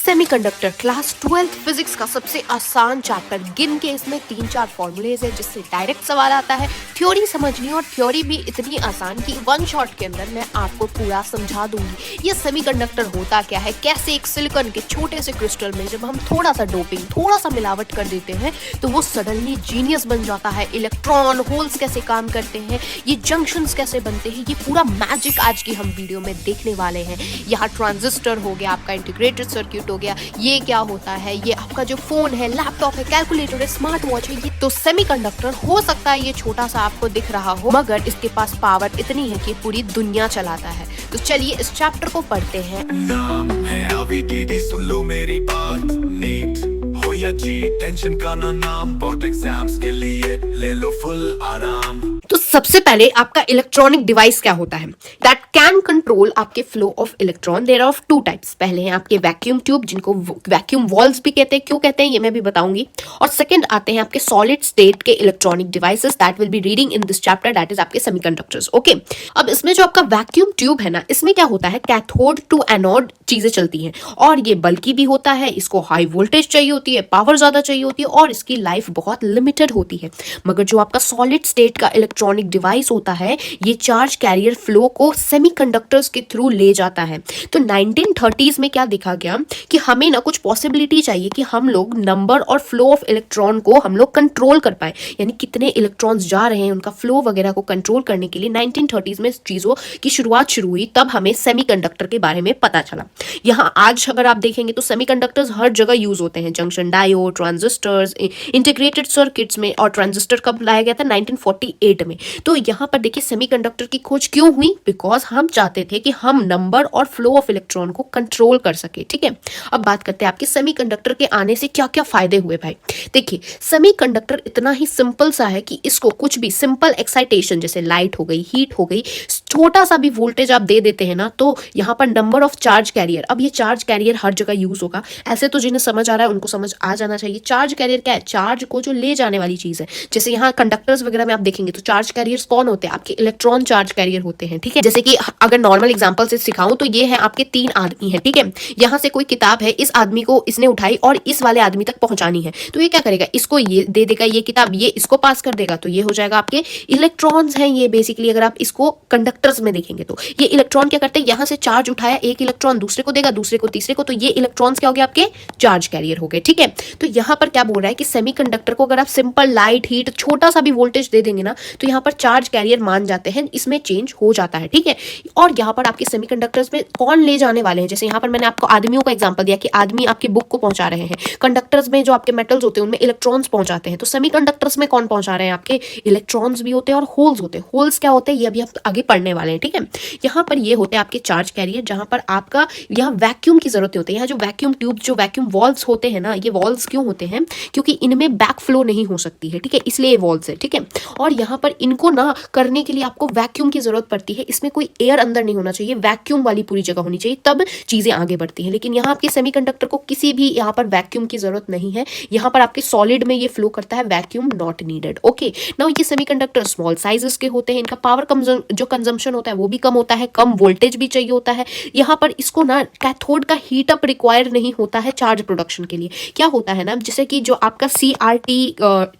Semiconductor class 12th physics का सबसे आसान चैप्टर गिन के इसमें 3-4 फॉर्मूलेज है जिससे डायरेक्ट सवाल आता है। थ्योरी समझनी और थ्योरी भी इतनी आसान कि वन शॉट के अंदर मैं आपको पूरा समझा दूंगी। ये सेमीकंडक्टर होता क्या है, कैसे एक सिलिकॉन के छोटे से क्रिस्टल में जब हम थोड़ा सा डोपिंग, थोड़ा सा मिलावट कर देते हैं तो वो सडनली जीनियस बन जाता है। इलेक्ट्रॉन होल्स कैसे काम करते हैं, ये जंक्शंस कैसे बनते हैं, ये पूरा मैजिक आज की हम वीडियो में देखने वाले हैं। यहाँ ट्रांजिस्टर हो गया, आपका इंटीग्रेटेड सर्किट हो गया, ये क्या होता है, ये आपका जो फोन है, लैपटॉप है, कैलकुलेटर है, स्मार्ट वॉच है। ये तो सेमीकंडक्टर हो सकता है ये छोटा सा आपको दिख रहा हो, मगर इसके पास पावर इतनी है कि पूरी दुनिया चलाता है। तो चलिए इस चैप्टर को पढ़ते हैं। नाम है LVDD, सुन लो मेरी बात। नीट हो या जी, टेंशन का ना नाम, बोर्ड एग्जाम्स के लिए ले लो फुल आराम। तो सबसे पहले आपका इलेक्ट्रॉनिक डिवाइस क्या होता है, दैट कैन कंट्रोल आपके flow of electron. There are of two types. पहले हैं आपके वैक्यूम ट्यूब, जिनको वैक्यूम वॉल्व्स भी कहते हैं। क्यों कहते हैं ये मैं भी बताऊंगी। और सेकंड आते हैं आपके सॉलिड स्टेट के electronic devices, that will be reading in this chapter, that is आपके सेमीकंडक्टर्स। ओके, अब इसमें जो आपका वैक्यूम ट्यूब है ना, इसमें क्या होता है, कैथोड टू एनोड चीजें चलती हैं और ये बल्कि भी होता है, इसको हाई वोल्टेज चाहिए होती है, पावर ज्यादा चाहिए होती है और इसकी लाइफ बहुत लिमिटेड होती है। मगर जो आपका सॉलिड स्टेट का इलेक्ट्रॉनिक डिवाइस होता है, ये चार्ज कैरियर फ्लो को सेमीकंडक्टर्स के थ्रू ले जाता है। तो 1930s में क्या देखा गया कि हमें ना कुछ पॉसिबिलिटी चाहिए कि हम लोग नंबर और फ्लो ऑफ इलेक्ट्रॉन को हम लोग कंट्रोल कर पाए, यानी कितने इलेक्ट्रॉन्स जा रहे हैं, उनका फ्लो वगैरह को कंट्रोल करने के लिए 1930s में चीजों की शुरुआत शुरू हुई। तब हमें सेमीकंडक्टर के बारे में पता चला। यहाँ आज अगर आप देखेंगे तो सेमीकंडक्टर्स हर जगह यूज होते हैं, junction diode, transistors, integrated circuits में। और ट्रांजिस्टर कब लाया गया था, 1948 में। तो यहाँ पर देखिए सेमीकंडक्टर की खोज क्यों हुई, बिकॉज हम चाहते थे कि हम नंबर और फ्लो ऑफ इलेक्ट्रॉन को कंट्रोल कर सके। ठीक है, अब बात करते हैं आपके सेमीकंडक्टर के आने से क्या क्या फायदे हुए। भाई देखिए, सेमीकंडक्टर इतना ही सिंपल सा है कि इसको कुछ भी सिंपल एक्साइटेशन, जैसे लाइट हो गई, हीट हो गई, छोटा सा भी वोल्टेज आप दे देते हैं ना, तो यहाँ पर नंबर ऑफ चार्ज कैरियर, अब ये चार्ज कैरियर हर जगह यूज होगा। ऐसे तो जिन्हें समझ आ रहा है उनको समझ आ जाना चाहिए। चार्ज कैरियर क्या है, चार्ज को जो ले जाने वाली चीज है। जैसे यहाँ कंडक्टर्स वगैरह में आप देखेंगे तो चार्ज कैरियर्स कौन होते हैं, आपके इलेक्ट्रॉन चार्ज कैरियर होते हैं। ठीक है, जैसे कि अगर नॉर्मल एग्जांपल से सिखाऊं तो ये है आपके 3 आदमी है। ठीक है, यहाँ से कोई किताब है, इस आदमी को इसने उठाई और इस वाले आदमी तक पहुंचानी है, तो ये क्या करेगा, इसको ये दे देगा, ये किताब ये इसको पास कर देगा, तो ये हो जाएगा आपके इलेक्ट्रॉन्स हैं ये बेसिकली। अगर आप इसको कंडक्टर्स में देखेंगे तो ये इलेक्ट्रॉन क्या करते हैं, यहाँ से चार्ज उठाया, एक इलेक्ट्रॉन दूसरे को देगा, दूसरे को तीसरे को, तो ये इलेक्ट्रॉन्स क्या हो गए, आपके चार्ज कैरियर हो गए। ठीक है, तो यहाँ पर क्या बोल रहा है कि सेमीकंडक्टर को अगर आप सिंपल लाइट, हीट, छोटा सा भी वोल्टेज दे देंगे ना, तो यहाँ पर चार्ज कैरियर मान जाते हैं, इसमें चेंज हो जाता है। ठीक है, और यहाँ पर आपके सेमीकंडक्टर्स में कौन ले जाने वाले हैं, जैसे यहाँ पर मैंने आपको आदमियों का एग्जांपल दिया कि आदमी आपकी बुक को पहुंचा रहे हैं। कंडक्टर्स में जो आपके मेटल्स होते हैं उनमें इलेक्ट्रॉन्स पहुंचाते हैं, तो सेमीकंडक्टर्स में कौन पहुंचा रहे हैं, आपके इलेक्ट्रॉन्स भी होते हैं और होल्स होते हैं। होल्स क्या होते हैं ये अभी आप आगे पढ़ने वाले हैं। ठीक है, यहाँ पर ये होते हैं आपके चार्ज कैरियर, जहां पर आपका यहाँ वैक्यूम की जरूरत होती है। यहाँ जो वैक्यूम ट्यूब, जो वैक्यूम वॉल्व्स होते हैं ना, ये वॉल्व्स क्यों होते हैं, क्योंकि इनमें बैक फ्लो नहीं हो सकती है। ठीक है, इसलिए ये वॉल्व्स है। ठीक है, और यहाँ पर इनको ना करने के लिए आपको वैक्यूम की जरूरत पड़ती है। इसमें कोई एयर अंदर नहीं होना चाहिए, वैक्यूम वाली पूरी जगह होनी चाहिए, तब चीजें आगे बढ़ती हैं। लेकिन यहाँ आपके सेमीकंडक्टर को किसी भी यहाँ पर वैक्यूम की जरूरत नहीं है। यहाँ पर आपके सॉलिड में ये फ्लो करता है, vacuum not needed. Okay, now ये सेमीकंडक्टर स्मॉल साइजेस के होते हैं, इनका पावर जो कंजम्पशन होता है वो भी कम होता है, कम वोल्टेज भी चाहिए होता है। यहाँ पर इसको ना कैथोड का हीट अप रिक्वायर नहीं होता है चार्ज प्रोडक्शन के लिए। क्या होता है ना, जैसे कि जो आपका CRT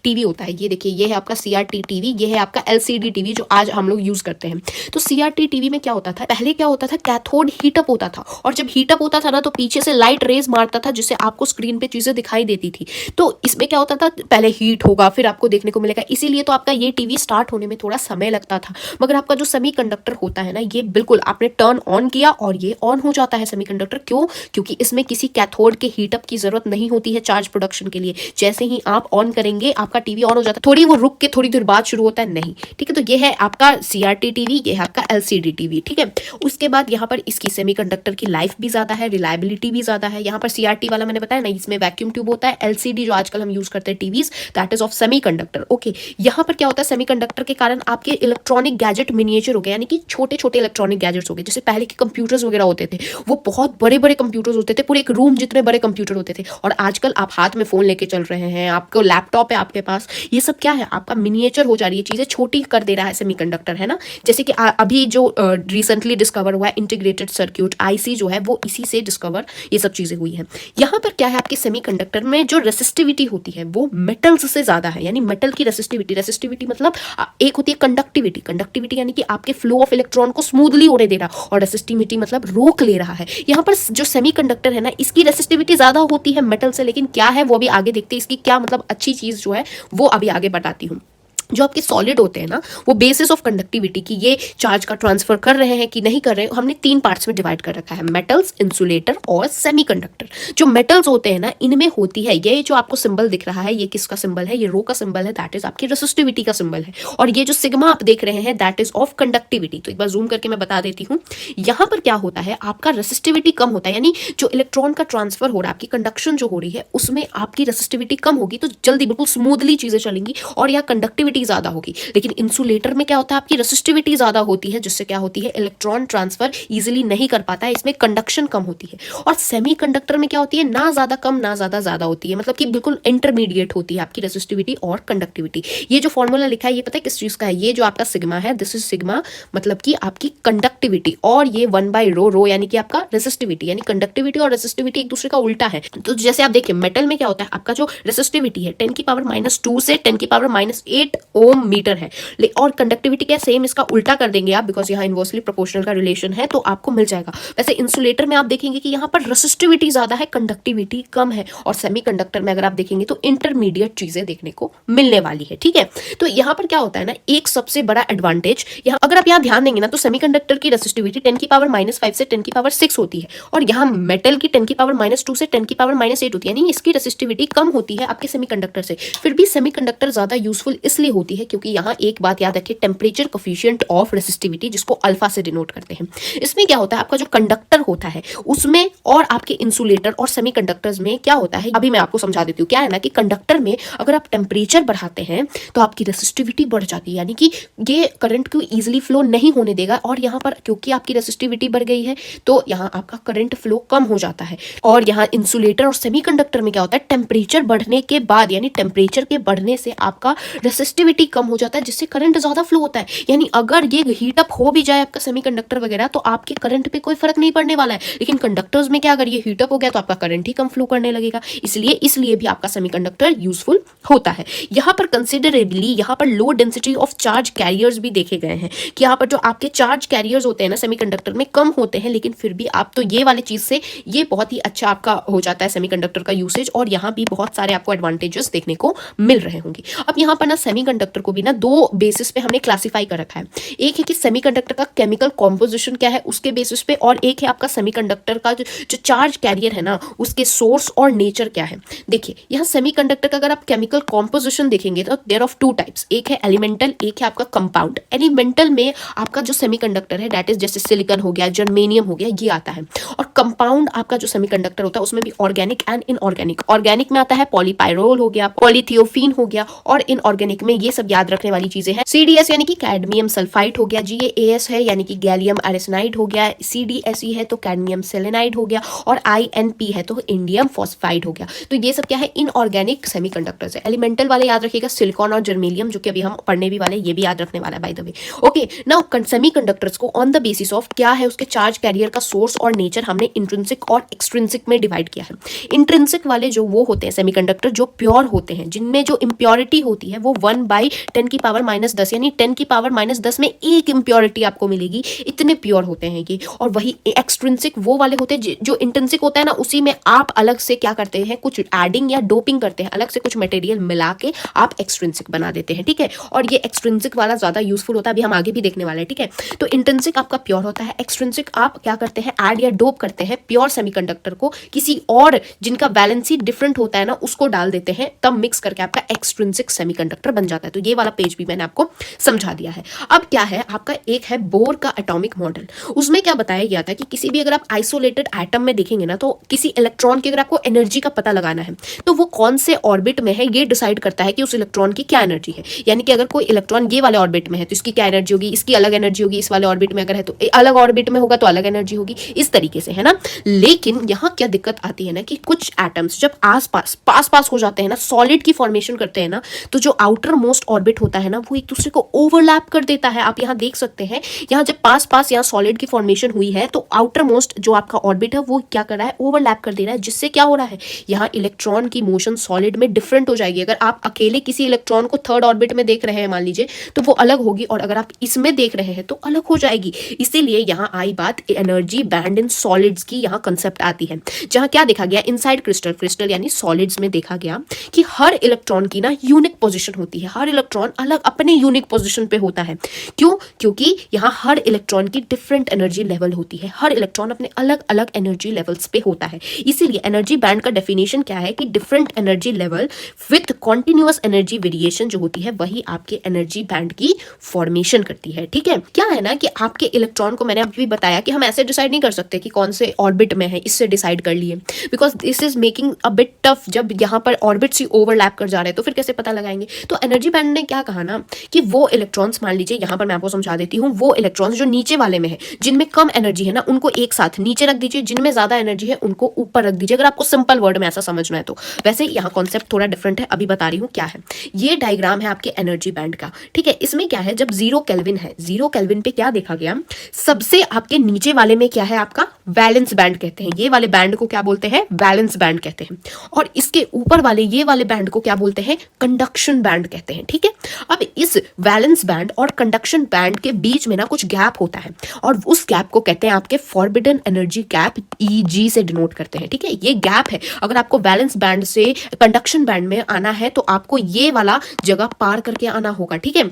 टीवी होता है, ये देखिए, ये है आपका CRT टीवी, ये है आपका LCD टीवी जो आज हम लोग यूज करते हैं। तो CRT टीवी में क्या होता था, पहले क्या होता था, कैथोड हीटअप होता था, और जब हीटअप होता था ना तो पीछे से लाइट रेज मारता था, जिससे आपको स्क्रीन पे चीजें दिखाई देती थी। तो इसमें क्या होता था, पहले हीट होगा फिर आपको देखने को मिलेगा, इसीलिए तो आपका ये टीवी स्टार्ट होने में थोड़ा समय लगता था। मगर आपका जो सेमीकंडक्टर होता है ना, ये बिल्कुल आपने टर्न ऑन किया और ये ऑन हो जाता है सेमीकंडक्टर। क्यों, क्योंकि इसमें किसी कैथोड के हीटअप की जरूरत नहीं होती है चार्ज प्रोडक्शन के लिए। जैसे ही आप ऑन करेंगे आपका टीवी ऑन हो जाता है, थोड़ी वो रुक के थोड़ी देर बाद शुरू होता है, नहीं। ठीक है, तो ये है आपका CRT टीवी, ये है आपका LCD टीवी। ठीक है, उसके बाद यहाँ पर इसकी सेमीकंडक्टर की लाइफ भी ज्यादा है, रिलायबिलिटी भी ज्यादा है। यहाँ पर CRT वाला मैंने बताया ना, इसमें वैक्यूम ट्यूब होता है। LCD जो आजकल हम यूज करते हैं TVs, that is of semiconductor. Okay, यहाँ पर क्या होता है, सेमीकंडक्टर के कारण आपके इलेक्ट्रॉनिक गैजेट मिनिएचर हो गए, यानी कि छोटे छोटे इलेक्ट्रॉनिक गैजेट्स हो गए। जैसे पहले के कंप्यूटर्स वगैरह होते थे, वो बहुत बड़े बड़े कंप्यूटर्स होते थे, पूरे एक रूम जितने बड़े कंप्यूटर होते थे। और आजकल आप हाथ में फोन लेके चल रहे हैं, आपको लैपटॉप है आपके पास, ये सब क्या है, आपका मिनिएचर हो जा रही है, चीजें छोटी कर दे रहा है सेमीकंडक्टर, है ना। जैसे कि अभी जो रिसेंटली डिस्कवर हुआ है इंटीग्रेटेड सर्किट आईसी जो है वो इसी से डिस्कवर ये सब चीजें हुई हैं। यहाँ पर क्या है, आपके सेमीकंडक्टर में जो रेसिस्टिविटी होती है वो मेटल्स से ज्यादा है, यानी मेटल की रेसिस्टिविटी मतलब एक होती है कंडक्टिविटी यानी कि आपके फ्लो ऑफ इलेक्ट्रॉन को स्मूथली होने दे रहा, और रेसिस्टिविटी मतलब रोक ले रहा है। यहाँ पर जो सेमीकंडक्टर है ना, इसकी रेसिस्टिविटी ज्यादा होती है मेटल से, लेकिन क्या है वो भी आगे देखते हैं, इसकी क्या मतलब अच्छी चीज जो है वो अभी आगे बताती हूँ। जो आपके सॉलिड होते हैं ना, वो बेसिस ऑफ कंडक्टिविटी की ये चार्ज का ट्रांसफर कर रहे हैं कि नहीं कर रहे हैं, हमने 3 पार्ट्स में डिवाइड कर रखा है, मेटल्स, इंसुलेटर और सेमीकंडक्टर। जो मेटल्स होते हैं ना, इनमें होती है ये जो आपको सिंबल दिख रहा है, ये किसका सिंबल है, ये रो का सिंबल है, दैट इज आपकी रेसिस्टिविटी का सिंबल है। और ये जो सिग्मा आप देख रहे हैं दैट इज ऑफ कंडक्टिविटी। तो एक बार जूम करके मैं बता देती हूँ, यहाँ पर क्या होता है, आपका रेसिस्टिविटी कम होता है, यानी जो इलेक्ट्रॉन का ट्रांसफर हो रहा है, आपकी कंडक्शन जो हो रही है उसमें आपकी रेसिस्टिविटी कम होगी, तो जल्दी बिल्कुल स्मूथली चीजें चलेंगी, और यहाँ कंडक्टिविटी ज्यादा होगी। लेकिन इंसुलेटर में क्या होता है, आपकी रेसिस्टिविटी ज्यादा होती है, जिससे क्या होती है, इलेक्ट्रॉन ट्रांसफर इजीली नहीं कर पाता है, इसमें कंडक्शन कम होती है। और सेमीकंडक्टर में क्या होती है, ना ज्यादा कम ना ज्यादा होती है, मतलब कि बिल्कुल इंटरमीडिएट होती है आपकी रेसिस्टिविटी और कंडक्टिविटी। ये जो फॉर्मूला लिखा है ये पता है किस चीज का है, ये जो आपका सिग्मा है, दिस इज सिग्मा, मतलब कि आपकी कंडक्टिविटी, और ये 1/रो यानी कि आपका रेसिस्टिविटी, यानी कंडक्टिविटी और रेसिस्टिविटी एक दूसरे का उल्टा है। तो जैसे आप देखिए मेटल में क्या होता है, आपका जो रेसिस्टिविटी है 10⁻² से 10⁻8 ओम मीटर है, और कंडक्टिविटी क्या सेम, इसका उल्टा कर देंगे आप, बिकॉज यहाँ इनवर्सली प्रोपोर्शनल का रिलेशन है, तो आपको मिल जाएगा। वैसे इंसुलेटर में आप देखेंगे कि यहाँ पर रेसिस्टिविटी ज्यादा है, कंडक्टिविटी कम है, और सेमीकंडक्टर में अगर आप देखेंगे तो इंटरमीडिएट चीजें देखने को मिलने वाली है, ठीक है। तो यहाँ पर क्या होता है ना, एक सबसे बड़ा एडवांटेज यहाँ अगर आप यहाँ ध्यान देंगे ना, तो सेमीकंडक्टर की रेसिस्टिविटी 10⁻⁵ से 10⁻6 होती है, और यहाँ मेटल की 10⁻² से 10⁻8 होती है, यानी इसकी रेसिस्टिविटी कम होती है आपके सेमीकंडक्टर से। फिर भी सेमीकंडक्टर ज्यादा यूजफुल इसलिए होती है क्योंकि यहाँ एक बात याद रखिए, टेम्परेचर कोफिशिएंट ऑफ रेसिस्टिविटी, जिसको अल्फा से डिनोट करते हैं। इसमें क्या होता है, आपका जो कंडक्टर होता है उसमें और आपके इंसुलेटर और सेमीकंडक्टर्स में क्या होता है, अभी मैं आपको समझा देती हूँ। क्या है ना कि कंडक्टर में अगर आप टेम्परेचर बढ़ाते हैं तो आपकी रेसिस्टिविटी बढ़ जाती है, यानी कि ये करंट को इजीली फ्लो नहीं होने देगा, और यहाँ पर क्योंकि आपकी रेसिस्टिविटी बढ़ गई है तो यहाँ आपका करंट फ्लो कम हो जाता है। और यहाँ इंसुलेटर और सेमीकंडक्टर में क्या होता है, टेम्परेचर बढ़ने के बाद, यानी टेम्परेचर के बढ़ने से आपका रेसिस्टिविटी कम हो जाता है, जिससे करंट ज्यादा फ्लो होता है। यानी अगर ये हीट अप हो भी जाए आपका सेमीकंडक्टर वगैरह, तो आपके करंट पे कोई फर्क नहीं पड़ने वाला है। लेकिन कंडक्टर्स में क्या, अगर ये हीट अप हो गया तो आपका करंट ही कम फ्लो करने लगेगा, इसलिए भी आपका सेमीकंडक्टर यूजफुल होता है। यहाँ पर कंसिडरेबली यहाँ पर low density of charge carriers भी देखे गए हैं, कि यहाँ पर जो आपके चार्ज कैरियर्स होते हैं ना सेमीकंडक्टर में कम होते हैं, लेकिन फिर भी आप तो ये वाली चीज से ये बहुत ही अच्छा आपका हो जाता है सेमीकंडक्टर का यूसेज, और यहाँ भी बहुत सारे आपको एडवांटेजेस देखने को मिल रहे होंगे। अब यहाँ पर ना सेमीकंडक्टर को भी ना 2 बेसिस पे हमने क्लासिफाई कर रखा है। एक है कि सेमीकंडक्टर का केमिकल कॉम्पोजिशन क्या है उसके बेसिस पे, और एक है आपका सेमीकंडक्टर का जो चार्ज कैरियर है ना उसके सोर्स और नेचर क्या है। देखिए यहाँ सेमीकंडक्टर का अगर आप केमिकल कॉम्पोजिशन देखेंगे तो देयर ऑफ 2 टाइप्स, एक है एलिमेंटल, एक है आपका कंपाउंड। एलिमेंटल में आपका जो सेमीकंडक्टर है दैट इज जैसे सिलिकॉन हो गया, जर्मेनियम हो गया, ये आता है। और कंपाउंड आपका जो सेमीकंडक्टर होता है उसमें भी ऑर्गेनिक एंड इनऑर्गेनिक। ऑर्गेनिक में आता है पॉलीपाइरोल हो गया, पॉलीथियोफीन हो गया, और इनऑर्गेनिक में ये सब याद रखने वाली चीजें हैं। CDS यानी कि कैडमियम सल्फाइड हो गया, GaAs है यानी कि गैलियम आर्सेनाइड हो गया, CdSe है तो कैडमियम सेलेनाइड हो गया, और InP है तो इंडियम फॉस्फाइड हो गया। तो ये सब क्या है, इनऑर्गेनिक सेमीकंडक्टर्स है। एलिमेंटल वाले याद रखिएगा सिलिकॉन और जर्मेनियम, जो कि अभी हम पढ़ने भी वाले, ये भी याद रखने वाला है by the way. Okay, now semiconductors को ऑन द बेसिस ऑफ क्या है उसके चार्ज कैरियर का सोर्स और नेचर हमने इंट्रिंसिक और एक्सट्रिंसिक में डिवाइड किया है। इंट्रिंसिक वाले जो वो होते हैं सेमीकंडक्टर जो प्योर होते हैं, जिनमें जो इम्प्योरिटी होती है वो 1/10⁻⁻10 यानी 10⁻⁻10 में एक इम्प्योरिटी आपको मिलेगी, इतने प्योर होते हैं ये। और वही एक्सट्रिंसिक वो वाले होते हैं जो इंट्रिंसिक होता है ना, उसी में आप अलग से क्या करते हैं, कुछ एडिंग या डोपिंग करते हैं, अलग से कुछ मटेरियल मिला के आप एक्सट्रिंसिक बना देते हैं, ठीक है। और ये एक्सट्रिंसिक वाला ज्यादा यूजफुल होता है, अभी हम आगे भी देखने वाले हैं, ठीक है। तो इंट्रिंसिक आपका प्योर होता है, एक्सट्रिंसिक आप क्या करते हैं, ऐड या डोप करते हैं प्योर सेमीकंडक्टर को किसी और जिनका वैलेंसी डिफरेंट होता है ना उसको डाल देते हैं, तब मिक्स करके आपका एक्सट्रिंसिक सेमीकंडक्टर बन जाता है। तो ये वाला पेज भी मैंने आपको समझा दिया है। अब क्या है आपका, एक है बोर का एटॉमिक मॉडल। उसमें क्या बताया गया था कि किसी भी अगर आप आइसोलेटेड एटम में देखेंगे ना, तो किसी इलेक्ट्रॉन की अगर आपको एनर्जी का पता लगाना है तो वो कौन से ऑर्बिट में है ये डिसाइड करता है कि उस इलेक्ट्रॉन की क्या एनर्जी है। यानी कि अगर कोई इलेक्ट्रॉन ये वाले ऑर्बिट में है तो इसकी क्या एनर्जी होगी, इसकी अलग एनर्जी होगी, इस वाले ऑर्बिट में अगर है तो अलग ऑर्बिट में होगा तो अलग एनर्जी होगी, इस तरीके से, है ना। लेकिन यहाँ क्या दिक्कत आती है ना कि कुछ एटम्स जब पास पास हो जाते हैं ना, सॉलिड की फॉर्मेशन करते हैं ना, तो जो आउटर मोस्ट मोस्ट ऑर्बिट होता है ना, वो एक दूसरे को ओवरलैप कर देता है। आप यहाँ देख सकते हैं, यहाँ जब पास पास यहाँ सॉलिड की फॉर्मेशन हुई है तो आउटर मोस्ट जो आपका ऑर्बिट है वो क्या कर रहा है, ओवरलैप कर दे रहा है, जिससे क्या हो रहा है, यहाँ इलेक्ट्रॉन की मोशन सॉलिड में डिफरेंट हो जाएगी। अगर आप अकेले किसी इलेक्ट्रॉन को थर्ड ऑर्बिट में देख रहे हैं मान लीजिए, तो वो अलग होगी, और अगर आप इसमें देख रहे हैं तो अलग हो जाएगी। इसीलिए यहाँ आई बात एनर्जी बैंड इन सॉलिड्स की, यहाँ कंसेप्ट आती है, जहाँ क्या देखा गया इनसाइड क्रिस्टल, क्रिस्टल यानी सॉलिड्स में देखा गया कि हर इलेक्ट्रॉन की ना यूनिक पोजीशन होती है, हर इलेक्ट्रॉन अलग अपने यूनिक पोजीशन पे होता है। क्यों? क्योंकि यहाँ हर इलेक्ट्रॉन की डिफरेंट एनर्जी लेवल होती है, हर इलेक्ट्रॉन अपने अलग अलग एनर्जी लेवल्स पे होता है। इसीलिए एनर्जी बैंड का डेफिनेशन क्या है कि different energy level with continuous energy variation जो होती है वही आपके एनर्जी बैंड की फॉर्मेशन करती है। ठीक है, क्या है ना कि आपके इलेक्ट्रॉन को मैंने अभी बताया कि हम ऐसे डिसाइड नहीं कर सकते कि कौन से ऑर्बिट में है, इससे डिसाइड कर लिए, because this is making a bit tough. जब यहाँ पर ऑर्बिट्स ही ओवरलैप कर जा रहे हैं तो फिर कैसे पता लगाएंगे? तो एनर्जी बैंड ने क्या कहा ना कि वो इलेक्ट्रॉन्स, मान लीजिए यहाँ पर मैं आपको समझा देती हूँ, वो इलेक्ट्रॉन्स जो नीचे वाले में है, जिनमें कम एनर्जी है ना, उनको एक साथ नीचे रख दीजिए, जिनमें ज्यादा एनर्जी है उनको ऊपर रख दीजिए, अगर आपको सिंपल वर्ड में ऐसा समझना है तो। वैसे यहाँ कॉन्सेप्ट थोड़ा डिफरेंट है, अभी बता रही हूँ क्या है। ये डायग्राम है आपके एनर्जी बैंड का। ठीक है, इसमें क्या है, जब 0 केल्विन है, 0 केल्विन पे क्या देखा गया, सबसे आपके नीचे वाले में क्या है, आपका वैलेंस बैंड कहते हैं। ये वाले बैंड को क्या बोलते हैं? वैलेंस बैंड कहते हैं। और इसके ऊपर वाले ये वाले बैंड को क्या बोलते हैं? कंडक्शन बैंड कहते हैं। ठीक है, अब इस वैलेंस बैंड और कंडक्शन बैंड के बीच में ना कुछ गैप होता है, और उस गैप को कहते हैं आपके फॉरबिडन एनर्जी गैप, EG से डिनोट करते हैं। ठीक है, ये गैप है। अगर आपको वैलेंस बैंड से कंडक्शन बैंड में आना है तो आपको ये वाला जगह पार करके आना होगा। ठीक है,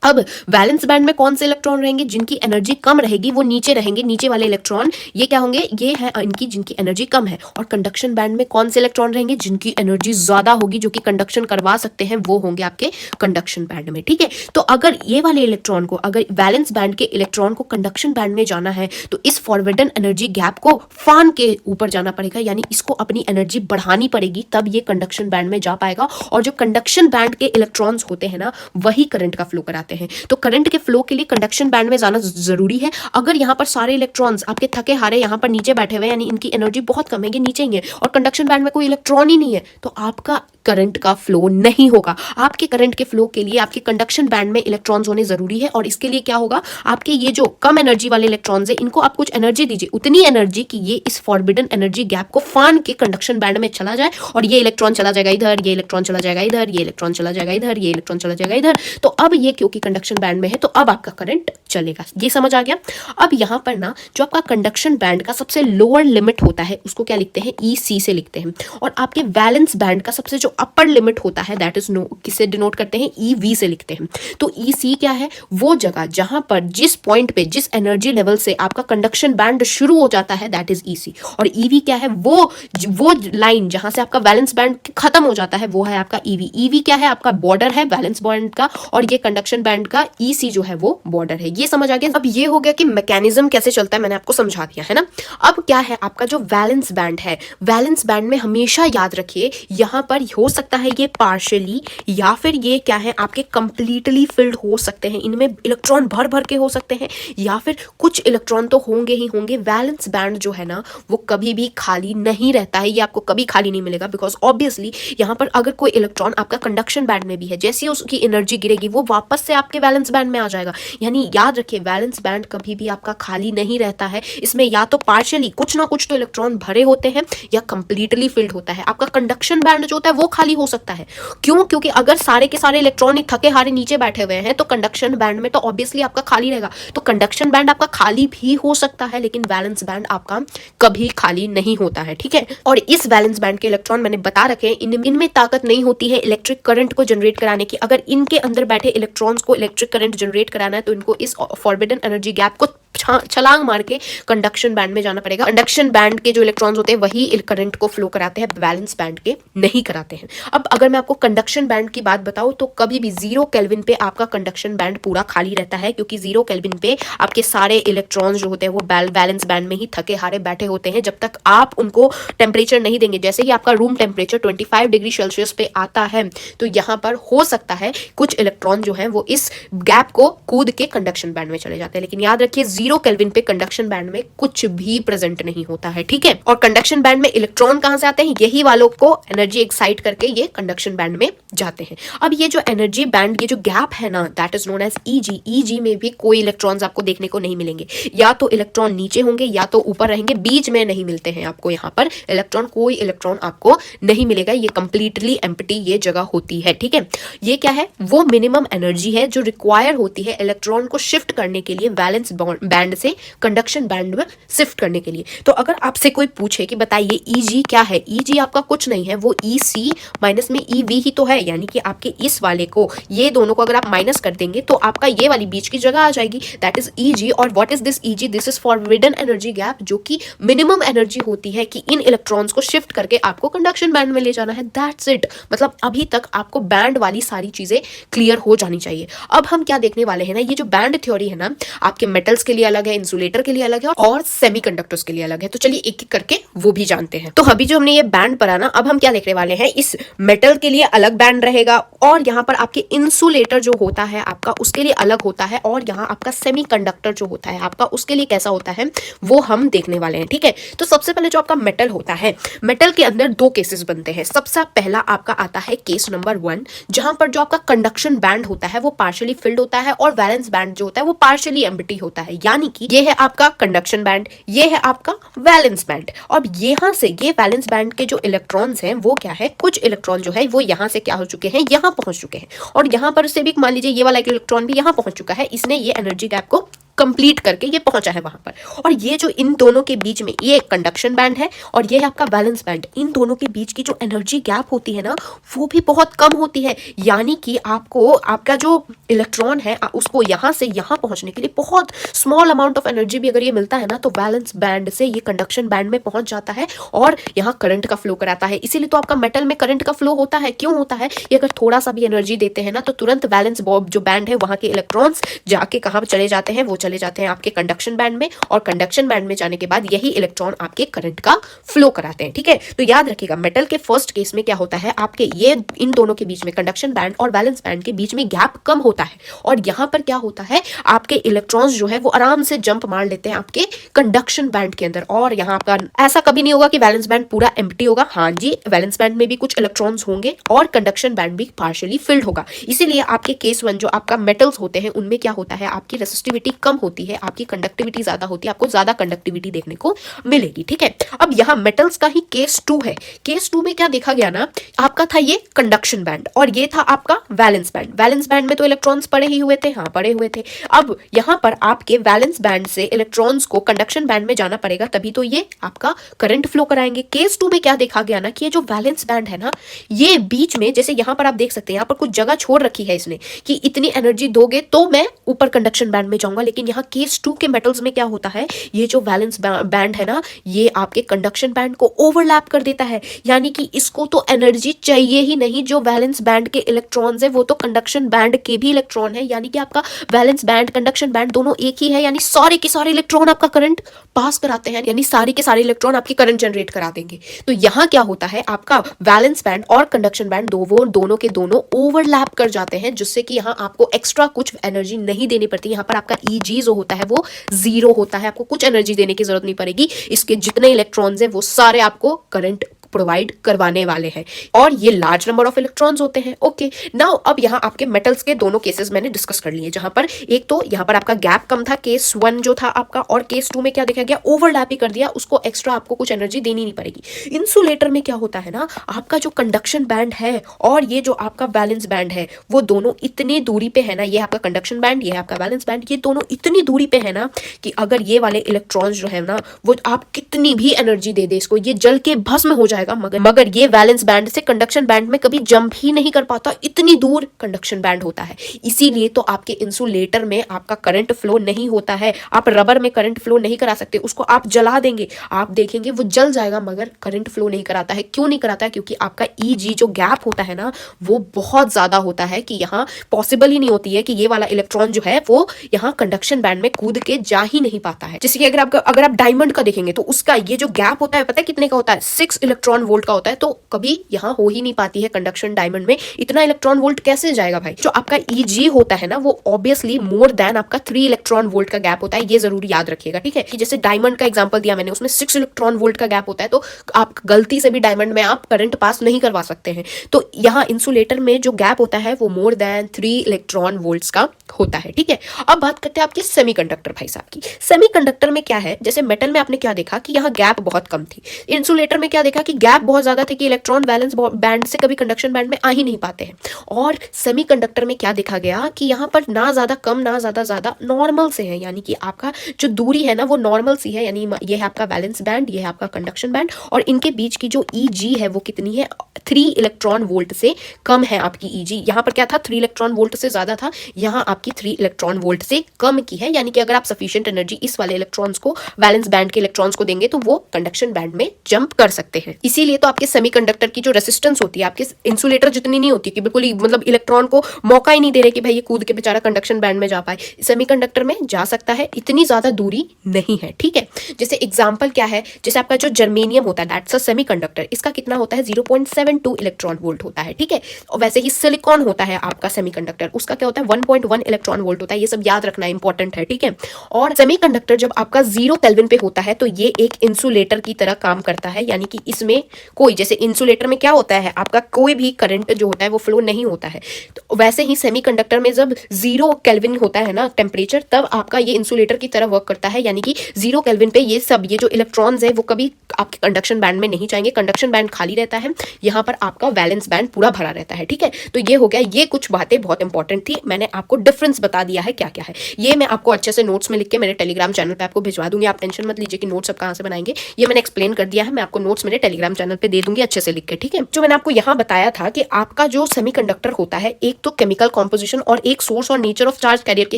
अब वैलेंस बैंड में कौन से इलेक्ट्रॉन रहेंगे? जिनकी एनर्जी कम रहेगी वो नीचे रहेंगे, नीचे वाले इलेक्ट्रॉन ये क्या होंगे, ये है इनकी जिनकी एनर्जी कम है। और कंडक्शन बैंड में कौन से इलेक्ट्रॉन रहेंगे? जिनकी एनर्जी ज्यादा होगी, जो कि कंडक्शन करवा सकते हैं, वो होंगे आपके कंडक्शन बैंड में। ठीक है, तो अगर ये वाले इलेक्ट्रॉन को, अगर वैलेंस बैंड के इलेक्ट्रॉन को कंडक्शन बैंड में जाना है तो इस फॉरबिडन एनर्जी गैप को फान के ऊपर जाना पड़ेगा, यानी इसको अपनी एनर्जी बढ़ानी पड़ेगी, तब ये कंडक्शन बैंड में जा पाएगा। और जो कंडक्शन बैंड के इलेक्ट्रॉन्स होते हैं ना, वही करंट का फ्लो कराते हैं। तो करंट के फ्लो के लिए कंडक्शन बैंड में जाना जरूरी है। अगर यहाँ पर सारे इलेक्ट्रॉन्स आपके थके हारे यहाँ पर नीचे बैठे हुए, यानी इनकी एनर्जी बहुत कम है, ये नीचे ही है, और कंडक्शन बैंड में कोई इलेक्ट्रॉन ही नहीं है, तो आपका करंट का फ्लो नहीं होगा। आपके करंट के फ्लो के लिए आपके कंडक्शन बैंड में इलेक्ट्रॉन्स होने जरूरी है। और इसके लिए क्या होगा, आपके ये जो कम एनर्जी वाले इलेक्ट्रॉन्स है, इनको आप कुछ एनर्जी दीजिए, उतनी एनर्जी कि ये इस फॉरबिडन एनर्जी गैप को फान के कंडक्शन बैंड में चला जाए, और ये इलेक्ट्रॉन चला जाएगा इधर, ये इलेक्ट्रॉन चला जाएगा इधर, ये इलेक्ट्रॉन चला जाएगा इधर, ये इलेक्ट्रॉन चला जाएगा इधर। तो अब ये क्योंकि कंडक्शन बैंड में है तो अब आपका करंट चलेगा। ये समझ आ गया? अब यहाँ पर ना जो आपका कंडक्शन बैंड का सबसे लोअर लिमिट होता है उसको क्या लिखते हैं? EC से लिखते हैं। और आपके वैलेंस बैंड का सबसे जो अपर लिमिट होता है दैट इज किससे डिनोट करते हैं? EV से लिखते हैं। तो EC क्या है? वो जगह जहां पर जिस पॉइंट पे, जिस एनर्जी लेवल से आपका कंडक्शन बैंड शुरू हो जाता है दैट इज EC। और EV क्या है? वो लाइन जहां से आपका वैलेंस बैंड खत्म हो जाता है वो है आपका EV। EV क्या है? आपका बॉर्डर है वैलेंस बैंड का, और ये कंडक्शन बैंड का EC जो है वो बॉर्डर है। ये समझ आ गया? अब ये हो गया कि मैकेनिज्म कैसे चलता है, मैंने आपको समझा दिया है ना। अब क्या है आपका जो वैलेंस बैंड है, वैलेंस बैंड में हमेशा याद रखिए यहां पर हो सकता है ये पार्शियली या फिर ये क्या है आपके कंप्लीटली फिल्ड हो सकते हैं, इनमें इलेक्ट्रॉन भर भर के हो सकते हैं, या फिर कुछ इलेक्ट्रॉन तो होंगे ही होंगे। वैलेंस बैंड जो है ना वो कभी भी खाली नहीं रहता है, ये आपको कभी खाली नहीं मिलेगा, बिकॉज ऑब्वियसली यहाँ पर अगर कोई इलेक्ट्रॉन आपका कंडक्शन बैंड में भी है, जैसे ही उसकी एनर्जी गिरेगी वो वापस से आपके वैलेंस बैंड में आ जाएगा। यानी याद रखिए वैलेंस बैंड कभी भी आपका खाली नहीं रहता है, इसमें या तो पार्शियली कुछ ना कुछ तो इलेक्ट्रॉन भरे होते हैं या कंप्लीटली फिल्ड होता है। आपका कंडक्शन बैंड जो होता है वो खाली हो सकता है। क्यों? क्योंकि अगर सारे के सारे इलेक्ट्रॉन थके हारे नीचे बैठे हुए हैं तो कंडक्शन बैंड में तो ऑब्वियसली आपका खाली रहेगा। तो कंडक्शन बैंड आपका खाली भी हो सकता है, लेकिन वैलेंस बैंड आपका कभी खाली नहीं होता है। ठीक है, और इस वैलेंस बैंड के इलेक्ट्रॉन मैंने बता रखे हैं, इनमें ताकत नहीं होती है इलेक्ट्रिक करंट को जनरेट कराने की। अगर इनके अंदर बैठे इलेक्ट्रॉन्स को इलेक्ट्रिक करंट जनरेट कराना है तो इनको इस फॉरबिडन एनर्जी गैप को छलांग मार के कंडक्शन बैंड में जाना पड़ेगा। कंडक्शन बैंड के जो इलेक्ट्रॉन्स होते हैं वही करंट को फ्लो कराते हैं, वैलेंस बैंड के नहीं कराते हैं। अब अगर मैं आपको कंडक्शन बैंड की बात बताऊं तो कभी भी 0 केल्विन पे आपका कंडक्शन बैंड पूरा खाली रहता है, क्योंकि 0 केल्विन पे आपके सारे इलेक्ट्रॉन्स जो होते हैं वो वैलेंस बैंड में ही थके हारे बैठे होते हैं जब तक आप उनको टेम्परेचर नहीं देंगे। जैसे ही आपका रूम टेम्परेचर 25 डिग्री सेल्सियस पे आता है तो यहाँ पर हो सकता है कुछ इलेक्ट्रॉन जो है वो इस गैप को कूद के कंडक्शन बैंड में चले जाते हैं, लेकिन याद रखिए 0 केल्विन पे कंडक्शन बैंड में कुछ भी प्रेजेंट नहीं होता है। ठीक है, और कंडक्शन बैंड में इलेक्ट्रॉन कहां से आते हैं? यही वालों को एनर्जी एक्साइट करके करके ये कंडक्शन बैंड में जाते हैं। अब ये जो एनर्जी बैंड, ये जो गैप है ना, that is known as EG. EG में भी कोई इलेक्ट्रॉन्स आपको देखने को नहीं मिलेंगे, या तो इलेक्ट्रॉन नीचे होंगे या तो ऊपर रहेंगे, बीच में नहीं मिलते हैं आपको। यहाँ पर इलेक्ट्रॉन, कोई इलेक्ट्रॉन आपको नहीं मिलेगा, ये कंप्लीटली एम्प्टी ये जगह होती है, ठीक है। ये क्या है, वो मिनिमम एनर्जी है जो रिक्वायर होती है इलेक्ट्रॉन को शिफ्ट करने के लिए, वैलेंस बैंड से कंडक्शन बैंड में शिफ्ट करने के लिए। तो अगर आपसे कोई पूछे कि बताइए ईजी क्या है, ईजी आपका कुछ नहीं है, वो ईसी माइनस में ईवी ही तो है, यानी कि आपके इस वाले को, ये दोनों को अगर आप माइनस कर देंगे तो आपका ये वाली बीच की जगह आ जाएगी, दैट इज ईजी। और what is this easy, this is forbidden energy gap, जो कि मिनिमम एनर्जी होती है कि इन इलेक्ट्रॉन्स को शिफ्ट करके आपको कंडक्शन बैंड में ले जाना है, दैट्स इट। मतलब अभी तक आपको बैंड वाली सारी चीजें क्लियर हो जानी चाहिए। अब हम क्या देखने वाले हैं ना, ये जो बैंड थ्योरी है ना, आपके मेटल्स के लिए अलग है, इंसुलेटर के लिए अलग है और सेमीकंडक्टर्स के लिए अलग है। तो चलिए एक एक करके वो भी जानते हैं। तो अभी जो हमने ये बैंड पढ़ा ना, अब हम क्या देखने वाले हैं, इस मेटल के लिए अलग बैंड रहेगा और यहाँ पर आपके इंसुलेटर जो होता है आपका, उसके लिए अलग होता है, और यहाँ आपका सेमीकंडक्टर जो होता है आपका, उसके लिए कैसा होता है वो हम देखने वाले हैं, ठीक है। तो सबसे पहले जो आपका मेटल होता है, मेटल के अंदर दो केसेस बनते हैं। सबसे पहला आपका आता है केस नंबर 1, जहां पर जो आपका कंडक्शन बैंड होता है वो पार्शियली फिल्ड होता है और वैलेंस बैंड जो होता है वो पार्शियली एम्प्टी होता है। यानी कि ये है आपका कंडक्शन बैंड, ये है आपका वैलेंस बैंड। अब यहां से ये वैलेंस बैंड के जो इलेक्ट्रॉन्स हैं वो क्या है, कुछ इलेक्ट्रॉन जो है वो यहां से क्या हो चुके हैं, यहां पहुंच चुके हैं, और यहां पर से भी मान लीजिए ये वाला एक इलेक्ट्रॉन भी यहां पहुंच चुका है, इसने ये एनर्जी गैप को कंप्लीट करके ये पहुंचा है वहां पर। और ये जो इन दोनों के बीच में ये कंडक्शन बैंड है और ये है आपका वैलेंस बैंड, इन दोनों के बीच की जो एनर्जी गैप होती है ना वो भी बहुत कम होती है। यानी कि आपको आपका जो इलेक्ट्रॉन है उसको यहां से यहां पहुंचने के लिए बहुत स्मॉल अमाउंट ऑफ एनर्जी भी अगर ये मिलता है ना, तो वैलेंस बैंड से ये कंडक्शन बैंड में पहुंच जाता है और यहाँ करंट का फ्लो कराता है। इसीलिए तो आपका मेटल में करंट का फ्लो होता है। क्यों होता है, ये अगर थोड़ा सा भी एनर्जी देते हैं ना तो तुरंत वैलेंस जो बैंड है वहां के इलेक्ट्रॉन्स जाके कहां चले जाते हैं, वो चले जाते हैं आपके कंडक्शन बैंड में, और कंडक्शन बैंड में जाने के बाद यही इलेक्ट्रॉन आपके करंट का फ्लो कराते हैं, ठीक है। तो याद रखिएगा मेटल के फर्स्ट केस में क्या होता है, आपके ये इन दोनों के बीच में कंडक्शन बैंड और वैलेंस बैंड के बीच में गैप कम होता है, और यहां पर क्या होता है, आपके इलेक्ट्रॉन्स जो है वो आराम से जंप मार लेते हैं आपके कंडक्शन बैंड के अंदर। और यहाँ आपका ऐसा कभी नहीं होगा कि वैलेंस बैंड पूरा एम्प्टी होगा, हाँ जी, वैलेंस बैंड में भी कुछ इलेक्ट्रॉन्स होंगे और कंडक्शन बैंड भी पार्शियली फिल्ड होगा। इसीलिए आपके केस 1 जो आपका मेटल्स होते हैं उनमें क्या होता है, आपकी रेसिस्टिविटी कम होती है, आपकी कंडक्टिविटी ज्यादा होती है, आपको ज्यादा कंडक्टिविटी देखने को मिलेगी, ठीक है। अब यहाँ मेटल्स का ही केस 2 है। केस 2 में क्या देखा गया ना, आपका था ये कंडक्शन बैंड और ये था आपका वैलेंस बैंड। वैलेंस बैंड में तो इलेक्ट्रॉन्स पड़े ही हुए थे, हाँ पड़े हुए थे। अब यहाँ पर आपके वैलेंस बैंड से इलेक्ट्रॉन्स को कंडक्शन बैंड में जाना पड़ेगा, तभी तो ये आपका करंट फ्लो कराएंगे। केस 2 में क्या देखा गया ना कि ये जो वैलेंस बैंड है ना, ये बीच में जैसे यहाँ पर आप देख सकते हैं, यहाँ पर कुछ जगह छोड़ रखी है इसने कि इतनी एनर्जी दोगे तो मैं ऊपर कंडक्शन बैंड में जाऊंगा। लेकिन यहाँ केस 2 के मेटल्स में क्या होता है, ये जो वैलेंस बैंड है ना, ये आपके कंडक्शन बैंड को ओवरलैप कर देता है। यानी कि इसको तो एनर्जी चाहिए ही नहीं, जो वैलेंस बैंड के इलेक्ट्रॉन्स है वो तो कंडक्शन बैंड के भी इलेक्ट्रॉन है। यानी कि आपका वैलेंस बैंड कंडक्शन बैंड दोनों एक ही है, यानी सारे के सारे इलेक्ट्रॉन आपका करंट पास कराते हैं, यानी सारे के सारे इलेक्ट्रॉन आपकी करंट जनरेट करा देंगे। तो यहाँ क्या होता है, आपका वैलेंस बैंड और कंडक्शन बैंड दोनों के दोनों ओवरलैप कर जाते हैं, जिससे कि यहाँ आपको एक्स्ट्रा कुछ एनर्जी नहीं देनी पड़ती। यहाँ पर आपका ईजी जो होता है वो 0 होता है, आपको कुछ एनर्जी देने की जरूरत नहीं पड़ेगी। इसके जितने इलेक्ट्रॉन्स हैं वो सारे आपको करंट प्रोवाइड करवाने वाले हैं, और ये लार्ज नंबर ऑफ इलेक्ट्रॉन्स होते हैं। ओके, नाउ अब यहाँ आपके मेटल्स के दोनों केसेस मैंने डिस्कस कर लिए, जहां पर एक तो यहाँ पर आपका गैप कम था केस 1 जो था आपका, और केस 2 में क्या देखा गया, ओवरलैप ही कर दिया, उसको एक्स्ट्रा आपको कुछ एनर्जी देनी नहीं पड़ेगी। इंसुलेटर में क्या होता है ना, आपका जो कंडक्शन बैंड है और ये जो आपका वैलेंस बैंड है वो दोनों इतनी दूरी पे है ना, ये आपका कंडक्शन बैंड, ये आपका वैलेंस बैंड, ये दोनों इतनी दूरी पे है ना कि अगर ये वाले इलेक्ट्रॉन्स जो है ना, वो आप कितनी भी एनर्जी दे दे इसको, ये जल के भस्म हो जाएगा, मगर ये वैलेंस बैंड से कंडक्शन बैंड में कभी जंप ही नहीं कर पाता, इतनी दूर कंडक्शन बैंड होता है। इसीलिए तो आपके इंसुलेटर में आपका करंट फ्लो नहीं होता है। आप रबर में करंट फ्लो नहीं करा सकते, उसको आप जला देंगे, आप देखेंगे वो जल जाएगा, मगर करंट फ्लो नहीं कराता है। क्यों नहीं कराता है, क्योंकि आपका ईजी जो गैप होता है ना वो बहुत ज्यादा होता है, कि यहाँ पॉसिबल ही नहीं होती है कि ये वाला इलेक्ट्रॉन जो है वो यहाँ कंडक्शन बैंड में कूद के जा ही नहीं पाता है। जैसे कि अगर आप डायमंड का देखेंगे तो उसका ये जो गैप होता है पता है कितने का होता है, 6 इलेक्ट्रॉन इलेक्ट्रॉन वोल्ट का होता है, तो कभी यहाँ हो ही नहीं पाती है कंडक्शन डायमंड में इतना इलेक्ट्रॉन वोल्ट कैसे जाएगा भाई। जो आपका Eg होता है ना वो ऑब्वियसली मोर देन आपका 3 इलेक्ट्रॉन वोल्ट का गैप होता है, ये जरूर याद रखिएगा, ठीक है। कि जैसे डायमंड का एग्जांपल दिया मैंने, उसमें 6 इलेक्ट्रॉन वोल्ट का गैप होता है, तो आप गलती से भी डायमंड में आप करंट पास नहीं करवा सकते हैं। तो यहाँ इंसुलेटर में जो गैप होता है वो मोर देन 3 इलेक्ट्रॉन वोल्ट्स का होता है, ठीक है। अब बात करते हैं आपके सेमीकंडक्टर भाई साहब की। सेमीकंडक्टर में क्या है, जैसे मेटल में आपने क्या देखा कि यहाँ गैप बहुत कम थी, इंसुलेटर में क्या देखा कि गैप बहुत ज्यादा थे कि इलेक्ट्रॉन वैलेंस बैंड से कभी कंडक्शन बैंड में आ ही नहीं पाते हैं। और सेमीकंडक्टर में क्या देखा गया कि यहाँ पर ना ज्यादा कम ना ज्यादा नॉर्मल से है, यानी कि आपका जो दूरी है ना वो नॉर्मल सी है, यानी ये है आपका वैलेंस बैंड, ये है आपका कंडक्शन बैंड, और इनके बीच की जो Eg है वो कितनी है, 3 इलेक्ट्रॉन वोल्ट से कम है आपकी Eg। यहाँ पर क्या था, 3 इलेक्ट्रॉन वोल्ट से ज्यादा था, यहाँ आपकी 3 इलेक्ट्रॉन वोल्ट से कम की है, यानी कि अगर आप सफिशिएंट एनर्जी इस वाले इलेक्ट्रॉन्स को वैलेंस बैंड के इलेक्ट्रॉन्स को देंगे तो वो कंडक्शन बैंड में जंप कर सकते हैं। इसीलिए तो आपके सेमीकंडक्टर की जो रेसिस्टेंस होती है आपके इंसुलेटर जितनी नहीं होती कि बिल्कुल ही मतलब इलेक्ट्रॉन को मौका ही नहीं दे रहे कि भाई ये कूद के बेचारा कंडक्शन बैंड में जा पाए, सेमीकंडक्टर में जा सकता है, इतनी ज्यादा दूरी नहीं है, ठीक है। जैसे एग्जांपल क्या है, जैसे आपका जो जर्मेनियम होता है दैट्स अ सेमीकंडक्टर, इसका कितना होता है 0.72 इलेक्ट्रॉन वोल्ट होता है, ठीक है। और वैसे ही सिलिकॉन होता है आपका सेमीकंडक्टर, उसका क्या होता है 1.1 इलेक्ट्रॉन वोल्ट होता है, ये सब याद रखना इंपॉर्टेंट है, ठीक है। और सेमीकंडक्टर जब आपका 0 केल्विन पे होता है तो ये एक इंसुलेटर की तरह काम करता है, यानी कि इसमें कोई, जैसे इंसुलेटर में क्या होता है आपका कोई भी करंट जो होता है वो फ्लो नहीं होता है, तो वैसे ही सेमीकंडक्टर में जब 0 केल्विन होता है ना टेम्परेचर, तब आपका ये इंसुलेटर की तरह वर्क करता है, यानी कि 0 केल्विन पे ये जो इलेक्ट्रॉन्स है वो कभी आपके कंडक्शन बैंड में नहीं जाएंगे, कंडक्शन बैंड खाली रहता है, यहाँ पर आपका वैलेंस बैंड पूरा भरा रहता है, ठीक है। तो ये हो गया, ये कुछ बातें बहुत इंपॉर्टेंट थी, मैंने आपको डिफरेंस बता दिया है क्या क्या है। ये मैं आपको अच्छे से नोट्स में लिख के मेरे टेलीग्राम चैनल पे आपको भिजवा दूंगी, आप टेंशन मत लीजिए कि नोट्स अब कहाँ से बनाएंगे, ये मैंने एक्सप्लेन कर दिया है, मैं आपको नोट्स मेरे टेलीग्राम चैनल पे दे दूंगी अच्छे से लिख के, ठीक है। जो मैंने आपको यहाँ बताया था कि आपका जो सेमीकंडक्टर होता है एक तो केमिकल कॉम्पोजिशन और एक सोर्स और नेचर ऑफ चार्ज कैरियर के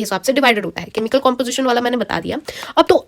हिसाब से डिवाइडेड होता है, केमिकल कॉम्पोजिशन वाला मैंने बता दिया।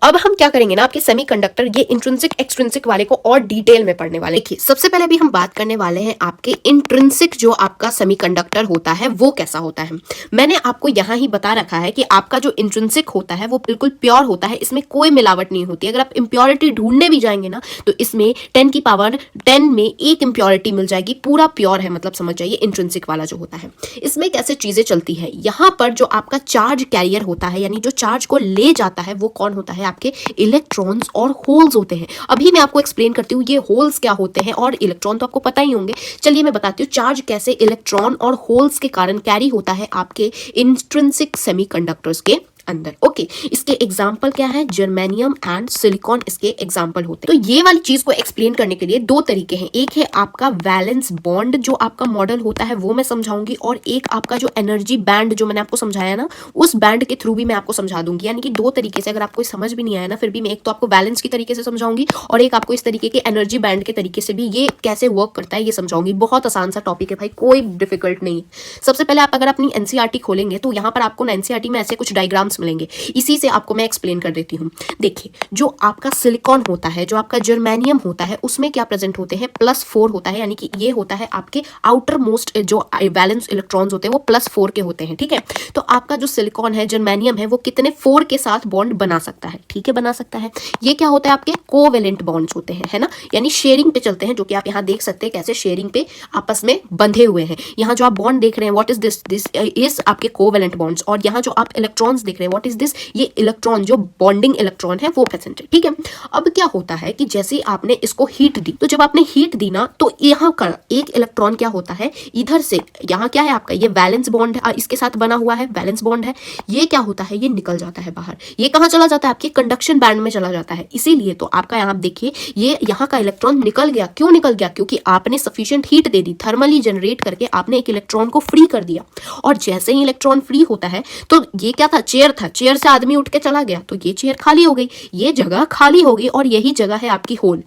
अब हम क्या करेंगे ना, आपके सेमीकंडक्टर ये इंट्रिंसिक एक्सट्रिंसिक वाले को और डिटेल में पढ़ने वाले। देखिए सबसे पहले भी हम बात करने वाले हैं आपके इंट्रिंसिक जो आपका सेमीकंडक्टर होता है वो कैसा होता है। मैंने आपको यहाँ ही बता रखा है कि आपका जो इंट्रिंसिक होता है वो बिल्कुल प्योर होता है, इसमें कोई मिलावट नहीं होती। अगर आप इंप्योरिटी ढूंढने भी जाएंगे ना तो इसमें 10 की पावर 10 में एक इंप्योरिटी मिल जाएगी, पूरा प्योर है, मतलब समझ जाइए इंट्रिंसिक वाला जो होता है। इसमें कैसे चीजें चलती है, यहाँ पर जो आपका चार्ज कैरियर होता है यानी जो चार्ज को ले जाता है वो कौन होता है, आपके इलेक्ट्रॉन्स और होल्स होते हैं। अभी मैं आपको एक्सप्लेन करती हूँ ये होल्स क्या होते हैं, और इलेक्ट्रॉन तो आपको पता ही होंगे। चलिए मैं बताती हूँ चार्ज कैसे इलेक्ट्रॉन और होल्स के कारण कैरी होता है आपके इंट्रिंसिक सेमीकंडक्टर्स के अंदर। ओके, इसके एग्जाम्पल क्या है, जर्मेनियम एंड सिलिकॉन इसके एग्जाम्पल होते हैं। तो ये वाली चीज को एक्सप्लेन करने के लिए दो तरीके हैं, एक है आपका वैलेंस बॉन्ड जो आपका मॉडल होता है वो मैं समझाऊंगी, और एक आपका जो एनर्जी बैंड जो मैंने आपको समझाया ना उस बैंड के थ्रू भी मैं आपको समझा दूंगी। यानी कि दो तरीके से, अगर आपको समझ भी नहीं आया ना फिर भी मैं एक तो आपको वैलेंस की तरीके से समझाऊंगी और एक आपको इस तरीके के एनर्जी बैंड के तरीके से भी ये कैसे वर्क करता है ये समझाऊंगी। बहुत आसान सा टॉपिक है भाई, कोई डिफिकल्ट नहीं। सबसे पहले आप अगर अपनी एनसीईआरटी खोलेंगे तो यहाँ पर आपको एनसीईआरटी में ऐसे कुछ डायग्राम्स मिलेंगे, इसी से आपको मैं एक्सप्लेन कर देती हूँ। देखिए जो आपका सिलिकॉन होता है, जो आपका जर्मेनियम होता है, उसमें क्या प्रेजेंट होते हैं, +4 होता है, यानी कि ये होता है आपके आउटर मोस्ट जो वैलेंस इलेक्ट्रॉन्स होते हैं वो +4 के होते हैं, ठीक है। तो आपका जो सिलिकॉन है, जर्मेनियम है, वो कितने 4 के साथ बॉन्ड बना सकता है, ठीक है, बना सकता है। ये क्या होता है, आपके कोवेलेंट बॉन्ड्स होते हैं, है ना, यानी शेयरिंग पे चलते हैं, जो कि आप यहाँ देख सकते हैं कैसे शेयरिंग पे आपस में बंधे हुए हैं। यहाँ जो आप बॉन्ड देख रहे हैं what is this, this is आपके कोवेलेंट बॉन्ड्स, और यहाँ जो आप इलेक्ट्रॉन्स देख रहे हैं व्हाट इज दिस, ये इलेक्ट्रॉन जो बॉन्डिंग इलेक्ट्रॉन है वो प्रेजेंट है, ठीक है। अब क्या होता है कि जैसे आपने इसको हीट दी, तो जब आपने हीट दी ना तो यहाँ का एक इलेक्ट्रॉन क्या होता है, इधर से यहाँ क्या है आपका ये वैलेंस बॉन्ड है, इसके साथ बना हुआ है वैलेंस बॉन्ड है, ये क्या होता है, ये निकल जाता है बाहर। ये कहाँ चला जाता है, आपके कंडक्शन बैंड में चला जाता है। इसीलिए तो आपका यहाँ देखिए ये यहाँ का इलेक्ट्रॉन निकल गया। क्यों निकल गया, क्योंकि आपने सफिशिएंट हीट दे दी, थर्मली जनरेट करके आपने एक इलेक्ट्रॉन को फ्री कर दिया। और जैसे ही इलेक्ट्रॉन फ्री होता है तो ये क्या था, चेयर था, चेयर से आदमी उठ के चला गया तो ये चेयर खाली हो गई, ये जगह खाली हो गई, और यही जगह है आपकी होल।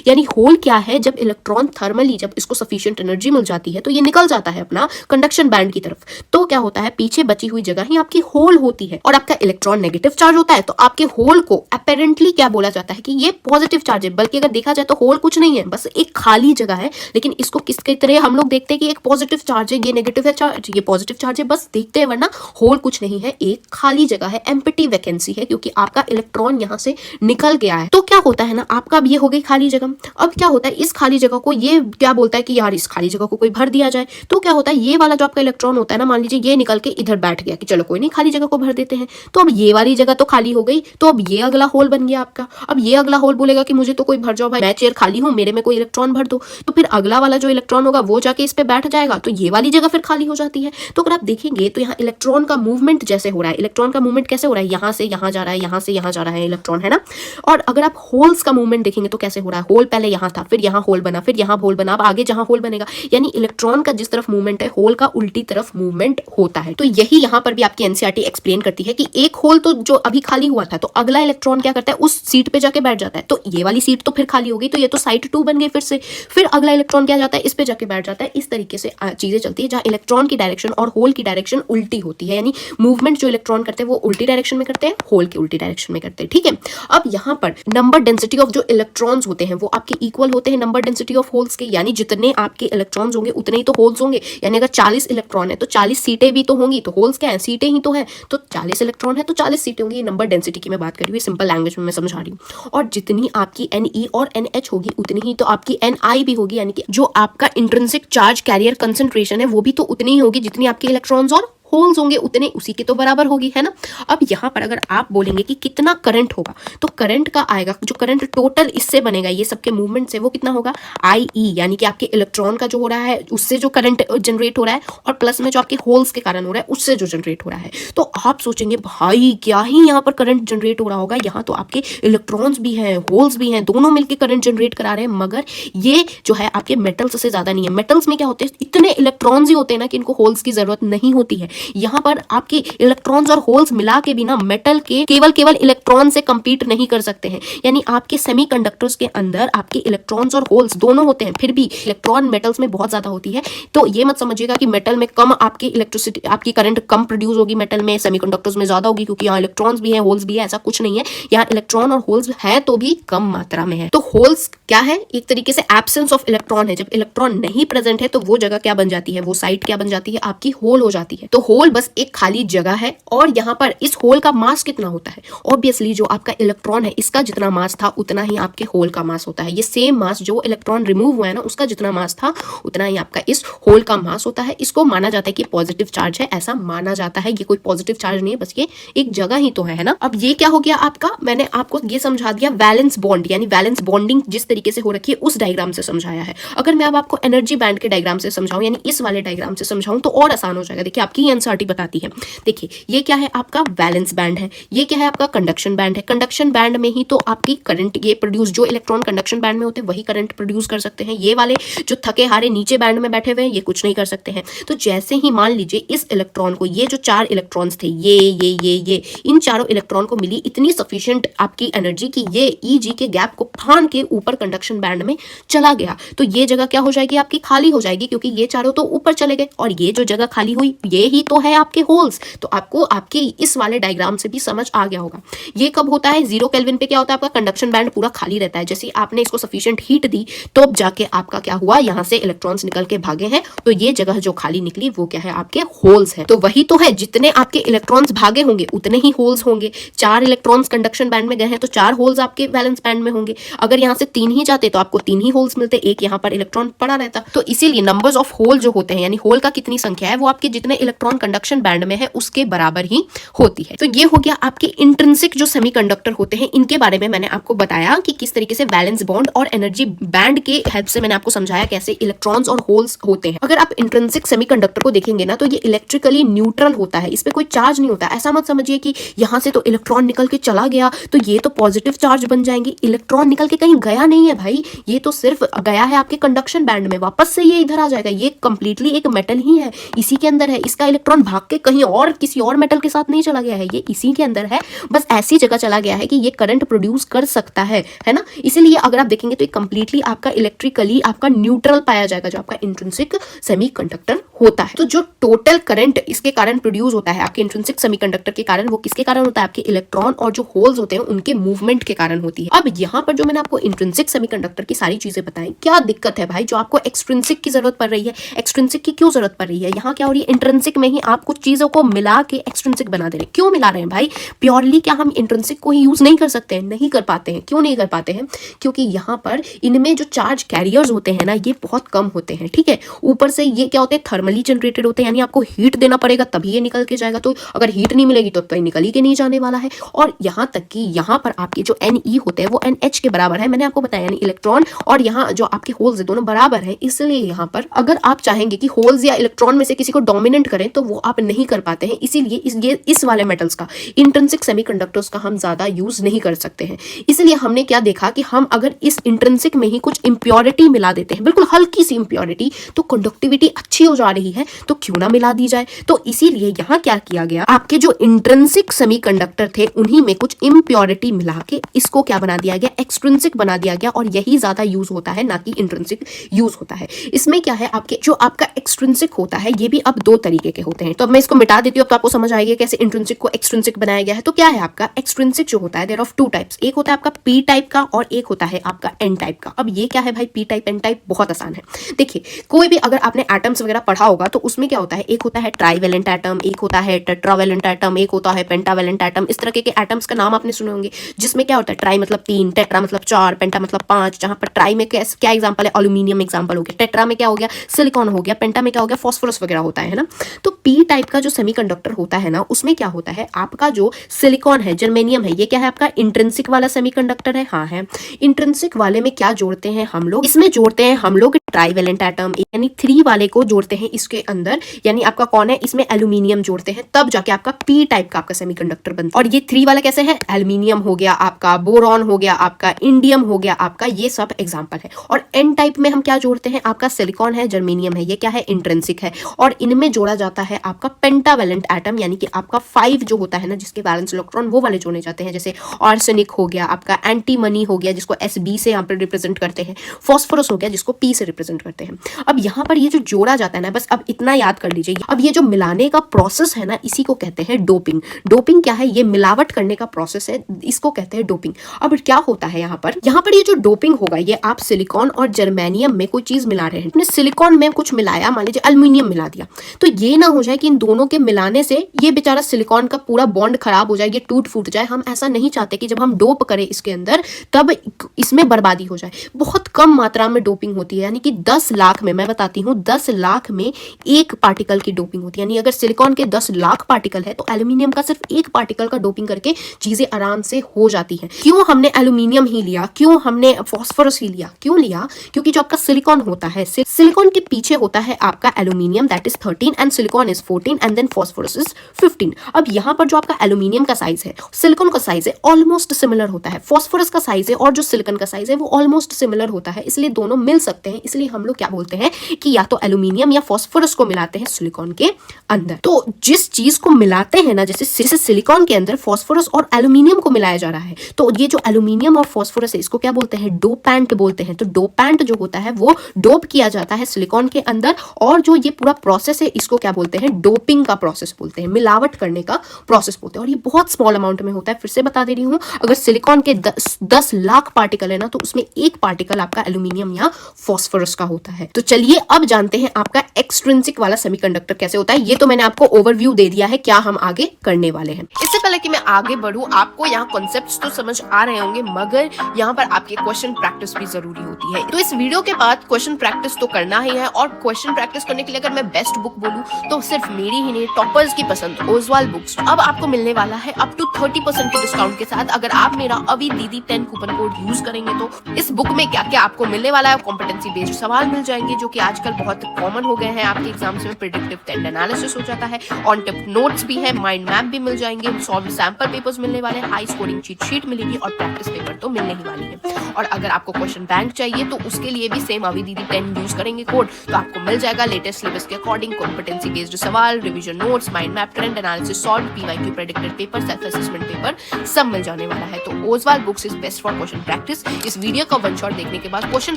यानी होल क्या है, जब इलेक्ट्रॉन थर्मली जब इसको सफिशिएंट एनर्जी मिल जाती है तो ये निकल जाता है अपना कंडक्शन बैंड की तरफ। तो क्या होता है, पीछे बची हुई जगह ही आपकी होल होती है, और आपका इलेक्ट्रॉन नेगेटिव चार्ज होता है। तो आपके होल को अपेरेंटली क्या बोला जाता है कि ये पॉजिटिव चार्ज है, बल्कि अगर देखा जाए तो होल कुछ नहीं है, बस एक खाली जगह है। लेकिन इसको किसकी तरह हम लोग देखते हैं कि एक पॉजिटिव चार्ज है, ये नेगेटिव है चार्ज, ये पॉजिटिव चार्ज है, बस देखते हैं, वरना होल कुछ नहीं है, एक खाली जगह है, एम्प्टी वैकेंसी है, क्योंकि आपका इलेक्ट्रॉन यहाँ से निकल गया है। तो क्या होता है ना, आपका अब ये हो गई खाली जगह। अब क्या होता है, इस खाली जगह को ये क्या बोलता है कि यार इस खाली जगह को कोई भर दिया जाए। तो क्या होता है, ये वाला जो आपका इलेक्ट्रॉन होता है ना, मान लीजिए ये निकल के इधर बैठ गया कि चलो कोई नहीं खाली जगह को भर देते हैं। तो अब ये वाली जगह तो खाली हो गई, तो अब ये अगला होल बन गया आपका। अब ये अगला होल बोलेगा कि मुझे तो कोई भर जाओ भाई, मैं चेयर खाली हूँ, मेरे में कोई इलेक्ट्रॉन भर दो। तो फिर अगला वाला जो इलेक्ट्रॉन होगा वो जाके इस पे बैठ जाएगा, तो ये वाली जगह फिर खाली हो जाती है। तो अगर आप देखेंगे तो यहाँ इलेक्ट्रॉन का मूवमेंट जैसे हो रहा है, इलेक्ट्रॉन का मूवमेंट कैसे हो रहा है, यहाँ से यहाँ जा रहा है, यहाँ से यहाँ जा रहा है इलेक्ट्रॉन, है ना। और अगर आप होल्स का मूवमेंट देखेंगे तो कैसे हो रहा है, होल पहले यहाँ था, फिर यहाँ होल बना, फिर यहाँ होल बना, अब आगे जहाँ होल बनेगा। यानी इलेक्ट्रॉन का जिस तरफ मूवमेंट है, होल का उल्टी तरफ मूवमेंट होता है। तो यही यहाँ पर भी आपकी एनसीईआरटी एक्सप्लेन करती है कि एक होल तो जो अभी खाली हुआ था, तो अगला इलेक्ट्रॉन क्या करता है, उस सीट पे जाके बैठ जाता है। तो ये वाली सीट तो फिर खाली हो गई, तो ये तो साइट 2 बन गई फिर से। फिर अगला इलेक्ट्रॉन क्या जाता है, इस पे जाके बैठ जाता है। इस तरीके से चीजें चलती है, जहाँ इलेक्ट्रॉन की डायरेक्शन और होल की डायरेक्शन उल्टी होती है। यानी मूवमेंट जो इलेक्ट्रॉन करते हैं वो उल्टी डायरेक्शन में करते हैं, होल की उल्टी डायरेक्शन में करते हैं, ठीक है। अब यहाँ पर नंबर डेंसिटी ऑफ जो इलेक्ट्रॉन्स होते हैं वो आपके इक्वल होते हैं नंबर डेंसिटी ऑफ होल्स के। यानी जितने आपके इलेक्ट्रॉन्स होंगे उतने ही तो होल्स होंगे। यानी अगर 40 इलेक्ट्रॉन है तो 40 सीटें भी तो होंगी, तो होल्स क्या है, सीटें ही तो है। तो 40 इलेक्ट्रॉन है तो 40 सीटें होंगी। नंबर डेंसिटी की मैं बात कर रही हूँ, सिंपल लैंग्वेज में मैं समझा रही हूँ। और जितनी आपकी Ne और NH होगी उतनी ही तो आपकी Ni भी होगी। यानी कि जो आपका इंट्रिंसिक चार्ज कैरियर कंसंट्रेशन है वो भी तो उतनी ही होगी जितनी आपके इलेक्ट्रॉन्स और होल्स होंगे, उतने उसी के तो बराबर होगी, है ना। अब यहाँ पर अगर आप बोलेंगे कि कितना करंट होगा, तो करंट का आएगा, जो करंट टोटल इससे बनेगा ये सबके मूवमेंट से, वो कितना होगा, IE, यानी कि आपके इलेक्ट्रॉन का जो हो रहा है उससे जो करंट जनरेट हो रहा है, और प्लस में जो आपके होल्स के कारण हो रहा है उससे जो जनरेट हो रहा है। तो आप सोचेंगे भाई क्या ही यहाँ पर करंट जनरेट हो रहा होगा, यहाँ तो आपके इलेक्ट्रॉन्स भी हैं, होल्स भी हैं, दोनों मिलकर करंट जनरेट करा रहे हैं। मगर ये जो है आपके मेटल्स से ज्यादा नहीं है। मेटल्स में क्या होते हैं, इतने इलेक्ट्रॉन्स ही होते हैं ना कि इनको होल्स की जरूरत नहीं होती है। यहाँ पर आपके इलेक्ट्रॉन्स और होल्स मिला के भी ना मेटल के केवल इलेक्ट्रॉन से कंपीट नहीं कर सकते हैं। यानी आपके सेमीकंडक्टर्स के अंदर आपके इलेक्ट्रॉन्स और होल्स दोनों होते हैं, फिर भी इलेक्ट्रॉन मेटल्स में बहुत ज्यादा होती है। तो ये मत समझिएगा कि मेटल में कम आपकी इलेक्ट्रिसिटी, आपकी करंट कम प्रोड्यूस होगी, मेटल में सेमीकंडक्टर्स में ज्यादा होगी, क्योंकि यहाँ इलेक्ट्रॉन्स भी है, होल्स भी है, ऐसा कुछ नहीं है। यहाँ इलेक्ट्रॉन और होल्स है तो भी कम मात्रा में है। तो होल्स क्या है, एक तरीके से एब्सेंस ऑफ इलेक्ट्रॉन है। जब इलेक्ट्रॉन नहीं प्रेजेंट है तो वो जगह क्या बन जाती है, वो साइट क्या बन जाती है, आपकी होल हो जाती है। तो होल बस एक खाली जगह है। और यहाँ पर इस होल का मास कितना होता है, ऑब्वियसली जो आपका इलेक्ट्रॉन है इसका जितना मास था उतना ही आपके होल का मास होता है। ये सेम मास जो इलेक्ट्रॉन रिमूव हुआ है ना उसका जितना मास था उतना ही आपका इस होल का मास होता है। इसको माना जाता है कि पॉजिटिव चार्ज है, ऐसा माना जाता है। ये कोई पॉजिटिव चार्ज नहीं है, बस ये एक जगह ही तो है ना। अब ये क्या हो गया आपका, मैंने आपको ये समझा दिया वैलेंस बॉन्ड, यानी वैलेंस बॉन्डिंग जिस तरीके से हो रखी है उस डायग्राम से समझाया है। अगर मैं अब आपको एनर्जी बैंड के डायग्राम से समझाऊं, यानी इस वाले डायग्राम से समझाऊं तो और आसान हो जाएगा। देखिए आपकी एनसीईआरटी बताती है, देखिए ये क्या है, आपका वैलेंस बैंड है, ये क्या है, आपका कंडक्शन बैंड है। कंडक्शन बैंड में ही तो आपकी करंट ये प्रोड्यूस, जो इलेक्ट्रॉन कंडक्शन बैंड में होते हैं वही करंट प्रोड्यूस कर सकते हैं। ये वाले जो थके हारे नीचे बैंड में बैठे हुए हैं ये कुछ नहीं कर सकते हैं। तो जैसे ही मान लीजिए इस इलेक्ट्रॉन को, ये जो 4 इलेक्ट्रॉन्स थे, ये इन चारों इलेक्ट्रॉन को मिली इतनी सफिशिएंट आपकी एनर्जी कि ये EG के गैप को फान के ऊपर कंडक्शन बैंड में चला गया। तो ये जगह क्या हो जाएगी, आपकी खाली हो जाएगी, क्योंकि ये चारों तो ऊपर चले गए और ये जो जगह खाली हुई ये ही तो है आपके होल्स। तो आपको आपके इस वाले डायग्राम से भी समझ आ गया होगा। ये कब होता है, 0 केल्विन पे क्या होता है, आपका कंडक्शन बैंड पूरा खाली रहता है। जैसे आपने इसको सफिशिएंट हीट दी तो अब जाके आपका क्या हुआ, यहाँ से इलेक्ट्रॉन्स निकल के भागे हैं, तो ये जगह जो खाली निकली वो क्या है, आपके होल्स है। तो वही तो है, जितने आपके इलेक्ट्रॉन्स भागे होंगे उतने ही होल्स होंगे। 4 इलेक्ट्रॉन्स कंडक्शन बैंड में गए हैं तो 4 होल्स आपके वैलेंस बैंड में होंगे। अगर यहाँ से 3 ही जाते तो आपको 3 ही होल्स मिलते, एक यहाँ पर इलेक्ट्रॉन पड़ा रहता। तो इसीलिए नंबर्स ऑफ होल जो होते हैं, यानी होल का कितनी संख्या है वो आपके जितने इलेक्ट्रॉन कंडक्शन बैंड में है उसके बराबर ही होती है। तो ये हो गया आपके इंट्रिंसिक जो सेमीकंडक्टर होते हैं, इनके बारे में मैंने आपको बताया कि किस तरीके से वैलेंस बॉन्ड और एनर्जी बैंड के हेल्प से मैंने आपको समझाया कैसे इलेक्ट्रॉन्स और होल्स होते हैं। अगर आप इंट्रिंसिक सेमीकंडक्टर को देखेंगे ना तो ये इलेक्ट्रिकली न्यूट्रल होता है, इस पे कोई चार्ज नहीं होता। ऐसा मत समझिए कि यहाँ से तो इलेक्ट्रॉन निकल के चला गया तो ये तो पॉजिटिव चार्ज बन जाएंगे। इलेक्ट्रॉन निकल के कहीं गया नहीं है भाई, ये तो सिर्फ गया है आपके कंडक्शन बैंड में, वापस से ये इधर आ जाएगा। ये कंप्लीटली एक मेटल ही है, इसी के अंदर है। इसका इलेक्ट्रॉन भाग के कहीं और किसी और मेटल के साथ नहीं चला गया है, ये इसी के अंदर है, बस ऐसी जगह चला गया है कि ये करंट प्रोड्यूस कर सकता है ना। इसीलिए अगर आप देखेंगे तो ये कंप्लीटली आपका इलेक्ट्रिकली आपका न्यूट्रल पाया जाएगा जो आपका इंट्रिंसिक सेमीकंडक्टर होता है। तो जो टोटल करंट इसके कारण प्रोड्यूस होता है आपके इंट्रिंसिक सेमीकंडक्टर के कारण, वो किसके कारण होता है? आपके इलेक्ट्रॉन और जो होल्स होते हैं उनके मूवमेंट के कारण होती है। अब यहाँ पर जो मैंने आपको इंट्रिंसिक सेमीकंडक्टर की सारी चीजें बताई, क्या दिक्कत है भाई जो आपको एक्सट्रिंसिक की जरूरत पड़ रही है? एक्सट्रिंसिक की क्यों जरूरत पड़ रही है? यहाँ क्या हो रही है, इंट्रिंसिक में ही आप कुछ चीजों को मिला के एक्सट्रिंसिक बना दे रहे हैं। क्यों मिला रहे हैं भाई? प्योरली क्या हम इंट्रिंसिक को ही यूज नहीं कर सकते हैं? नहीं कर पाते हैं। क्यों नहीं कर पाते हैं? क्योंकि यहाँ पर इनमें जो चार्ज कैरियर्स होते हैं ना, ये बहुत कम होते हैं, ठीक है। ऊपर से ये क्या होते हैं, थर्मली जनरेटेड होते हैं, यानी आपको हीट देना पड़ेगा तभी ये निकल के जाएगा। तो अगर हीट नहीं मिलेगी तो निकल ही के नहीं जाने वाला है। और यहाँ तक कि यहाँ पर आपके जो Ne होते हैं वो NH के बराबर है, मैंने आपको बताया, यानी इलेक्ट्रॉन और यहाँ जो आपके होल्स है दोनों बराबर है। इसलिए यहाँ पर अगर आप चाहेंगे कि होल्स या इलेक्ट्रॉन में से किसी को डोमिनेट करें तो वो आप नहीं कर पाते हैं। इसीलिए इस वाले मेटल्स का, इंट्रिंसिक सेमीकंडक्टर्स का हम ज्यादा यूज नहीं कर सकते हैं। इसलिए हमने क्या देखा कि हम अगर इस इंट्रिंसिक में ही कुछ इंप्योरिटी मिला देते हैं, बिल्कुल हल्की सी इंप्योरिटी, तो कंडक्टिविटी अच्छी हो जा रही है, तो क्यों ना मिला दी जाए। तो इसीलिए यहाँ क्या किया गया, आपके जो इंट्रिंसिक सेमीकंडक्टर थे उन्हीं में कुछ इंप्योरिटी मिला के इसको क्या बना दिया गया, एक्सट्रिंसिक बना दिया गया। और यही ज्यादा यूज होता है, ना कि इंट्रिंसिक यूज होता है। इसमें क्या है, आपके जो आपका एक्सट्रिंसिक होता है ये भी अब दो तरीके के होते हैं। तो अब मैं इसको मिटा देती हूँ, तो आपको समझ आएगा कैसे इंट्रिंसिक को एक्सट्रिंसिक बनाया गया है। तो क्या है आपका एक्सट्रिंसिक जो होता है, देयर ऑफ टू टाइप्स, एक होता है आपका पी टाइप का और एक होता है आपका एन टाइप का। अब ये क्या है भाई, पी टाइप एन टाइप, बहुत आसान है। देखिए कोई भी अगर आपने एटम्स वगैरह पढ़ा होगा तो उसमें क्या होता है, एक होता है ट्राइवेलेंट एटम, एक होता है टेट्रावेलेंट एटम, एक होता है पेंटावेलेंट एटम। इस तरह के एटम्स का नाम आपने सुने होंगे, जिसमें क्या होता है, ट्राई मतलब 3, टेट्रा मतलब 4, पेंटा मतलब 5। जहां पर ट्राई में क्या एग्जांपल है, एल्यूमिनियम एग्जांपल हो गया, टेट्रा में क्या हो गया, सिलिकॉन हो गया, पेंटा में क्या हो गया, फास्फोरस वगैरह होता है ना। तो पी टाइप का जो सेमीकंडक्टर होता है ना, उसमें क्या होता है, आपका जो सिलिकॉन है, जर्मेनियम है, ये क्या है आपका इंट्रिंसिक वाला सेमीकंडक्टर है। हाँ है। इंट्रिंसिक वाले में क्या जोड़ते हैं हम लोग, इसमें जोड़ते हैं हम लोग ट्राइवेलेंट एटम, यानी 3 वाले को जोड़ते हैं इसके अंदर, यानी आपका कौन है, इसमें एल्यूमिनियम जोड़ते हैं, तब जाके आपका पी टाइप का आपका सेमीकंडक्टर बनता है। और ये 3 वाला कैसे है, एल्यूमिनियम हो गया आपका, बोरॉन हो गया आपका, इंडियम हो गया आपका, ये सब एग्जांपल है। और एन टाइप में हम क्या जोड़ते हैं, आपका सिलिकॉन है, जर्मेनियम है, ये क्या है, इंट्रिंसिक है। और इनमें जोड़ा जाता है आपका पेंटावेलेंट एटम, यानी कि आपका 5 जो होता है ना, जिसके वैलेंस इलेक्ट्रॉन वो वाले जोड़े जाते हैं, जैसे आर्सेनिक हो गया आपका, एंटीमनी हो गया जिसको Sb से यहाँ पर रिप्रेजेंट करते हैं, फास्फोरस हो गया जिसको P से रिप्रेजेंट करते हैं। अब यहाँ पर ये जो जोड़ा जाता है ना, बस अब इतना याद कर लीजिए। अब ये जो मिलाने का प्रोसेस है ना, इसी को कहते हैं डोपिंग। डोपिंग क्या है, ये मिलावट करने का प्रोसेस है, इसको कहते हैं डोपिंग। अब क्या होता है यहाँ पर ये जो डोपिंग होगा, ये आप सिलिकॉन और जर्मेनियम में कोई चीज मिला रहे हैं, आपने सिलिकॉन में कुछ मिलाया, मान लीजिए एल्यूमिनियम मिला दिया, तो ये ना हो जाए कि इन दोनों के मिलाने से ये बेचारा सिलिकॉन का पूरा बॉन्ड खराब हो जाए, ये टूट फूट जाए। हम ऐसा नहीं चाहते कि जब हम डोप करें इसके अंदर तब इसमें बर्बादी हो जाए। बहुत कम मात्रा में डोपिंग होती है, यानी कि 10 लाख में, मैं बताती हूँ, 10 लाख में 1 पार्टिकल की डोपिंग होती है। यानी अगर सिलिकॉन के 10 लाख पार्टिकल है तो एल्यूमिनियम का सिर्फ 1 पार्टिकल का डोपिंग करके चीजें आराम से हो जाती हैं। क्यों हमने एल्यूमिनियम ही लिया, क्यों हमने फास्फोरस ही लिया, क्यों लिया, क्योंकि जो आपका सिलिकॉन होता है, सिलिकॉन के पीछे होता है आपका aluminium, that is 13 and silicon is 14 and then phosphorus is 15। अब यहाँ पर जो आपका एल्यूमिनियम का साइज है, सिलिकॉन का साइज है, ऑलमोस्ट सिमिलर होता है। फास्फोरस का साइज है और जो सिलिकॉन का साइज है वो ऑलमोस्ट सिमिलर होता है, इसलिए दोनों मिल सकते हैं। इसलिए हम लोग क्या बोलते हैं कि या तो एल्यूमिनियम या फास्फोरस को मिलाते हैं सिलिकॉन के अंदर। तो जिस चीज को मिलाते हैं ना, जैसे सिलिकॉन के अंदर फास्फोरस और एल्यूमिनियम को मिलाया जा रहा है, तो ये जो एल्यूमिनियम और फास्फोरस है इसको क्या बोलते हैं, डोपैंट बोलते हैं। तो डोपैंट जो होता है वो डोप किया जाता है सिलिकॉन के अंदर, और जो ये पूरा प्रोसेस है इसको क्या बोलते हैं, डोपिंग का प्रोसेस बोलते हैं, मिलावट करने का प्रोसेस बोलते हैं। और ये बहुत स्मॉल अमाउंट में होता है। फिर से बता दे रही हूँ, अगर सिलिकॉन के 10 लाख पार्टिकल है ना, तो उसमें 1 पार्टिकल आपका एल्यूमिनियम या फास्फोरस का होता है। तो चलिए अब जानते हैं आपका एक्सट्रिंसिक वाला सेमीकंडक्टर कैसे होता है। ये तो मैंने आपको ओवरव्यू दे दिया है, क्या हम आगे करने वाले हैं। इससे पहले कि मैं आगे बढ़ूं, आपको यहाँ कॉन्सेप्ट्स तो समझ आ रहे होंगे, मगर यहाँ पर आपके क्वेश्चन प्रैक्टिस भी जरूरी होती है। तो इस वीडियो के बाद क्वेश्चन प्रैक्टिस तो करना ही है, और क्वेश्चन प्रैक्टिस करने के लिए अगर मैं बेस्ट बुक बोलूं तो सिर्फ मेरी ही नहीं, टॉपर्स की पसंद ओजवाल बुक्स अब आपको मिलने वाला है अप टू 30% के डिस्काउंट के साथ, अगर आप मेरा अभी दीदी 10 कूपन कोड यूज करेंगे। तो इस बुक में क्या क्या आपको मिलने वाला है, कॉम्पिटेंसी बेस्ड सवाल मिल जाएंगे जो कि आजकल बहुत कॉमन हो गए हैं आपके एग्जाम्स में, प्रेडिक्टिव टेंड एनालिसिस हो जाता है, ऑन टिप नोट्स भी है, माइंड मैप भी मिल जाएंगे, सॉल्व सैंपल पेपर्स मिलने वाले हैं, हाई स्कोरिंग चीट शीट मिलेगी और प्रैक्टिस पेपर तो मिलने ही वाली है। और अगर आपको क्वेश्चन बैंक चाहिए तो उसके लिए भी सेम अभी दीदी 10 यूज करेंगे कोड, तो आपको मिल जाएगा लेटेस्ट सिलेबस के अकॉर्डिंग कॉम्पिटेंसी बेस्ड सवाल, revision notes, mind map, trend analysis solve, PYQ predicted paper, self assessment paper सब मिल जाने वाला है। तो Oswaal books is best for question practice. इस वीडियो का वन शॉट देखने के बाद क्वेश्चन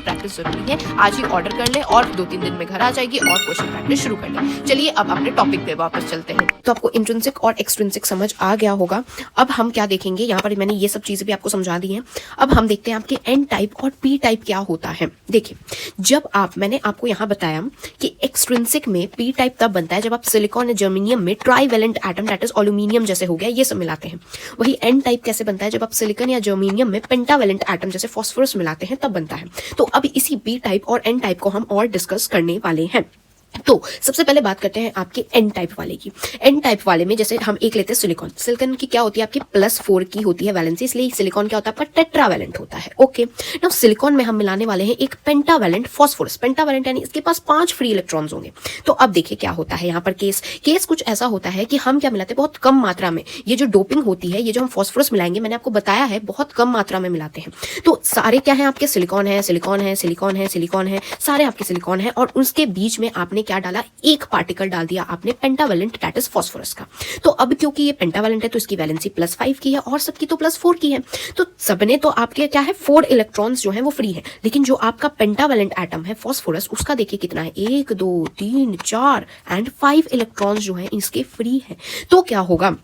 प्रैक्टिस जरूरी है, आज ही ऑर्डर कर ले और 2-3 दिन में घर आ जाएगी और क्वेश्चन प्रैक्टिस शुरू कर दें। चलिए अब अपने टॉपिक पे वापस चलते हैं। तो आपको इंट्रिंसिक और एक्सट्रिंसिक समझ आ गया होगा। अब हम क्या देखेंगे, यहाँ पर मैंने ये सब चीजें भी आपको समझा दी हैं। अब हम देखते हैं आपके एन टाइप और पी टाइप क्या होता है। देखिए, जब मैंने आपको यहाँ बताया कि एक्सट्रिंसिक में पी टाइप तब बनता है जब आप सिलिकॉन या जर्मेनियम में trivalent atom that is aluminium जैसे हो गया ये सब मिलाते हैं। वही एन टाइप कैसे बनता है, जब आप सिलिकॉन या जर्मेनियम में पेंटावेलेंट एटम जैसे फास्फोरस मिलाते हैं तब बनता है। तो अब इसी पी टाइप और एन टाइप को हम और डिस्कस करने वाले हैं। तो सबसे पहले बात करते हैं आपके एन टाइप वाले की। एन टाइप वाले में जैसे हम एक लेते हैं सिलिकॉन। सिलिकॉन की क्या होती है आपकी +4 की होती है वैलेंसी, इसलिए सिलिकॉन क्या होता है आपका टेट्रावेलेंट होता है। ओके, नाउ सिलिकॉन में हम मिलाने वाले हैं एक पेंटावेलेंट फास्फोरस। पेंटावेलेंट यानी इसके पास 5 फ्री इलेक्ट्रॉन्स होंगे। तो अब देखिए क्या होता है यहाँ पर केस कुछ ऐसा होता है कि हम क्या मिलाते हैं बहुत कम मात्रा में। ये जो डोपिंग होती है, ये जो हम फास्फोरस मिलाएंगे, मैंने आपको बताया है बहुत कम मात्रा में मिलाते हैं। तो सारे क्या है आपके सिलिकॉन है, सिलिकॉन है, सिलिकॉन है, सिलिकॉन है, सारे आपके सिलिकॉन है और उसके बीच में आपने क्या डाला, एक पार्टिकल डाल दिया आपने पेंटावेलेंट दैट इज फास्फोरस का। तो अब क्योंकि ये पेंटावेलेंट है तो इसकी वैलेंसी +5 की है और सबकी तो +4 की है। तो सबने तो आपके क्या है 4 इलेक्ट्रॉन्स जो हैं वो फ्री है। लेकिन जो आपका पेंटावेलेंट एटम है फास्फोरस, उसका देखिए कितना है, 1 2 3 4 एंड 5 इलेक्ट्रॉन्स जो हैं इसके फ्री है। तो क्या होगा,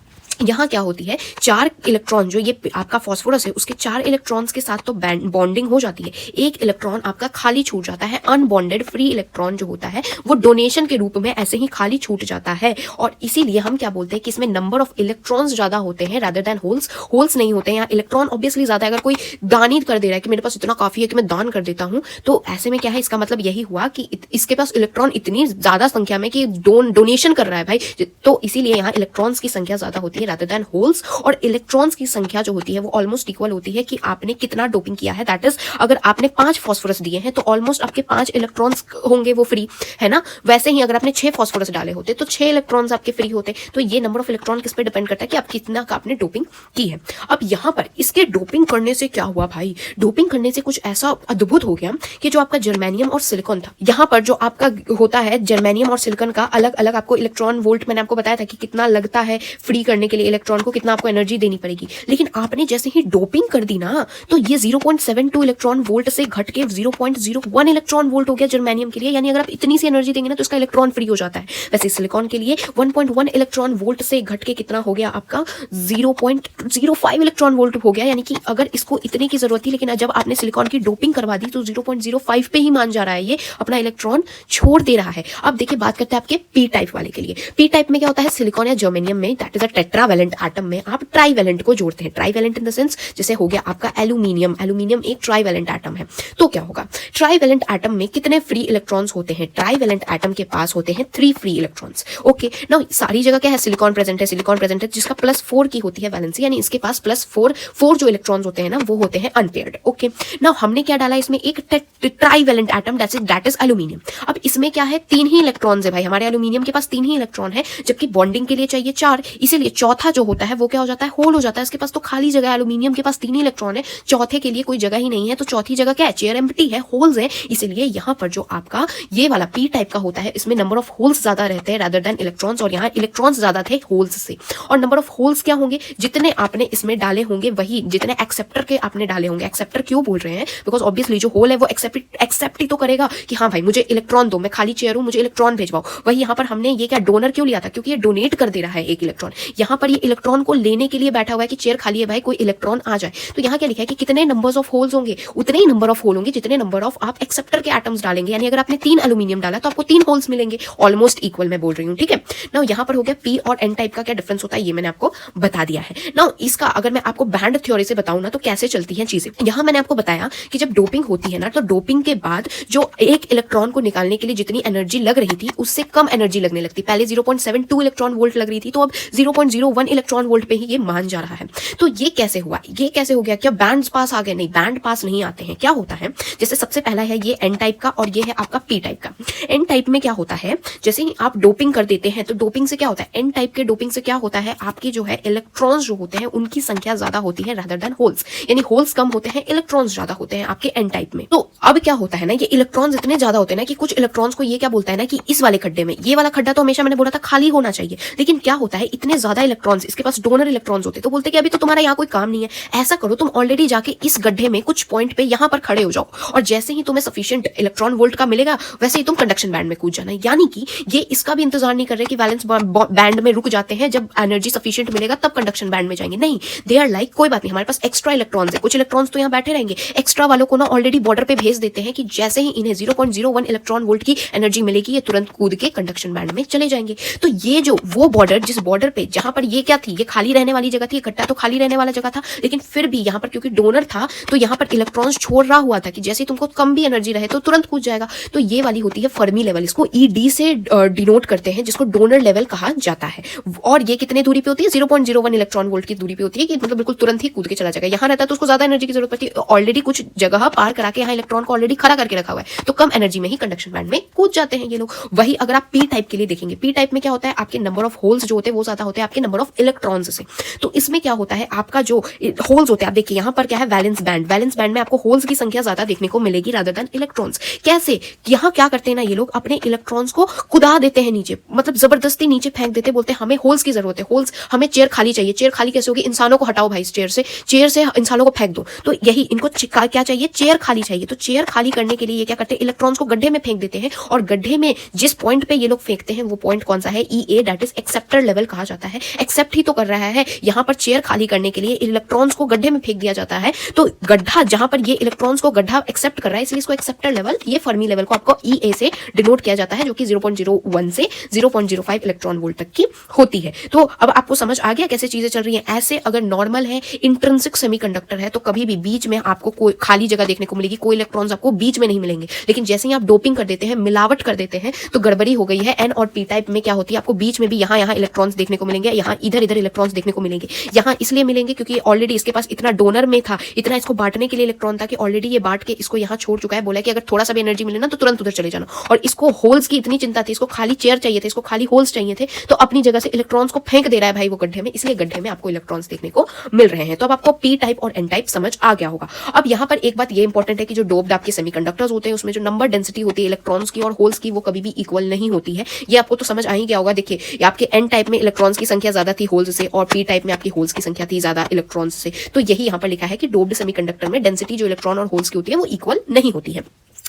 यहाँ क्या होती है 4 इलेक्ट्रॉन जो ये आपका फास्फोरस है उसके 4 इलेक्ट्रॉन्स के साथ तो बॉन्डिंग हो जाती है, एक इलेक्ट्रॉन आपका खाली छूट जाता है। अनबॉन्डेड फ्री इलेक्ट्रॉन जो होता है वो डोनेशन के रूप में ऐसे ही खाली छूट जाता है और इसीलिए हम क्या बोलते हैं कि इसमें नंबर ऑफ इलेक्ट्रॉन्स ज्यादा होते हैं रादर देन होल्स। होल्स नहीं होते हैं यहाँ, इलेक्ट्रॉन ऑब्वियसली ज्यादा है। अगर कोई दान ही कर दे रहा है कि मेरे पास इतना काफी है कि मैं दान कर देता हूँ, तो ऐसे में क्या है, इसका मतलब यही हुआ कि इसके पास इलेक्ट्रॉन इतनी ज्यादा संख्या में कि डोनेशन कर रहा है भाई। तो इसीलिए यहाँ इलेक्ट्रॉन्स की संख्या ज्यादा होती है रादर देन होल्स। और इलेक्ट्रॉन्स की संख्या जो होती है वो ऑलमोस्ट इक्वल होती है कि आपने कितना डोपिंग किया है। दैट इज, अगर आपने 5 फास्फोरस दिए हैं तो ऑलमोस्ट आपके 5 इलेक्ट्रॉन्स होंगे वो फ्री, है ना। वैसे ही अगर आपने 6 फास्फोरस डाले होते तो 6 इलेक्ट्रॉन्स आपके फ्री होते। तो ये नंबर ऑफ इलेक्ट्रॉन किस पे डिपेंड करता है कि आप कितना का आपने डोपिंग की है। अब यहाँ पर इसके डोपिंग करने से क्या हुआ भाई, डोपिंग करने से कुछ ऐसा अद्भुत हो गया कि जो आपका जर्मेनियम और सिलिकॉन था, यहाँ पर जो आपका होता है जर्मेनियम और सिलिकॉन का अलग अलग आपको इलेक्ट्रॉन वोल्ट, मैंने आपको बताया था कि कितना लगता है फ्री करने के लिए इलेक्ट्रॉन को, कितना आपको एनर्जी देनी पड़ेगी। लेकिन आपने जैसे ही डोपिंग कर दी ना, तो ये 0.72 इलेक्ट्रॉन वोल्ट से घट के 0.01 इलेक्ट्रॉन वोल्ट हो गया जर्मेनियम के लिए। यानी अगर आप इतनी सी एनर्जी देंगे ना तो इसका इलेक्ट्रॉन फ्री हो जाता है। वैसे सिलिकॉन के लिए 1.1 इलेक्ट्रॉन वोल्ट से घट के कितना हो गया आपका 0.05 इलेक्ट्रॉन वोल्ट हो गया। यानी कि अगर इसको इतने की जरूरत थी, लेकिन जब आपने सिलिकॉन की डोपिंग करवा दी तो 0.05 पे ही मान जा रहा है, ये अपना इलेक्ट्रॉन छोड़ दे रहा है। अब देखिए बात करते हैं आपके पी टाइप वाले के लिए। पी टाइप में क्या होता है, सिलिकॉन या जर्मेनियम में that is a tetravalent atom में आप ट्राईवेलेंट को जोड़ते हैं। ट्राईवेलेंट इन द सेंस जैसे हो गया आपका एल्यूमिनियम, एल्यूमिनियम एक ट्राईवेलेंट एटम है। तो क्या होगा, ट्राईवेलेंट एटम में कितने फ्री इलेक्ट्रॉन्स होते हैं, ट्राईवेलेंट एटम के पास होते हैं 3 फ्री इलेक्ट्रॉन्स। ओके, नाउ सारी जगह क्या है, सिलिकॉन प्रेजेंट है, सिलिकॉन प्रेजेंट है जिसका +4 की होती है वैलेंसी, यानी इसके पास +4 जो इलेक्ट्रॉन्स होते हैं ना वो होते हैं अनपेयर्ड। ओके, नाउ हमने क्या डाला इसमें, एक trivalent atom that is aluminium. अब इसमें क्या है 3 ही इलेक्ट्रॉन्स है भाई, हमारे एल्यूमिनियम के पास 3 ही इलेक्ट्रॉन है, जबकि बॉन्डिंग के लिए चाहिए 4, इसीलिए चौथा जो होता है वो क्या हो जाता है, होल हो जाता है। इसके पास तो खाली जगह, एल्यूमिनियम के पास 3 ही इलेक्ट्रॉन है, चौथे के लिए कोई जगह ही नहीं है, तो चौथी जगह क्या है, चेयर एम्प्टी है, होल्स है। इसलिए यहाँ पर जो आपका ये वाला पी टाइप का होता है इसमें नंबर ऑफ होल्स ज्यादा रहते हैं रादर देन इलेक्ट्रॉन्स, और यहाँ इलेक्ट्रॉन्स ज्यादा थे होल्स से। और नंबर ऑफ होल्स क्या होंगे, जितने आपने इसमें डाले होंगे वही जितने एक्सेप्टर के आपने डाले होंगे। एक्सेप्टर क्यों बोल रहे हैं, बिकॉज ऑब्वियसली जो होल है वो एक्सेप्ट ही तो करेगा कि हाँ भाई मुझे इलेक्ट्रॉन दो, मैं खाली चेयर हूं, मुझे इलेक्ट्रॉन भेजवाओ। वही यहाँ पर हमने ये क्या डोनर क्यों लिया था, क्योंकि ये डोनेट कर दे रहा है एक इलेक्ट्रॉन। यहाँ पर ये इलेक्ट्रॉन को लेने के लिए बैठा हुआ है कि चेयर खाली है भाई, कोई इलेक्ट्रॉन आ जाए। तो यहाँ क्या लिखा है कि कितने नंबर्स ऑफ होल्स होंगे, उतने ही नंबर ऑफ होल होंगे जितने नंबर ऑफ आप एक्सेप्टर के एटम्स डालेंगे। यानी अगर आपने 3 एल्यूमिनियम डाला तो आपको 3 होल्स मिलेंगे, ऑलमोस्ट इक्वल मैं बोल रही हूँ, ठीक है। नाउ यहाँ पर हो गया पी और एन टाइप का क्या डिफरेंस होता है ये मैंने आपको बता दिया है। नाउ इसका अगर मैं आपको बैंड थ्योरी से बताऊं ना तो कैसे चलती हैं चीजें, यहाँ मैंने आपको बताया कि जब डोपिंग होती है ना तो डोपिंग के बाद जो एक इलेक्ट्रॉन को निकालने के लिए जितनी एनर्जी लग रही थी उससे कम एनर्जी लगने लगती। पहले 0.72 इलेक्ट्रॉन वोल्ट लग रही थी, तो अब 0.01 इलेक्ट्रॉन वोल्ट पे ही ये मान जा रहा है। तो ये कैसे हुआ, ये कैसे हो गया, क्या बैंड पास आ गए? नहीं, बैंड पास नहीं आते हैं। क्या होता है, जैसे सबसे पहला है ये एन टाइप का और ये है आपका पी टाइप का। एन टाइप में क्या होता है, जैसे ही आप डोपिंग कर देते हैं तो डोपिंग से क्या होता है, एन टाइप के डोपिंग से क्या होता है, आपके जो है इलेक्ट्रॉन्स जो होते हैं उनकी संख्या ज्यादा होती है रादर देन होल्स। यानी होल्स कम होते हैं, इलेक्ट्रॉन्स ज्यादा होते हैं आपके एन टाइप में। तो अब क्या होता है ना, ये इलेक्ट्रॉन्स इतने ज्यादा होते हैं ना कि कुछ इलेक्ट्रॉन्स को ये क्या बोलता है ना कि इस वाले खड्डे में, ये वाला खड्डा तो हमेशा मैंने बोला था खाली होना चाहिए, लेकिन क्या होता है इतने ज्यादा इलेक्ट्रॉन्स, इसके पास डोनर इलेक्ट्रॉन्स होते, तो बोलते कि अभी तो तुम्हारा यहाँ कोई काम नहीं है, ऐसा करो तुम ऑलरेडी जाके इस गड्ढे में कुछ पॉइंट पे यहाँ पर खड़े हो जाओ, और जैसे ही तुम्हें सफिशिएंट इलेक्ट्रॉन वोल्ट का मिलेगा वैसे ही तुम कंडक्शन बैंड में कूद जाना। यानी कि ये इसका भी इंतजार नहीं कर रहे कि वैलेंस बैंड में रुक जाते हैं, जब एनर्जी सफिशिएंट मिलेगा तब कंडक्शन बैंड में जाएंगे, नहीं, दे आर लाइक कोई बात नहीं, हमारे पास एक्स्ट्रा इलेक्ट्रॉन्स है, कुछ इलेक्ट्रॉन्स तो यहाँ बैठे रहेंगे, एक्स्ट्रा वालों को ना ऑलरेडी बॉर्डर पे भेज देते हैं कि जैसे ही इन्हें 0.01 इलेक्ट्रॉन वोल्ट की एनर्जी मिलेगी ये तुरंत कूद के कंडक्शन बैंड में चले जाएंगे। तो ये जो वो बॉर्डर, जिस बॉर्डर पे जहां पर ये क्या थी, ये खाली रहने वाली जगह थी, इकट्ठा तो खाली रहने वाला जगह था, लेकिन फिर भी यहाँ पर क्योंकि डोनर था तो यहाँ पर इलेक्ट्रॉन्स छोड़ रहा हुआ था कि जैसे तुमको कम भी एनर्जी रहे तो तुरंत कूद जाएगा। तो ये वाली होती है फर्मी लेवल, इसको ED से डिनोट करते हैं, जिसको डोनर लेवल कहा जाता है। और ये कितने दूरी पे होती है, 0.01 इलेक्ट्रॉन वोल्ट की दूरी पे होती है, कि मतलब बिल्कुल तुरंत ही कूद के चला जाएगा। यहाँ रहता है तो उसको ज्यादा एनर्जी की जरूरत पड़ती है, ऑलरेडी कुछ जगह पार करा के यहाँ इलेक्ट्रॉन को ऑलरेडी खड़ा करके रखा हुआ है, तो कम एनर्जी में ही कंडक्शन बैंड में कूद जाते हैं ये लोग। वही अगर आप P टाइप के लिए देखेंगे, P टाइप में क्या होता है, आपके नंबर ऑफ होल्स जो होते हैं वो ज्यादा होते हैं आपके नंबर ऑफ इलेक्ट्रॉन्स से। तो इसमें क्या होता है, आपका जो होल्स होते हैं, आप देखिए यहाँ पर क्या है, वैलेंस बैंड, वैलेंस बैंड में आपको होल्स की संख्या ज्यादा देखने को मिलेगी रादर देन इलेक्ट्रॉन्स। कैसे, यहाँ क्या करते हैं ना ये लोग, अपने इलेक्ट्रॉन्स को कुदा देते हैं नीचे, मतलब जबरदस्ती नीचे फेंक देते, बोलते हैं हमें होल्स की जरूरत है, होल्स, हमें चेयर खाली चाहिए। चेयर खाली कैसे होगी, इंसानों को हटाओ भाई इस चेयर से इंसानों को फेंक दो। तो यही इनको क्या चाहिए, चेयर खाली चाहिए। तो चेयर खाली करने के लिए ये क्या करते हैं, इलेक्ट्रॉन्स को गड्ढे में फेंक देते हैं, और गड्ढे में जिस पॉइंट पे ये लोग फेंकते हैं वो पॉइंट कौन सा है, EA, that is acceptor level कहा जाता है। एक्सेप्ट ही तो कर रहा है, यहाँ पर चेयर खाली करने के लिए इलेक्ट्रॉन्स को गड्ढे में फेंक दिया जाता है, तो गड्ढा जहां पर ये इलेक्ट्रॉन्स को गड्ढा एक्सेप्ट कर रहा है, इसलिए इसको एक्सेप्टर लेवल, ये फर्मी लेवल को आपको EA से डिनोट किया जाता है, जो कि 0.01 से 0.05 इलेक्ट्रॉन वोल्ट तक की होती है। तो अब आपको समझ आ गया कैसे चीजें चल रही हैं। ऐसे अगर नॉर्मल है, इंट्रिंसिक सेमीकंडक्टर है, तो कभी भी बीच में आपको कोई खाली जगह देखने को मिलेगी, कोई इलेक्ट्रॉन्स आपको बीच में नहीं मिलेंगे। लेकिन जैसे ही आप डोपिंग कर देते हैं, मिलावट कर देते हैं, तो गड़बड़ी हो गई है। N और P टाइप में क्या होती है, आपको बीच में भी यहाँ इलेक्ट्रॉन्स देखने को मिलेंगे, यहाँ इधर इलेक्ट्रॉन्स देखने को मिलेंगे। यहाँ इसलिए मिलेंगे क्योंकि ऑलरेडी इसके पास इतना डोनर में था, इतना इसको बांटने के लिए इलेक्ट्रॉन था कि ऑलरेडी ये बांट के इसको यहाँ छोड़ चुका है, बोला कि अगर थोड़ा सा भी एनर्जी मिले ना तो तुरंत उधर चले जाना। और इसको होल्स की इतनी चिंता थी, इसको खाली चेयर चाहिए थे, इसको खाली होल्स चाहिए थे, तो अपनी जगह से इलेक्ट्रॉन्स को फेंक दे रहा है भाई वो गड्ढे में, इसलिए गड्ढे में आपको इलेक्ट्रॉन्स देखने को मिल रहे हैं। तो अब आपको P टाइप और N टाइप समझ आ गया होगा। अब यहाँ पर एक बात ये इंपॉर्टेंट है कि जो डोप्ड आपके सेमीकंडक्टर्स होते हैं उसमें जो नंबर डेंसिटी होती है इलेक्ट्रॉन्स की और होल्स की, वो कभी भी इक्वल नहीं होती है। ये आपको तो समझ आ ही गया होगा। देखिए आपके N टाइप में इलेक्ट्रॉन्स की संख्या ज्यादा थी होल्स से, और P टाइप में आपकी होल्स की संख्या थी ज्यादा इलेक्ट्रॉन्स से। तो यही यहाँ पर लिखा है कि डोप्ड सेमीकंडक्टर में डेंसिटी जो इलेक्ट्रॉन और होल्स की होती है वो इक्वल नहीं होती है।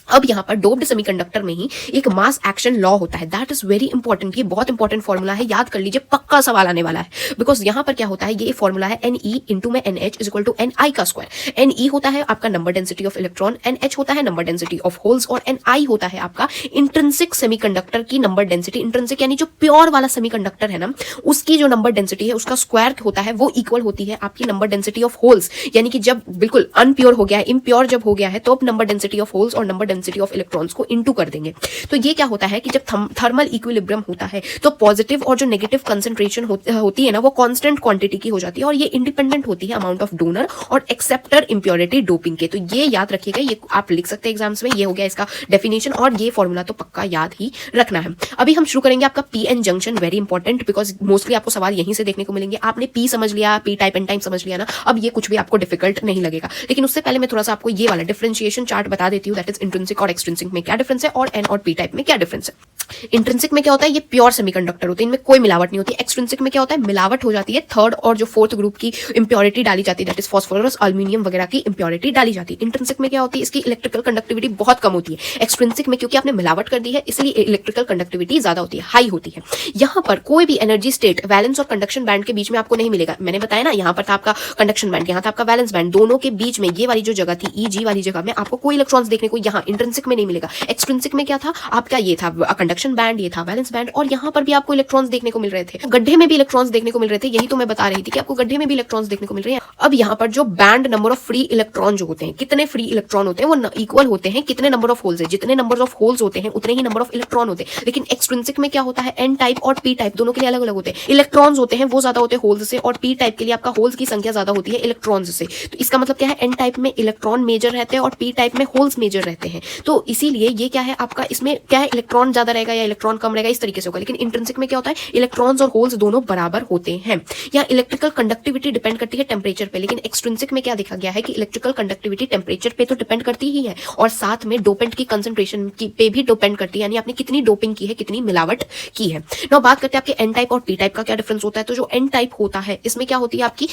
अब यहाँ पर डोप्ड सेमीकंडक्टर में ही एक मास एक्शन लॉ होता है, दैट इज वेरी इंपॉर्टेंट। ये बहुत इंपॉर्टेंट फॉर्मूला है, याद कर लीजिए, पक्का सवाल आने वाला है। बिकॉज यहाँ पर क्या होता है, ये फॉर्मूला है Ne इंटू में NH is equal to Ni का स्क्वायर। Ne होता है आपका number density of electron, NH होता है नंबर डेंसिटी ऑफ होल्स, और Ni होता है आपका इंट्रिंसिक सेमीकंडक्टर की नंबर डेंसिटी। इंट्रिंसिक यानी जो प्योर वाला सेमीकंडक्टर है ना, उसकी जो नंबर डेंसिटी है उसका स्क्वायर होता है, वो इक्वल होती है आपकी नंबर डेंसिटी ऑफ होल्स। यानी कि जब बिल्कुल अनप्योर हो गया है, इम्प्योर जब हो गया है, तो अब नंबर डेंसिटी ऑफ होल्स और नंबर डेंसिटी ऑफ इलेक्ट्रॉन्स को इनटू कर देंगे। तो ये क्या होता है कि जब थर्मल इक्विलिब्रियम होता है तो पॉजिटिव और जो नेगेटिव कंसंट्रेशन होती है ना, वो कांस्टेंट क्वांटिटी की हो जाती है, और ये इंडिपेंडेंट होती है अमाउंट ऑफ डोनर और एक्सेप्टर इंप्योरिटी डोपिंग के। तो ये याद रखिएगा, ये आप लिख सकते हैं एग्जाम्स में। ये हो गया इसका डेफिनेशन, और ये फॉर्मूला तो पक्का याद ही रखना है। अभी हम शुरू करेंगे आपका PN junction, very important, because mostly आपको सवाल यहीं से देखने को मिलेंगे। आपने P समझ लिया, P टाइप N टाइप समझ लिया ना, अब ये कुछ भी आपको डिफिकल्ट नहीं लगेगा। लेकिन उससे पहले मैं थोड़ा सा आपको ये वाला डिफरेंशिएशन चार्ट बता देती हूँ, दैट इज इंट्रिंसिक और एक्सट्रिंसिक में क्या डिफरेंस है, और N और P टाइप में क्या डिफरेंस है। इंट्रिंसिक में क्या होता है, ये प्योर सेमीकंडक्टर होते हैं, इनमें कोई मिलावट नहीं होती। एक्सट्रिंसिक में क्या होता है, मिलावट हो जाती है, थर्ड और जो फोर्थ ग्रुप की इंप्योरिटी डाली जाती है, दैट इज फास्फोरस, एल्युमिनियम वगैरह की इंप्योरिटी डाली जाती है। इंट्रिंसिक में क्या होती है, इसकी इलेक्ट्रिकल कंडक्टिविटी बहुत कम होती है। एक्सट्रिंसिक में क्योंकि आपने मिलावट कर दी है, इसलिए इलेक्ट्रिकल कंडक्टिविटी ज्यादा होती है, हाई होती है। यहाँ पर कोई भी एनर्जी स्टेट वैलेंस और कंडक्शन बैंड के बीच में आपको नहीं मिलेगा। मैंने बताया ना, यहाँ पर था आपका कंडक्शन बैंड, यहाँ था आपका वैलेंस बैंड, दोनों के बीच में ये वाली जो जगह थी EG वाली जगह में आपको कोई इलेक्ट्रॉन्स देखने को यहाँ इंट्रिंसिक में नहीं मिलेगा। एक्सट्रिंसिक में क्या था आपका, ये था कंडक्शन बैंड, ये था वैलेंस बैंड, और यहाँ पर भी आपको इलेक्ट्रॉन्स देखने को मिल रहे थे, गड्ढे में भी इलेक्ट्रॉन्स देखने को मिल रहे थे। यही तो मैं बता रही थी कि आपको गड्ढे में भी इलेक्ट्रॉन्स देखने को मिल रहे हैं। अब यहाँ पर जो band number of free electron जो होते हैं, कितने फ्री इलेक्ट्रॉन होते हैं, वो इक्वल होते हैं कितने नंबर ऑफ होल्स है। जितने नंबर ऑफ होल्स होते हैं उतने ही नंबर ऑफ इलेक्ट्रॉन होते हैं। लेकिन एक्सट्रिंसिक में क्या होता है, N टाइप और P टाइप दोनों के लिए अलग अलग होते हैं। इलेक्ट्रॉन्स होते हैं वो ज्यादा होते हैं होल्स से, और P टाइप के लिए आपका होल्स की संख्या ज्यादा होती है इलेक्ट्रॉन्स से। तो इसका मतलब क्या है, N टाइप में इलेक्ट्रॉन मेजर रहते हैं और P टाइप में होल्स मेजर रहते हैं। तो इसीलिए ये क्या है आपका, इसमें क्या है, इलेक्ट्रॉन ज्यादा रहेगा रहेगा या इलेक्ट्रॉन कम रहेगा, इस तरीके से होगा। लेकिन इंट्रिंसिक में क्या होता है, इलेक्ट्रॉन्स और होल्स दोनों बराबर होते हैं। यहाँ इलेक्ट्रिकल कंडक्टिविटी डिपेंड करती है टेम्परेचर पे, लेकिन एक्सट्रिंसिक में क्या देखा गया है कि इलेक्ट्रिकल कंडक्टिविटी टेम्परेचर पे तो डिपेंड करती ही है और साथ में डोपेंट की कंसंट्रेशन की पे भी डिपेंड करती है, यानी आपने कितनी डोपिंग की है, कितनी मिलावट की है। नाउ बात करते हैं आपके एन टाइप और पी टाइप का क्या डिफरेंस होता है। तो जो एन टाइप होता है इसमें क्या होती है आपकी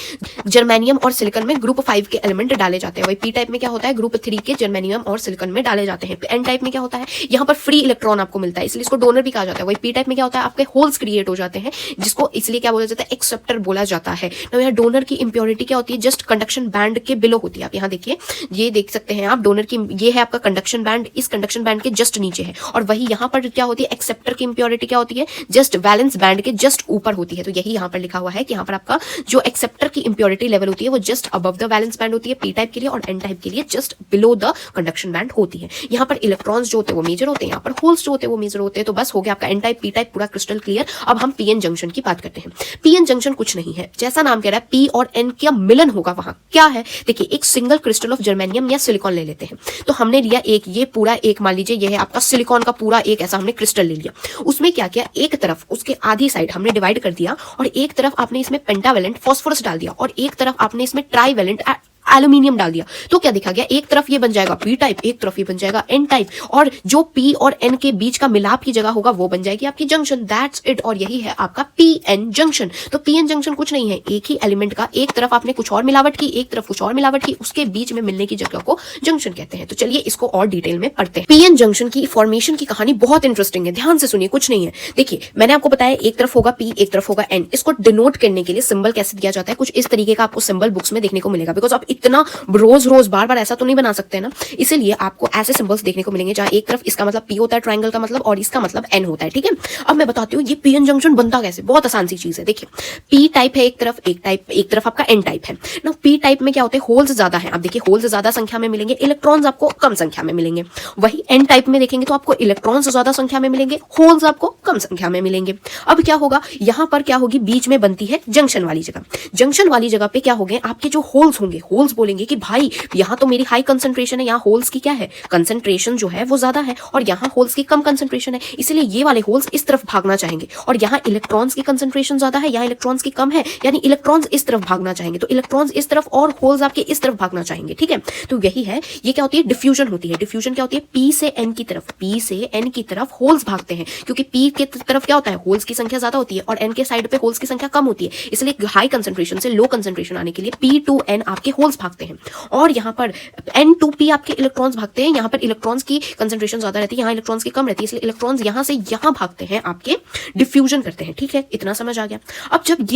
जर्मेनियम और सिलिकॉन में ग्रुप 5 के एलिमेंट डाले जाते हैं। वही पी टाइप में क्या होता है, ग्रुप 3 के जर्मेनियम और सिलिकॉन में डाले जाते हैं। एन टाइप में क्या होता है, यहाँ पर फ्री इलेक्ट्रॉन आपको मिलता है, इसलिए इसको डोनर भी कहा जाता है। वही पी टाइप में क्या होता है, आपके होल्स क्रिएट हो जाते हैं, जिसको इसलिए क्या बोला जाता है, एक्सेप्टर बोला जाता है। नाउ यहाँ डोनर की इंप्योरिटी क्या होती है, जस्ट कंडक्शन बैंड के बिलो होती है। आप यहाँ देखिए, ये देख सकते हैं आप, डोनर की ये है आपका कंडक्शन बैंड, इस कंडक्शन बैंड के जस्ट नीचे है। और वही यहाँ पर क्या होती है, एक्सेप्टर की इंप्योरिटी क्या होती है, जस्ट वैलेंस बैंड के जस्ट ऊपर होती है। तो यही यहाँ पर लिखा हुआ है कि यहाँ पर आपका जो एक्सेप्टर की इंप्योरिटी लेवल होती है वो just above the valence band होती है पी टाइप के लिए, और एन टाइप के लिए just below the conduction band होती है। यहाँ पर इलेक्ट्रॉन्स जो होते हैं वो मेजर होते हैं, यहाँ पर होल्स जो होते हैं वो मेजर होते हैं। तो बस हो गया आपका एन टाइप पी टाइप पूरा क्रिस्टल क्लियर। अब हम पीएन जंक्शन की बात करते हैं। पीएन जंक्शन कुछ नहीं है, जैसा नाम कह रहा है, पी और एन का मिलन होगा। वहां क्या है, देखिए एक सिंगल क्रिस्टल ऑफ जर्मेनियम या सिलिकॉन ले लेते हैं। तो हमने लिया एक, ये पूरा एक मान लीजिए ये है आपका सिलिकॉन का पूरा एक ऐसा हमने क्रिस्टल ले लिया। उसमें क्या किया, एक तरफ उसके आधी साइड हमने डिवाइड कर दिया और एक तरफ आपने इसमें पेंटावेलेंट फास्फोरस डाल दिया और एक तरफ आपने इसमें ट्राईवेलेंट एल्यूमिनियम डाल दिया। तो क्या देखा गया, एक तरफ ये बन जाएगा पी टाइप, एक तरफ ये बन जाएगा एन टाइप, और जो पी और एन के बीच का मिलाप की जगह होगा वो बन जाएगी आपकी जंक्शन। That's it. और यही है आपका पीएन जंक्शन। तो पीएन जंक्शन कुछ नहीं है, एक ही एलिमेंट का एक तरफ आपने कुछ और मिलावट की, एक तरफ कुछ और मिलावट की, उसके बीच में मिलने की जगह को जंक्शन कहते हैं। तो चलिए इसको और डिटेल में पढ़ते हैं। पीएन जंक्शन की फॉर्मेशन की कहानी बहुत इंटरेस्टिंग है, ध्यान से सुनिए। कुछ नहीं है, देखिए मैंने आपको बताया एक तरफ होगा पी, एक तरफ होगा एन। इसको डिनोट करने के लिए सिंबल कैसे दिया जाता है, कुछ इस तरीके का आपको सिंबल बुक्स में देखने को मिलेगा। बिकॉज आप इतना रोज बार बार ऐसा तो नहीं बना सकते ना, इसीलिए आपको ऐसे सिंबल्स देखने को मिलेंगे जहां एक तरफ इसका मतलब पी होता है ट्रायंगल का मतलब, और इसका मतलब एन होता है। ठीक है, अब मैं बताती हूँ ये पीएन जंक्शन बनता कैसे। बहुत आसान सी चीज है, देखिए पी टाइप है एक तरफ, एक तरफ आपका एन टाइप है ना। पी टाइप में क्या होते हैं, होल्स ज्यादा है। आप देखिए होल्स ज्यादा संख्या में मिलेंगे, इलेक्ट्रॉन्स आपको कम संख्या में मिलेंगे। वही एन टाइप में देखेंगे तो आपको इलेक्ट्रॉन्स ज्यादा संख्या में मिलेंगे, होल्स आपको कम संख्या में मिलेंगे। अब क्या होगा, यहां पर क्या होगी, बीच में बनती है जंक्शन वाली जगह। जंक्शन वाली जगह पे क्या होंगे, आपके जो होल्स होंगे, होल्स बोलेंगे कि भाई यहाँ तो मेरी हाई कंसंट्रेशन है, यहाँ होल्स की क्या है, कंसंट्रेशन जो है वो ज्यादा है, और यहाँ होल्स की कम कंसंट्रेशन है, इसलिए ये वाले होल्स इस तरफ भागना चाहेंगे। और यहाँ इलेक्ट्रॉन्स की कंसंट्रेशन ज्यादा है, यहाँ इलेक्ट्रॉन्स की कम है, यानी इलेक्ट्रॉन्स इस तरफ भागना चाहेंगे। तो इलेक्ट्रॉन्स इस तरफ और होल्स आपके इस तरफ भागना चाहेंगे। ठीक है, तो यही है, ये क्या होती है, डिफ्यूजन होती है। डिफ्यूजन क्या होती है, पी से एन की तरफ, पी से एन की तरफ होल्स भागते हैं, क्योंकि पी के तरफ क्या होता है, होल्स की संख्या ज्यादा होती है और एन के साइड पे होल्स की संख्या कम होती है, इसलिए हाई कंसंट्रेशन से लो कंसंट्रेशन आने के लिए पी टू एन आपके होल्स भागते हैं। और यहाँ पर एन टू पी आपके इलेक्ट्रॉन्स भागते हैं। यहाँ पर इलेक्ट्रॉन्स की कंसंट्रेशन ज्यादा रहती है, यहाँ इलेक्ट्रॉन्स की कम रहती है, इसलिए इलेक्ट्रॉन्स यहाँ से यहाँ भागते हैं, आपके डिफ्यूजन करते हैं। ठीक है, इतना समझ आ गया। अब जब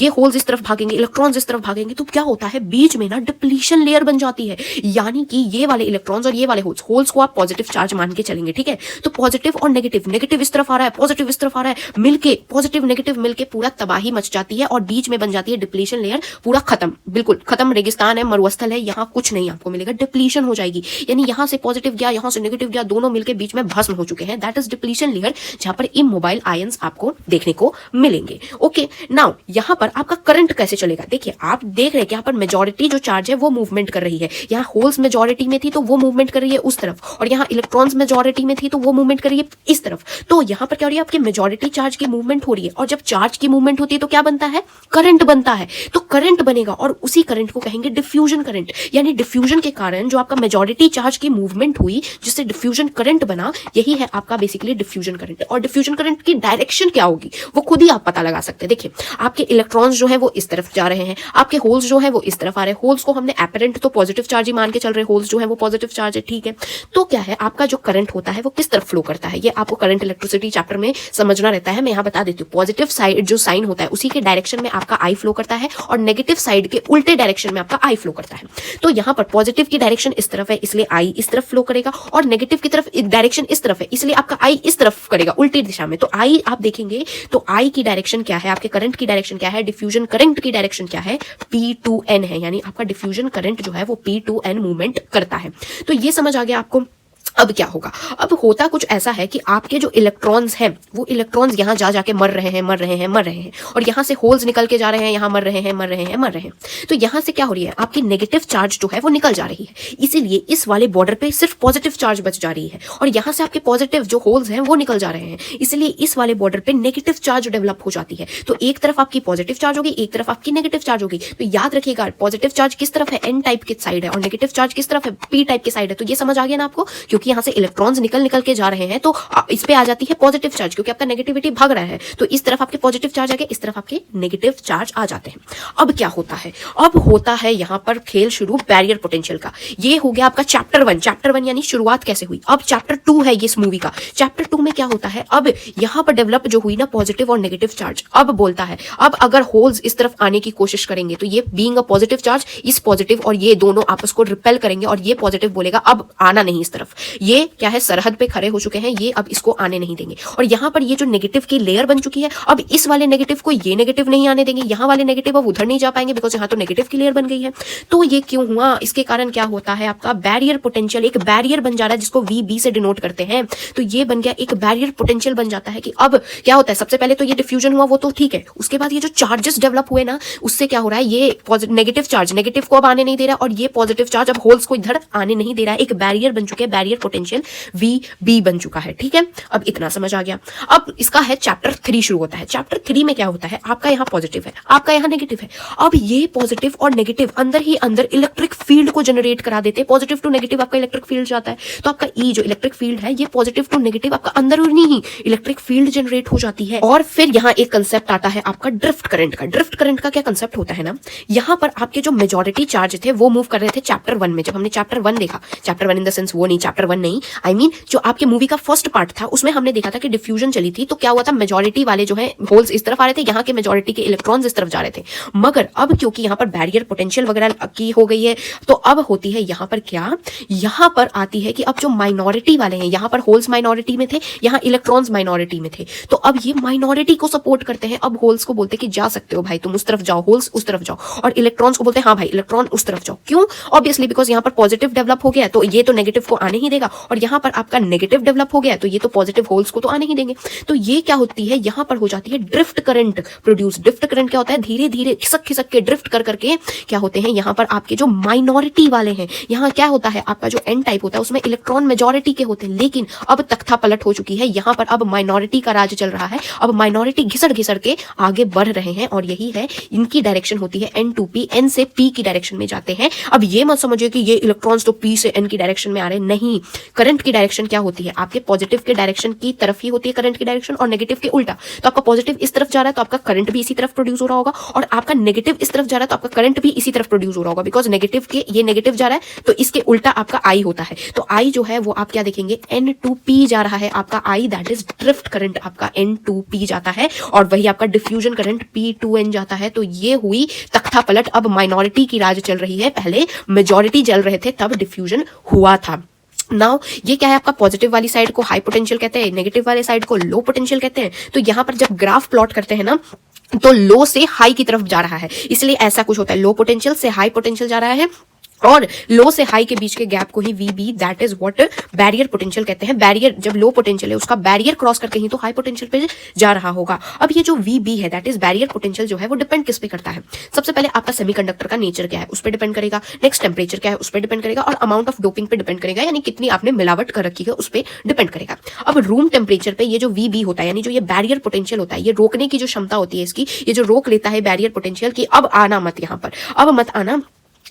ये होल्स इस तरफ भागेंगे, इलेक्ट्रॉन्स इस तरफ भागेंगे, तो क्या होता है, बीच में ना डिप्लीशन लेयर बन जाती है, यानी कि ये वाले इलेक्ट्रॉन्स और ये वाले होल्स को आप पॉजिटिव चार्ज मान के चलेंगे। ठीक है, तो पॉजिटिव और नेगेटिव, नेगेटिव इस तरफ आ रहा है, पॉजिटिव इस तरफ आ रहा है, मिलके पॉजिटिव नेगेटिव मिलके पूरा तबाही मच जाती है और बीच में बन जाती है डिप्लीशन लेयर। पूरा खत्म, बिल्कुल खत्म, रेगिस्तान है, मरुस्थल है, यहाँ कुछ नहीं आपको मिलेगा, डिप्लीशन हो जाएगी। यानी यहां से पॉजिटिव गया, यहां से नेगेटिव गया, दोनों मिलकर बीच में भस्म हो चुके हैं। दैट इज डिप्लीशन लेयर, जहां पर इमोबाइल आयंस आपको देखने को मिलेंगे। ओके, नाउ यहां पर आपका करंट कैसे चलेगा, देखिए आप देख रहे हैं कि यहां पर मेजॉरिटी जो चार्ज है वो मूवमेंट कर रही है। यहां होल्स मेजॉरिटी में थी तो वो मूवमेंट कर रही है उस तरफ, और यहां इलेक्ट्रॉन्स मेजॉरिटी में थी तो वो मूवमेंट कर रही है इस तरफ। तो यहां पर क्या हो रही है, आपकी मेजॉरिटी चार्ज की मूवमेंट हो रही है, और जब चार्ज की मूवमेंट होती है तो क्या बनता है, करंट बनता है। तो करंट बनेगा और उसी करंट को कहेंगे डिफ्यूजन करंट। यानी डिफ्यूजन के कारण जो आपका मेजॉरिटी चार्ज की मूवमेंट हुई जिससे डिफ्यूजन करंट बना, यही है आपका बेसिकली डिफ्यूजन करंट। और डिफ्यूजन करंट की डायरेक्शन क्या होगी वो खुद ही आप पता लगा सकते हैं। देखिए आपके इलेक्ट्रॉन्स जो है वो इस तरफ जा रहे हैं, आपके होल्स जो है वो इस तरफ आ रहे हैं। होल्स को हमने एपरेंट तो पॉजिटिव चार्ज ही मान के चल रहे हैं, होल्स जो है वो पॉजिटिव चार्ज है। ठीक है, तो क्या है, आपका जो करंट होता है वो किस तरफ फ्लो करता है, ये आपको करंट इलेक्ट्रिसिटी चैप्टर में समझना रहता है। मैं यहाँ बता देती हूँ, पॉजिटिव साइड जो साइन होता है उसी के डायरेक्शन में आपका आई फ्लो करता है, और नेगेटिव साइड के उल्टे डायरेक्शन में आपका आई फ्लो करता है। तो यहाँ पर पॉजिटिव की डायरेक्शन इस तरफ है, इसलिए आई इस तरफ फ्लो करेगा, और नेगेटिव की तरफ डायरेक्शन इस तरफ है, इसलिए आपका आई इस तरफ करेगा उल्टी दिशा में। तो आई आप देखेंगे तो आई की डायरेक्शन क्या है, आपके करंट की डायरेक्शन क्या है, डिफ्यूजन करंट की डायरेक्शन क्या है, P2N है, यानी आपका डिफ्यूजन करंट जो है वो P2N मूवमेंट करता है। तो ये समझ आ गया आपको। अब क्या होगा, अब होता कुछ ऐसा है कि आपके जो इलेक्ट्रॉन्स हैं वो इलेक्ट्रॉन्स यहाँ जा जाके मर रहे हैं और यहाँ से होल्स निकल के जा रहे हैं, यहाँ मर रहे हैं। तो यहाँ से क्या हो रही है, आपकी नेगेटिव चार्ज जो है वो निकल जा रही है, इसीलिए इस वाले बॉर्डर पे सिर्फ पॉजिटिव चार्ज बच जा रही है और यहाँ से आपके पॉजिटिव जो होल्स हैं वो निकल जा रहे हैं, इसलिए इस वाले बॉर्डर पे नेगेटिव चार्ज डेवलप हो जाती है। तो एक तरफ आपकी पॉजिटिव चार्ज होगी, एक तरफ आपकी नेगेटिव चार्ज होगी। तो याद रखिएगा, पॉजिटिव चार्ज किस तरफ है, एन टाइप की साइड है, और नेगेटिव चार्ज किस तरफ है, पी टाइप की साइड है। तो ये समझ आ गया ना आपको, क्योंकि यहाँ से इलेक्ट्रॉन्स निकल के जा रहे हैं तो इस पे आ जाती है पॉजिटिव चार्ज, क्योंकि आपका नेगेटिविटी भाग रहा है, तो इस तरफ आपके पॉजिटिव चार्ज आ गए, इस तरफ आपके नेगेटिव चार्ज आ जाते हैं। अब क्या होता है, अब होता है यहाँ पर खेल शुरू बैरियर पोटेंशियल का। ये हो गया आपका चैप्टर 1 यानी शुरुआत कैसे हुई। अब चैप्टर 2 है इस मूवी का। चैप्टर 2 में क्या होता है, अब यहाँ पर डेवलप जो हुई ना पॉजिटिव और नेगेटिव चार्ज, अब बोलता है अब अगर होल्स इस तरफ आने की कोशिश करेंगे तो ये बीइंग अ पॉजिटिव चार्ज, इस पॉजिटिव और ये दोनों आपस को रिपेल करेंगे और ये पॉजिटिव बोलेगा अब आना नहीं इस तरफ, ये क्या है सरहद पे खड़े हो चुके हैं, ये अब इसको आने नहीं देंगे। और यहाँ पर ये जो नेगेटिव की लेयर बन चुकी है, अब इस वाले नेगेटिव को ये नेगेटिव नहीं आने देंगे, यहाँ वाले नेगेटिव अब उधर नहीं जा पाएंगे बिकॉज यहाँ तो नेगेटिव की लेयर बन गई है। तो ये क्यों हुआ, इसके कारण क्या होता है, आपका बैरियर पोटेंशियल एक बैरियर बन जा रहा है जिसको VB से डिनोट करते हैं। तो ये बन गया एक बैरियर पोटेंशियल बन जाता है कि अब क्या होता है, सबसे पहले तो ये डिफ्यूजन हुआ वो तो ठीक है, उसके बाद ये जो चार्जेस डेवलप हुए ना उससे क्या हो रहा है, ये नेगेटिव चार्ज नेगेटिव को अब आने नहीं दे रहा और ये पॉजिटिव चार्ज अब होल्स को इधर आने नहीं दे रहा है, एक बैरियर बन चुके हैं, बैरियर पोटेंशियल VB बन चुका है। ठीक है, अब इतना समझ आ गया। अब इसका है चैप्टर 3 शुरू होता है। चैप्टर 3 में क्या होता है, आपका यहाँ पॉजिटिव है, आपका यहाँ नेगेटिव है। अब ये पॉजिटिव और नेगेटिव अंदर ही अंदर इलेक्ट्रिक फील्ड को जनरेट करा देते हैं, पॉजिटिव टू नेगेटिव आपका इलेक्ट्रिक फील्ड जाता है। तो आपका ई जो इलेक्ट्रिक फील्ड है ये पॉजिटिव टू नेगेटिव आपका अंदर ही इलेक्ट्रिक फील्ड जनरेट हो जाती है। और फिर यहाँ एक कंसेप्ट आता है आपका ड्रिफ्ट करंट का। ड्रिफ्ट करंट का क्या कंसेप्ट होता है ना, यहाँ पर आपके जो मेजॉरिटी चार्ज थे वो मूव कर रहे थे चैप्टर 1 में। जब हमने चैप्टर 1 देखा, चैप्टर 1 इन द सेंस वो नहीं, चैप्टर 1 नहीं, आई मीन जो आपके मूवी का फर्स्ट पार्ट था उसमें हमने देखा था कि डिफ्यूजन चली थी। तो क्या हुआ था, मेजॉरिटी वाले जो है होल्स इस तरफ आ रहे थे, यहाँ के मेजॉरिटी के इलेक्ट्रॉन्स इस तरफ जा रहे थे। मगर अब क्योंकि यहाँ पर बैरियर पोटेंशियल वगैरह की हो गई है तो अब होती है यहाँ पर क्या, यहाँ पर आती है कि अब जो माइनॉरिटी वाले हैं, यहाँ पर होल्स माइनॉरिटी में थे, यहाँ इलेक्ट्रॉन्स माइनॉरिटी में थे, तो अब ये माइनॉरिटी को सपोर्ट करते हैं। अब होल्स को बोलते हैं कि जा सकते हो भाई तुम उस तरफ जाओ, होल्स उस तरफ जाओ, और इलेक्ट्रॉन्स को बोलते हैं हाँ भाई इलेक्ट्रॉन उस तरफ जाओ। क्यों, ऑब्वियसली बिकॉज यहाँ पर पॉजिटिव डेवलप हो गया तो ये तो नेगेटिव को आने ही देगा, और यहाँ पर आपका नेगेटिव डेवलप हो गया तो ये तो पॉजिटिव होल्स को तो आने ही देंगे। तो ये क्या होती है, यहाँ पर हो जाती है drift current produce. Drift current क्या होता है, धीरे धीरे खिसक के ड्रिफ्ट कर करके क्या होते हैं, यहाँ पर आपके जो माइनॉरिटी वाले हैं, यहाँ क्या होता है आपका जो एन टाइप होता है उसमें इलेक्ट्रॉन मेजॉरिटी के होते हैं, लेकिन अब तख्ता पलट हो चुकी है, यहाँ पर अब माइनॉरिटी का राज चल रहा है। अब माइनॉरिटी घिसड़ के आगे बढ़ रहे हैं और यही है इनकी डायरेक्शन होती है N2P, N से P की डायरेक्शन में जाते हैं। अब ये मत समझिए कि ये इलेक्ट्रॉन्स तो P से N की डायरेक्शन में आ रहे हैं, नहीं। करंट की डायरेक्शन क्या होती है, आपके पॉजिटिव के डायरेक्शन की तरफ ही होती है करंट की डायरेक्शन, और नेगेटिव के उल्टा। तो आपका पॉजिटिव इस तरफ जा रहा है तो आपका करंट भी इसी तरफ प्रोड्यूस हो रहा होगा, और आपका नेगेटिव इस तरफ जा रहा है तो आपका करंट भी इसी तरफ प्रोड्यूस हो रहा होगा, बिकॉज नेगेटिव के ये नेगेटिव जा रहा है तो इसके उल्टा आपका I होता है। तो I जो है वो आप क्या देखेंगे, N2P जा रहा है आपका I, that is drift current आपका N2P जाता है, और वही आपका डिफ्यूजन करंट P2N जाता है। तो ये हुई तख्ता पलट, अब माइनॉरिटी की राज चल रही है, पहले मेजॉरिटी चल रहे थे तब डिफ्यूजन हुआ था। नाउ ये क्या है, आपका पॉजिटिव वाली साइड को हाई पोटेंशियल कहते हैं, नेगेटिव वाले साइड को लो पोटेंशियल कहते हैं। तो यहाँ पर जब ग्राफ प्लॉट करते हैं ना तो लो से हाई की तरफ जा रहा है, इसलिए ऐसा कुछ होता है, लो पोटेंशियल से हाई पोटेंशियल जा रहा है, और लो से हाई के बीच के गैप को ही VB, that is what barrier potential कहते हैं। बैरियर जब लो पोटेंशियल है उसका बैरियर क्रॉस करके ही तो हाई पोटेंशियल पे जा रहा होगा। अब ये जो VB है दैट इज बैरियर पोटेंशियल जो है वो डिपेंड किस पे करता है, सबसे पहले आपका सेमीकंडक्टर का नेचर क्या है उस पर डिपेंड करेगा, नेक्स्ट टेम्परेचर क्या है उस पर डिपेंड करेगा, और अमाउंट ऑफ डोपिंग पे डिपेंड करेगा, यानी कितनी आपने मिलावट कर रखी है उस पर डिपेंड करेगा। अब रूम टेम्परेचर पे ये जो VB होता है, यानी जो ये बैरियर पोटेंशियल होता है, ये रोकने की जो क्षमता होती है इसकी, ये जो रोक लेता है बैरियर पोटेंशियल की अब आना मत, यहाँ पर अब मत आना,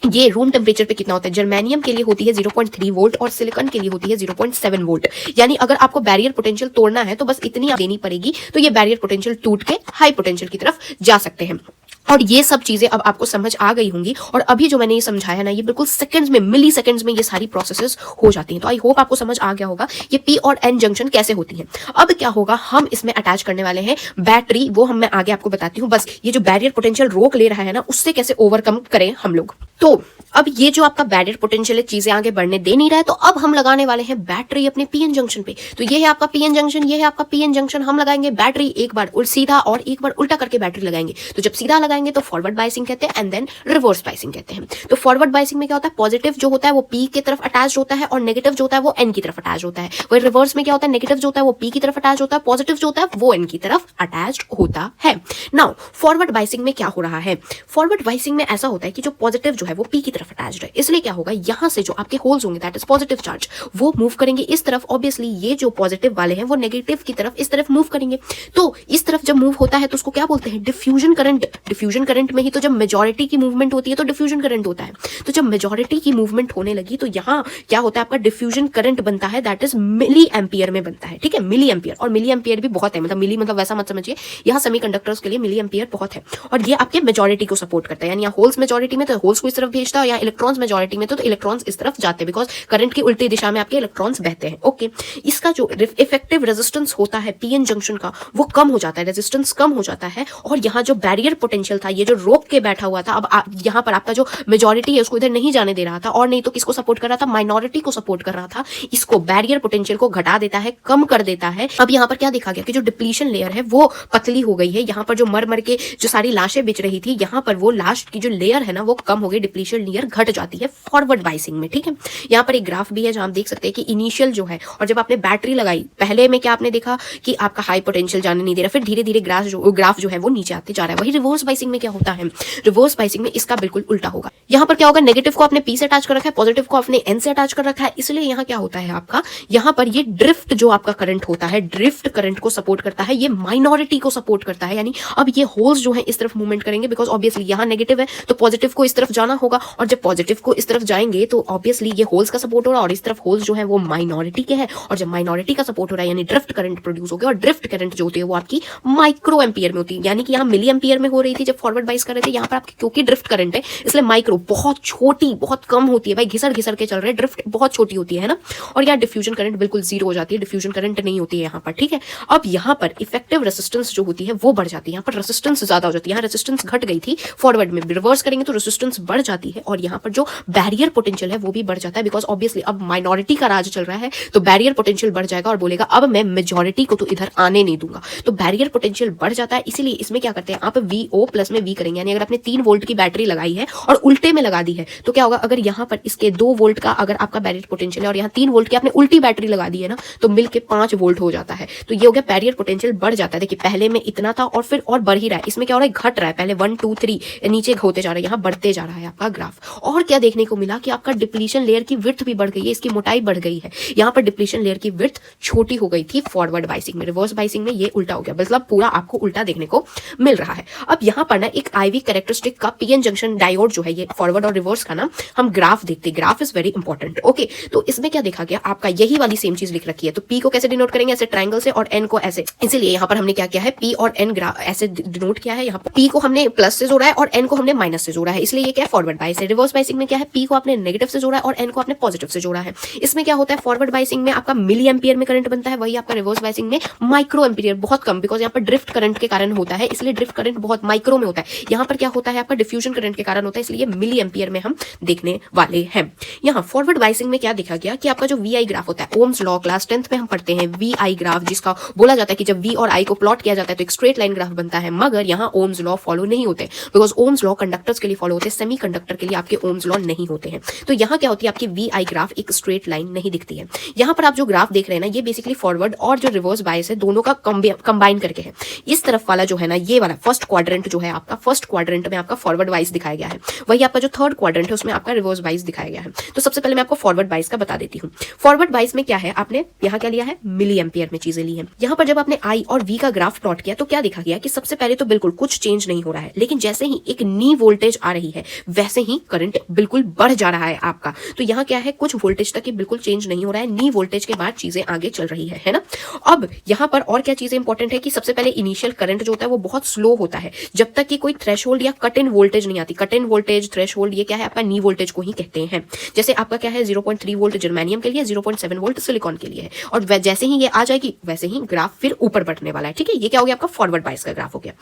ये रूम टेम्परेचर पे कितना होता है, जर्मेनियम के लिए होती है 0.3 वोल्ट और सिलिकॉन के लिए होती है 0.7 वोल्ट। यानी अगर आपको बैरियर पोटेंशियल तोड़ना है तो बस इतनी देनी पड़ेगी, तो ये बैरियर पोटेंशियल टूट के हाई पोटेंशियल की तरफ जा सकते हैं। और ये सब चीजें अब आपको समझ आ गई होंगी, और अभी जो मैंने ये समझाया ना ये बिल्कुल सेकंड्स में, मिली सेकंड्स में ये सारी प्रोसेसेस हो जाती हैं। तो आई होप आपको समझ आ गया होगा ये P और N जंक्शन कैसे होती है। अब क्या होगा, हम इसमें अटैच करने वाले हैं बैटरी, वो हम मैं आगे आपको बताती हूँ। बस ये जो बैरियर पोटेंशियल रोक ले रहा है ना उससे कैसे ओवरकम करें हम लोग। तो अब ये जो आपका बैरियर पोटेंशियल है चीजें आगे बढ़ने दे नहीं रहा है, तो अब हम लगाने वाले हैं बैटरी अपने PN जंक्शन पे। तो ये है आपका PN जंक्शन, ये है आपका PN जंक्शन, हम लगाएंगे बैटरी, एक बार सीधा और एक बार उल्टा करके बैटरी लगाएंगे। तो जब सीधा लगाएंगे जाएंगे तो फॉरवर्ड बाइसिंग कहते हैं, एंड देन रिवर्स बाइसिंग कहते हैं। तो फॉरवर्ड बाइसिंग में क्या होता है, पॉजिटिव जो होता है वो पी की तरफ अटैच होता है और नेगेटिव जो होता है वो एन की तरफ अटैच होता है। वही रिवर्स में क्या होता है, नेगेटिव जो होता है वो पी की तरफ अटैच होता है, पॉजिटिव जो होता है वो एन की तरफ अटैच होता है। नाउ फॉरवर्ड बाइसिंग में क्या हो रहा है, फॉरवर्ड बाइसिंग में ऐसा होता है कि जो पॉजिटिव जो है वो पी की तरफ अटैच्ड है, इसलिए क्या होगा, यहां से जो आपके होल्स होंगे दैट इज पॉजिटिव चार्ज, वो मूव करेंगे इस तरफ। ऑब्वियसली ये जो पॉजिटिव वाले हैं वो नेगेटिव की तरफ इस तरफ मूव करेंगे। तो इस तरफ जब मूव होता है तो उसको क्या बोलते हैं, डिफ्यूजन करंट। डिफ्यूजन करंट में ही तो जब मेजॉरिटी की मूवमेंट होती है तो डिफ्यूजन करंट होता है। तो जब मेजॉरिटी की मूवमेंट होने लगी तो यहाँ क्या होता है, आपका डिफ्यूजन करंट बनता है दैट इज मिली एम्पियर में बनता है। ठीक है, मिली एम्पियर, और मिली एम्पियर भी बहुत है, मतलब मिली मतलब वैसा मत समझिए, यहाँ सेमीकंडक्टर्स के लिए मिली एम्पियर बहुत है। और ये आपके मेजॉरिटी को सपोर्ट करता है, यानी यहाँ होल्स मेजॉरिटी में तो होल्स को इस तरफ भेजता है, यहाँ इलेक्ट्रॉन्स मेजॉरिटी में तो इलेक्ट्रॉन्स इस तरफ जाते हैं, बिकॉज करंट की उल्टी दिशा में आपके इलेक्ट्रॉन्स बहते हैं। ओके, इसका जो इफेक्टिव रेजिस्टेंस होता है पीएन जंक्शन का वो कम हो जाता है, रेजिस्टेंस कम हो जाता है। और यहाँ जो बैरियर पोटेंशियल था, ये जो रोक के बैठा हुआ था, अब यहाँ पर आपका जो मेजॉरिटी है उसको इधर नहीं जाने दे रहा था, और नहीं तो किसको सपोर्ट कर रहा था, माइनॉरिटी को सपोर्ट कर रहा था। इसको बैरियर पोटेंशियल को घटा देता है, कम कर देता है। अब यहाँ पर क्या देखा गया कि जो डिप्लीशन लेयर है वो पतली हो गई है। यहाँ पर जो मर मर के जो सारी लाशें बिछ रही थी, यहाँ पर वो लास्ट की जो लेयर है ना वो कम हो गई, डिप्लीशन लेयर घट जाती है फॉरवर्ड बाइसिंग में। ठीक है, यहाँ पर एक ग्राफ भी है जहां आप देख सकते हैं कि इनिशियल जो है, और जब आपने बैटरी लगाई पहले में क्या आपने देखा कि आपका हाई पोटेंशियल जाने नहीं दे रहा, फिर धीरे धीरे ग्राफ जो है वो नीचे आते जा रहा है। वही रिवर्स बाइसिंग में क्या होता है, रिवर्स बाइसिंग में इसका बिल्कुल उल्टा होगा। यहाँ पर क्या होगा, नेगेटिव को आपने पी से अटैच कर रखा है, पॉजिटिव को आपने एन से अटैच कर रखा है, इसलिए यहाँ क्या होता है आपका, यहाँ पर ये ड्रिफ्ट जो आपका करंट होता है, ड्रिफ्ट करंट को सपोर्ट करता है, ये माइनॉरिटी को सपोर्ट करता है। यानी अब ये होल्स जो है इस तरफ मूवमेंट करेंगे, बिकॉज ऑब्वियसली यहाँ नेगेटिव है तो पॉजिटिव को इस तरफ जाना होगा, और जब पॉजिटिव को इस तरफ जाएंगे तो ऑब्वियसली ये होल्स का सपोर्ट हो रहा है, और इस तरफ होल्स जो है वो माइनॉरिटी के हैं, और जब माइनॉरिटी का सपोर्ट हो रहा है यानी ड्रिफ्ट करंट प्रोड्यूस हो गया। और ड्रिफ्ट करंट जो होती है वो आपकी माइक्रो एम्पियर में होती है, यानी कि यहाँ मिली एम्पियर में हो रही थी जब फॉरवर्ड बाइस कर रहे थे, यहाँ पर आपकी क्योंकि ड्रिफ्ट करंट है इसलिए माइक्रो, बहुत छोटी बहुत कम होती है भाई, घिसर घिसर के चल रहे, ड्रिफ्ट बहुत छोटी होती है ना। और यहाँ डिफ्यूजन करंट बिल्कुल जीरो हो जाती है, डिफ्यूजन करंट नहीं होती है यहाँ पर। ठीक है, अब यहाँ पर इफेक्टिव रेसिस्टेंस जो होती है वो बढ़ जाती है, यहाँ पर रेसिस्टेंस ज्यादा हो जाती है, यहाँ रेसिस्टेंस घट गई थी, फॉरवर्ड में रिवर्स करेंगे तो रेसिस्टेंस बढ़ जाती है, और यहाँ पर जो बैरियर पोटेंशियल है वो भी बढ़ जाता है, बिकॉज ऑब्वियसली अब माइनॉरिटी का राज चल रहा है तो बैरियर पोटेंशियल बढ़ जाएगा और बोलेगा अब मैं मेजॉरिटी को तो इधर आने नहीं दूंगा। तो बैरियर पोटेंशियल बढ़ जाता है, इसीलिए इसमें क्या करते हैं आप VO प्लस में V करेंगे, यानी अगर आपने 3 वोल्ट की बैटरी लगाई है और उल्टे में लगा दी है तो क्या होगा, अगर यहाँ पर इसके 2 वोल्ट का अगर आपका बैरियर पोटेंशियल है और यहाँ 3 वोल्ट की आपने उल्टी बैटरी लगा दी है ना, तो मिलके 5 वोल्ट हो जाता है। तो ये हो गया बैरियर पोटेंशियल बढ़ जाता है। देखिए पहले में इतना था और फिर और बढ़ ही रहा है, इसमें क्या हो रहा है, घट रहा है, पहले 1 2 3 नीचे होते जा रहा है, यहाँ बढ़ते जा रहा है आपका ग्राफ। और क्या देखने को मिला कि आपका डिप्लीशन लेयर की विड्थ भी बढ़ गई है, इसकी मोटाई बढ़ गई है। यहाँ पर डिप्लीशन लेयर की विड्थ छोटी हो गई थी फॉरवर्ड बाइसिंग में, रिवर्स बाइसिंग में ये उल्टा हो गया, मतलब पूरा आपको उल्टा देखने को मिल रहा है। अब यहाँ पर ना एक IV कैरेक्टरिस्टिक का पीएन जंक्शन डायोड जो है, ये फॉरवर्ड और रिवर्स का ना हम ग्राफ देखते हैं, graph is very important. Okay, तो इसमें क्या देखा गया, आपका यही वाली सेम चीज लिख रखी है। तो P को कैसे डिनोट करेंगे, ऐसे ट्रायंगल से, और N को ऐसे, इसीलिए यहाँ पर हमने क्या किया है, P और N ऐसे डिनोट किया है। यहाँ पर P को हमने प्लस से जोड़ा है और N को हमने माइनस से जोड़ा है, इसलिए ये क्या है, फॉरवर्ड बाइस है। रिवर्स बाइसिंग में क्या है, P को आपने नेगेटिव से जोड़ा है और N को आपने पॉजिटिव से जोड़ा है। इसमें क्या होता है, फॉरवर्ड बाइसिंग में आपका मिली एम्पियर में करंट बनता है, वही आपका रिवर्स बाइसिंग में माइक्रो एम्पियर, बहुत कम, बिकॉज यहाँ पर ड्रिफ्ट करंट के कारण होता है, इसलिए ड्रिफ्ट करंट बहुत माइक्रो में होता है। यहाँ पर क्या होता है, आपका डिफ्यूजन करंट के कारण होता है, इसलिए मिली एम्पियर में हम देखने वाले हैं। यहाँ फॉरवर्ड बाइसिंग में क्या देखा गया कि आपका जो VI ग्राफ होता है, ओम्स लॉ क्लास 10th में हम पढ़ते हैं, VI ग्राफ, जिसका बोला जाता है कि जब V और I को प्लॉट किया जाता है तो एक स्ट्रेट लाइन ग्राफ बनता है, मगर यहाँ ओम्स लॉ फॉलो नहीं होते, बिकॉज ओम्स लॉ कंडक्टर्स के लिए फॉलो होते हैं, सेमी कंडक्टर के लिए आपके ओम्स लॉ नहीं होते हैं। तो यहाँ क्या होती है, आपकी VI ग्राफ एक स्ट्रेट लाइन नहीं दिखती है। यहाँ पर आप जो ग्राफ देख रहे हैं ना, ये बेसिकली फॉरवर्ड और जो रिवर्स बाइस है दोनों का कंबाइन करके है। इस तरफ वाला जो है ना, ये वाला फर्स्ट क्वाड्रेंट जो है आपका, फर्स्ट क्वाड्रेंट में आपका फॉरवर्ड बाइस दिखाया गया है, वही आपका जो थर्ड क्वाड्रेंट है उसमें आपका रिवर्स बाइस दिखाया गया है। तो सबसे पहले मैं आपको फॉरवर्ड बाइस का बता देती हूँ। फॉरवर्ड बाइस में क्या है, आपने यहाँ क्या लिया है, मिली एम्पियर में चीजें ली है। यहाँ पर जब आपने I और V का ग्राफ प्लॉट किया तो क्या देखा गया कि सबसे पहले तो बिल्कुल कुछ चेंज नहीं हो रहा है, लेकिन जैसे ही एक नी वोल्टेज आ रही है वैसे ही करंट बिल्कुल बढ़ जा रहा है आपका। तो यहाँ क्या है, कुछ वोल्टेज तक बिल्कुल चेंज नहीं हो रहा है, नी वोल्टेज के बाद चीजें आगे चल रही है ना। अब यहाँ पर और क्या चीजें इंपॉर्टेंट है कि सबसे पहले इनिशियल करंट जो होता है वो बहुत स्लो होता है, जब तक कि कोई थ्रेशोल्ड या कट इन वोल्टेज नहीं आती। कट इन वोल्टेज, थ्रेशोल्ड, ये क्या है, आपका नी वोल्टेज को ही कहते हैं। जैसे आपका क्या है, 0.3 वोल्ट जर्मेनियम के लिए, 0.7 वोल्ट सिलिकॉन के लिए है, और जैसे ही ये आ जाएगी वैसे ही ग्राफ फिर ऊपर बढ़ने वाला है। ठीक है, ये क्या हो गया, आपका फॉरवर्ड बाइस का ग्राफ हो गया।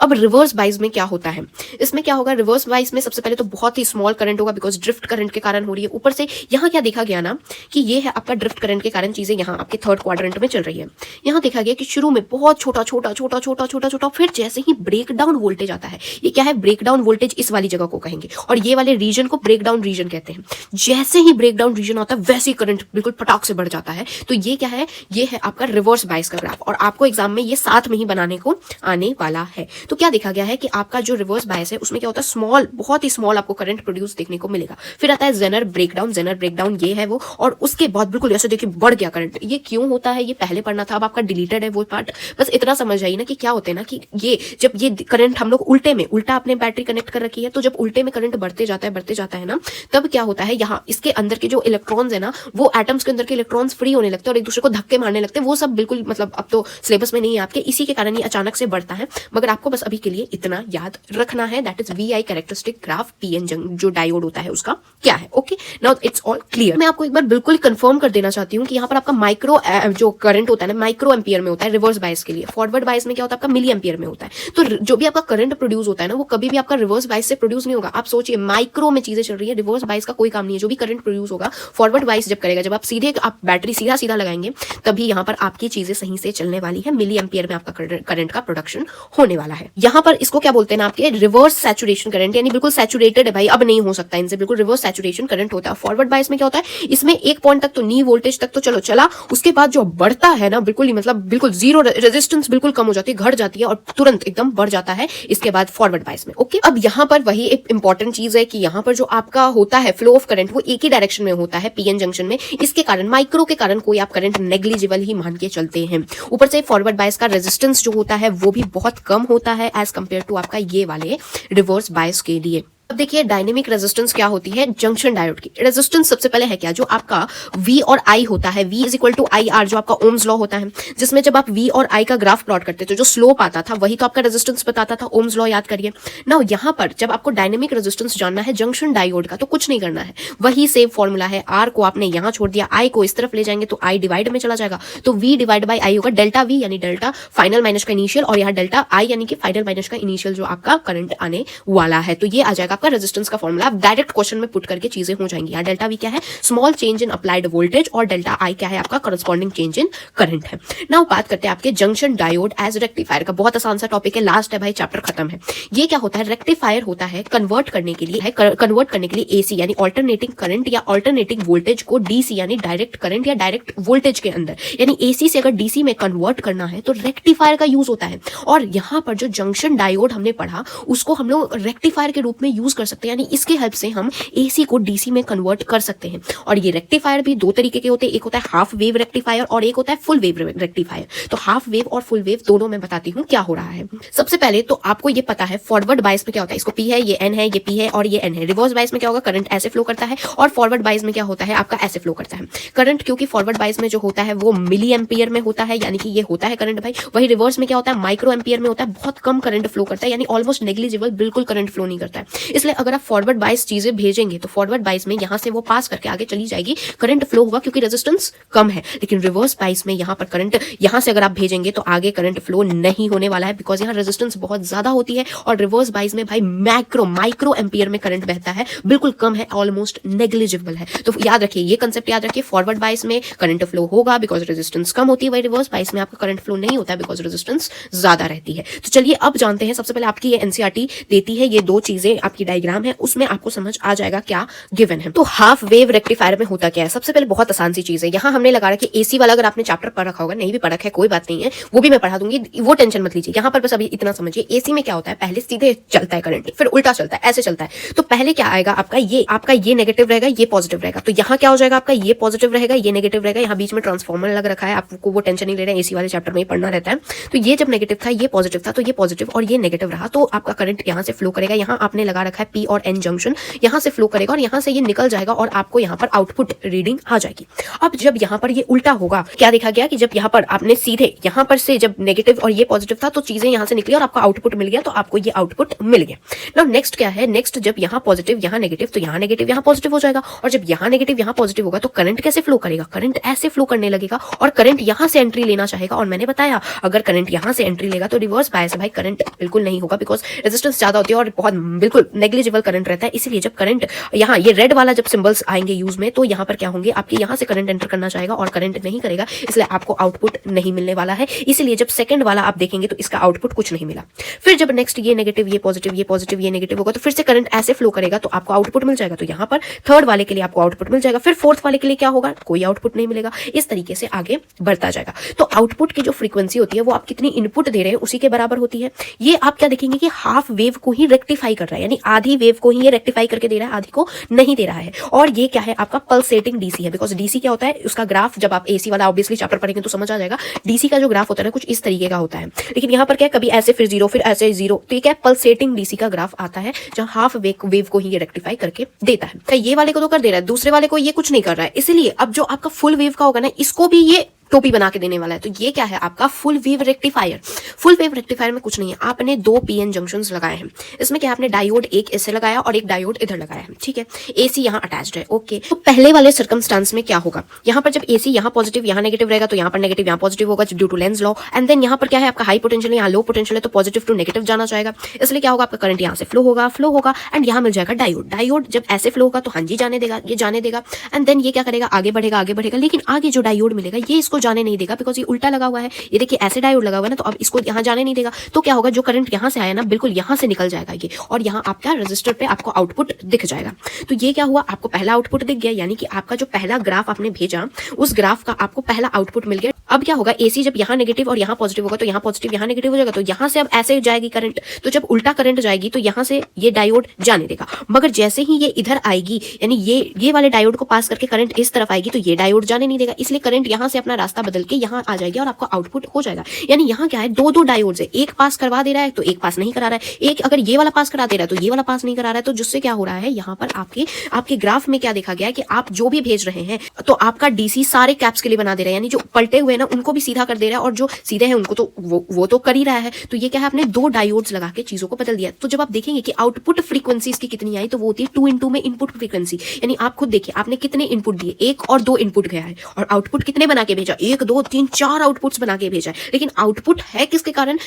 अब रिवर्स बाइस में क्या होता है, इसमें क्या होगा, रिवर्स बाइस में सबसे पहले तो बहुत ही स्मॉल करंट होगा, बिकॉज ड्रिफ्ट करंट के कारण हो रही है। ऊपर से यहाँ क्या देखा गया ना कि ये है आपका ड्रिफ्ट करंट के कारण चीजें यहाँ आपके थर्ड क्वाड्रेंट में चल रही है। यहाँ देखा गया कि शुरू में बहुत छोटा छोटा छोटा छोटा छोटा छोटा, फिर जैसे ही ब्रेक डाउन वोल्टेज आता है, ये क्या है, ब्रेकडाउन वोल्टेज इस वाली जगह को कहेंगे, और ये वाले रीजन को ब्रेकडाउन रीजन कहते हैं। जैसे ही ब्रेकडाउन रीजन आता है वैसे ही करंट बिल्कुल पटाख से बढ़ जाता है। तो ये क्या है, ये है आपका रिवर्स बायस का ग्राफ, और आपको एग्जाम में ये साथ में ही बनाने को आने वाला है। तो क्या देखा गया है कि आपका जो रिवर्स बायस है उसमें क्या होता है, स्मॉल, बहुत ही स्मॉल आपको करंट प्रोड्यूस देखने को मिलेगा। फिर आता है जेनर ब्रेकडाउन, जेनर ब्रेकडाउन ये है वो, और उसके बाद बिल्कुल ऐसे देखिए बढ़ गया करंट। ये क्यों होता है, ये पहले पढ़ना था, अब आपका डिलीटेड है वो पार्ट। बस इतना समझ आइए ना कि क्या होते हैं ना कि ये जब ये करंट हम लोग उल्टा अपने बैटरी कनेक्ट कर रखी है, तो जब उल्टे में करंट बढ़ते जाता है ना, तब क्या होता है, यहाँ इसके अंदर के जो इलेक्ट्रॉन्स है ना, वो एटम्स के अंदर के इलेक्ट्रॉन्स फ्री होने लगते हैं और एक दूसरे को धक्के मारने लगते हैं। वो सब बिल्कुल मतलब अब तो सिलेबस में नहीं है आपके, इसी के कारण ये अचानक से बढ़ता है। मगर आपको बस अभी के लिए इतना याद रखना है, that is VI characteristic graph PN जो डायोड होता है उसका क्या है। Okay, now it's all clear. मैं आपको एक बार बिल्कुल कंफर्म कर देना चाहती हूँ कि यहाँ पर आपका माइक्रो जो करंट होता है ना, माइक्रो एम्पियर में होता है रिवर्स बायस के लिए। फॉरवर्ड बायस में क्या होता है, आपका मिली एम्पियर में होता है। तो जो भी आपका करंट प्रोड्यूस होता है ना, वो कभी भी आपका रिवर्स बायस से प्रोड्यूस नहीं होगा। आप सोचिए, माइक्रो में चीजें चल रही है, रिवर्स बायस का कोई काम नहीं है। जो भी करंट प्रोड्यूस होगा फॉरवर्ड बायस जब करेगा, जब आप सीधे आप बैटरी सीधा लगाएंगे, तभी यहाँ पर आपकी चीजें सही से चलने वाली है। मिली एम्पियर में आपका करंट का प्रोडक्शन होने वाला है। यहाँ पर इसको क्या बोलते हैं ना, आपके रिवर्स सैचुरेशन करंट, यानी बिल्कुल सैचुरेटेड है भाई, अब नहीं हो सकता इनसे, बिल्कुल रिवर्स सैचुरेशन करंट होता है। फॉरवर्ड बायस में क्या होता है, इसमें एक पॉइंट तक तो नी वोल्टेज तक तो चलो चला, उसके बाद जो बढ़ता है ना, बिल्कुल ही मतलब बिल्कुल जीरो रेजिस्टेंस बिल्कुल कम हो जाती है, घट जाती है और तुरंत एकदम बढ़ जाता है इसके बाद फॉरवर्ड बायस में। ओके, अब यहाँ पर वही एक इंपॉर्टेंट चीज है कि यहाँ पर जो आपका होता है फ्लो ऑफ करंट, वो एक ही डायरेक्शन में होता है PN जंक्शन में। इसके कारण माइक्रो के कारण कोई आप करंट नेग्लिजिबल ही मान के चलते हैं। ऊपर से फॉरवर्ड बायस का रेजिस्टेंस जो होता है वो भी बहुत कम होता है एज कंपेयर टू आपका ये वाले रिवर्स बायस के लिए। अब देखिए डायनेमिक रेजिस्टेंस क्या होती है जंक्शन डायोड की। रेजिस्टेंस सबसे पहले है क्या, जो आपका V और I होता है, V is equal to IR, जो आपका ओम्स लॉ होता है, जिसमें जब आप V और I का ग्राफ प्लॉट करते थे, जो स्लोप आता था वही तो आपका रेजिस्टेंस बताता था, ओम्स लॉ याद करिए ना। यहाँ पर जब आपको डायनेमिक रेजिस्टेंस जानना है जंक्शन डायोड का, तो कुछ नहीं करना है, वही सेम फॉर्मूला है। R को आपने यहाँ छोड़ दिया, I को इस तरफ ले जाएंगे तो I डिवाइड में चला जाएगा, तो V डिवाइड बाई I होगा डेल्टा V, यानी डेल्टा फाइनल माइनस का इनिशियल, और यहाँ डेल्टा I यानी कि फाइनल माइनस का इनिशियल जो आपका करंट आने वाला है। तो ये आ जाएगा आपका रेजिस्टेंस का फॉर्मूला। आप डायरेक्ट क्वेश्चन में पुट करके चीजें हो जाएंगी। यहाँ डेल्टा V क्या है, small change in applied voltage, और डेल्टा I क्या है, आपका करस्पॉन्डिंग चेंज इन करंट है। नाउ बात करते हैं आपके जंक्शन डायोड एज रेक्टिफायर का। बहुत आसान सा टॉपिक है, लास्ट है भाई, चैप्टर खत्म है। ये क्या होता है, रेक्टिफायर होता है कन्वर्ट करने के लिए AC यानी ऑल्टरनेटिंग करंट या ऑल्टरनेटिंग वोल्टेज को DC यानी डायरेक्ट करंट या डायरेक्ट वोल्टेज के अंदर, यानी AC से अगर DC में कन्वर्ट करना है तो रेक्टिफायर का यूज होता है। और यहाँ पर जो जंक्शन डायोड हमने पढ़ा उसको हम लोग रेक्टिफायर के रूप में यूज कर सकते हैं, यानी इसके हेल्प से हम AC को DC में कन्वर्ट कर सकते हैं। और ये रेक्टिफायर भी दो तरीके के होते हैं, एक होता है हाफ वेव रेक्टिफायर और एक होता है फुल वेव रेक्टिफायर। तो हाफ वेव और फुल वेव दोनों में बताती हूँ क्या हो रहा है। सबसे पहले तो आपको ये पता है फॉरवर्ड बायस में क्या होता है, इसको P है, ये N है, ये P है और ये N है। रिवर्स बायस में क्या होगा, करंट ऐसे फ्लो करता है, और फॉरवर्ड बायस में क्या होता है, आपका ऐसे फ्लो करता है करंट। क्योंकि फॉरवर्ड बायस में जो होता है वो मिली एम्पियर में होता है, यानी कि ये होता है करंट भाई। वही रिवर्स में क्या होता है, माइक्रो एम्पियर में होता है, बहुत कम करंट फ्लो करता है, यानी ऑलमोस्ट नेग्लिजिबल, बिल्कुल करंट फ्लो नहीं करता है। इसलिए अगर आप फॉरवर्ड बायस चीजें भेजेंगे तो फॉरवर्ड बायस में यहाँ से वो पास करके आगे चली जाएगी, करंट फ्लो होगा क्योंकि रेजिस्टेंस कम है। लेकिन रिवर्स बायस में यहाँ पर करंट यहाँ से अगर आप भेजेंगे तो आगे करंट फ्लो नहीं होने वाला है, बिकॉज यहाँ रेजिस्टेंस बहुत ज्यादा होती है। और रिवर्स बायस में भाई माइक्रो एम्पियर में करंट बहता है, बिल्कुल कम है, ऑलमोस्ट नेग्लिजिबल है। तो याद रखिए, ये कंसेप्ट याद रखिए, फॉरवर्ड बायस में करंट फ्लो होगा बिकॉज रेजिस्टेंस कम होती है, वही रिवर्स बायस में आपका करंट फ्लो नहीं होता है बिकॉज रेजिस्टेंस ज्यादा रहती है। तो चलिए अब जानते हैं, सबसे पहले आपकी ये NCERT देती है ये दो चीजें, आपकी डायग्राम है, उसमें आपको समझ आ जाएगा क्या गिवन है। तो हाफ वेव रेक्टिफायर में होता क्या है, सबसे पहले बहुत आसान सी चीज है। यहाँ हमने लगा रखा है AC वाला, अगर आपने चैप्टर पढ़ रखा होगा, नहीं भी पढ़ा है कोई बात नहीं है, वो भी मैं पढ़ा दूंगी, वो टेंशन मत लीजिए। यहाँ पर बस अभी इतना समझिए, AC में क्या होता है, पहले सीधे चलता है करंट, फिर उल्टा चलता है, ऐसे चलता है। तो पहले क्या आएगा, आपका ये नेगेटिव रहेगा, ये पॉजिटिव रहेगा। तो यहाँ क्या हो जाएगा, आपका ये पॉजिटिव रहेगा, ये नेगेटिव रहेगा। यहाँ बीच में ट्रांसफॉर्मर लग रखा है, आपको वो टेंशन नहीं ले रहा है, AC वाले चैप्टर में ही पढ़ना रहता है। तो ये जब नेगेटिव था, ये पॉजिटिव था, तो ये पॉजिटिव और ये नेगेटिव रहा, तो आपका करंट यहाँ से फ्लो करेगा। यहाँ आपने लगा रखा है P और N जंक्शन, यहाँ से फ्लो करेगा और यहाँ से ये निकल जाएगा और आपको यहाँ पर आउटपुट रीडिंग आ जाएगी। अब जब यहाँ पर ये उल्टा होगा, क्या देखा गया कि जब यहाँ पर आपने सीधे यहाँ पर से जब नेगेटिव और ये पॉजिटिव था, तो चीजें यहाँ से निकली और आपका आउटपुट मिल गया, तो आपको ये आउटपुट मिल गया। नाउ नेक्स्ट क्या है, नेक्स्ट जब यहाँ पॉजिटिव यहाँ नेगेटिव, तो यहाँ नेगेटिव यहाँ पॉजिटिव हो जाएगा। और जब यहाँ नेगेटिव यहाँ पॉजिटिव होगा तो करंट कैसे फ्लो करेगा, करंट ऐसे फ्लो करने लगेगा और करंट यहाँ से एंट्री लेना चाहेगा। और मैंने बताया अगर करंट यहाँ से एंट्री लेगा तो रिवर्स बायस है भाई, करंट बिल्कुल नहीं होगा बिकॉज रेजिस्टेंस ज्यादा होती है और बहुत बिल्कुल नेग्लिजिबल करंट रहता है, इसीलिए जब करंट यहाँ ये रेड वाला जब सिंबल्स आएंगे यूज में, तो यहाँ पर क्या होंगे, आपके यहाँ से करंट एंटर करना चाहेगा और करंट नहीं करेगा, इसलिए आपको आउटपुट नहीं मिलने वाला है। इसीलिए जब सेकंड वाला आप देखेंगे तो इसका आउटपुट कुछ नहीं मिला। फिर जब नेक्स्ट ये नेगेटिव, ये पॉजिटिव, ये पॉजिटिव, ये नेगेटिव होगा, तो फिर से करंट ऐसे फ्लो करेगा तो आपको आउटपुट मिल जाएगा। तो यहाँ पर थर्ड वाले के लिए आपको आउटपुट मिल जाएगा, फिर फोर्थ वाले के लिए क्या होगा, कोई आउटपुट नहीं मिलेगा। इस तरीके से आगे बढ़ता जाएगा। तो आउटपुट की जो फ्रीक्वेंसी होती है वो आप कितनी इनपुट दे रहे हैं उसी के बराबर होती है। ये आप क्या देखेंगे कि हाफ वेव को ही रेक्टिफाई कर रहा है, यानी आधी वेव को ही ये रेक्टिफाई करके दे रहा है, आधी को नहीं दे रहा है। और ये क्या है, आपका पल्सेटिंग डीसी है। बिकॉज डीसी क्या होता है, उसका ग्राफ जब आप एसी वाला ऑब्वियसली चैप्टर पढ़ेंगे तो समझ आ जाएगा। डीसी का जो ग्राफ होता है ना कुछ इस तरीके का होता है, लेकिन यहाँ पर क्या है, कभी ऐसे फिर जीरो, फिर ऐसे जीरो। तो ये क्या है, पल्सेटिंग डीसी का ग्राफ आता है जहां हाफ वेव को ही ये रेक्टिफाई करके देता है। तो ये वाले को तो कर दे रहा है, दूसरे वाले को ये कुछ नहीं कर रहा है। इसलिए अब जो आपका फुल वेव का होगा ना, इसको भी ये टोपी बना के देने वाला है। तो ये क्या है, आपका full wave rectifier. Full wave rectifier में कुछ नहीं है, आपने 2 पीएन जंक्शंस लगाए हैं। इसमें क्या, आपने डायोड एक ऐसे लगाया और एक डायोड इधर लगाया है, ठीक है। एसी यहाँ अटैच्ड है, ओके। तो पहले वाले सर्कमस्टांस में क्या होगा, यहाँ पर जब एसी यहाँ पॉजिटिव यहाँ नेगेटिव रहेगा, तो यहाँ पर नेगेटिव यहाँ पॉजिटिव होगा due to Lenz law. And then यहाँ पर क्या है, आपका हाई पोटेंशियल है, यहाँ लो पोटेंशियल है, तो पॉजिटिव टू नेगेटिव जाना चाहेगा। इसलिए क्या होगा, आपका करंट यहाँ से फ्लो होगा एंड यहाँ मिल जाएगा डायोड। डायोड जब ऐसे फ्लो होगा तो हाँ जी जाने देगा, ये जाने देगा। एंड देन ये क्या करेगा, आगे बढ़ेगा, लेकिन आगे जो डायोड मिलेगा ये इसको जाने नहीं देगा, बिकॉज ये उल्टा लगा हुआ है। ये देखिए ऐसे डायोड लगा हुआ है ना, तो अब इसको यहाँ जाने नहीं देगा। तो क्या होगा, जो करंट यहाँ से आया ना बिल्कुल यहाँ से निकल जाएगा ये, और यहाँ आपका रजिस्टर पे आपको आउटपुट दिख जाएगा। तो ये क्या हुआ, आपको पहला आउटपुट दिख गया, यानी कि आपका जो पहला ग्राफ आपने भेजा उस ग्राफ का आपको पहला आउटपुट मिल गया। अब क्या होगा, एसी जब यहाँ नेगेटिव और यहाँ पॉजिटिव होगा तो यहाँ पॉजिटिव यहाँ नेगेटिव हो जाएगा, तो यहाँ से अब ऐसे जाएगी करंट। तो जब उल्टा करंट जाएगी तो यहाँ से ये डायोड जाने देगा, मगर जैसे ही ये इधर आएगी, यानी ये वाले डायोड को पास करके करंट इस तरफ आएगी, तो ये डायोड जाने नहीं देगा। इसलिए करंट यहाँ से अपना रास्ता बदल के यहाँ आ जाएगी और आपको आउटपुट हो जाएगा। यानी यहाँ क्या है, 2 डायोड्स है, एक पास करवा दे रहा है तो एक पास नहीं करा रहा है, एक अगर ये वाला पास करा दे रहा है तो ये वाला पास नहीं करा रहा है। तो जिससे क्या हो रहा है, यहाँ पर आपके ग्राफ में क्या देखा गया है कि आप जो भी भेज रहे हैं तो आपका डीसी सारे कैप्स के लिए बना दे रहा है, यानी जो पलटे हुए ना उनको भी सीधा कर दे रहा है, और जो सीधे हैं उनको तो वो तो कर ही रहा है। तो ये क्या है, आपने 2 डायोड्स लगा के चीजों को बदल दिया। तो जब आप देखेंगे कि आउटपुट फ्रीक्वेंसी इसकी कितनी आई, तो वो होती है 2 में इनपुट फ्रीक्वेंसी। यानी आप खुद देखिए आपने कितने इनपुट दिए, 1 और 2 इनपुट गया है, और आउटपुट कितने बना के भेजा, 1 2 3 4 आउटपुट्स बना के भेजा है। लेकिन आउटपुट है किसके कारण,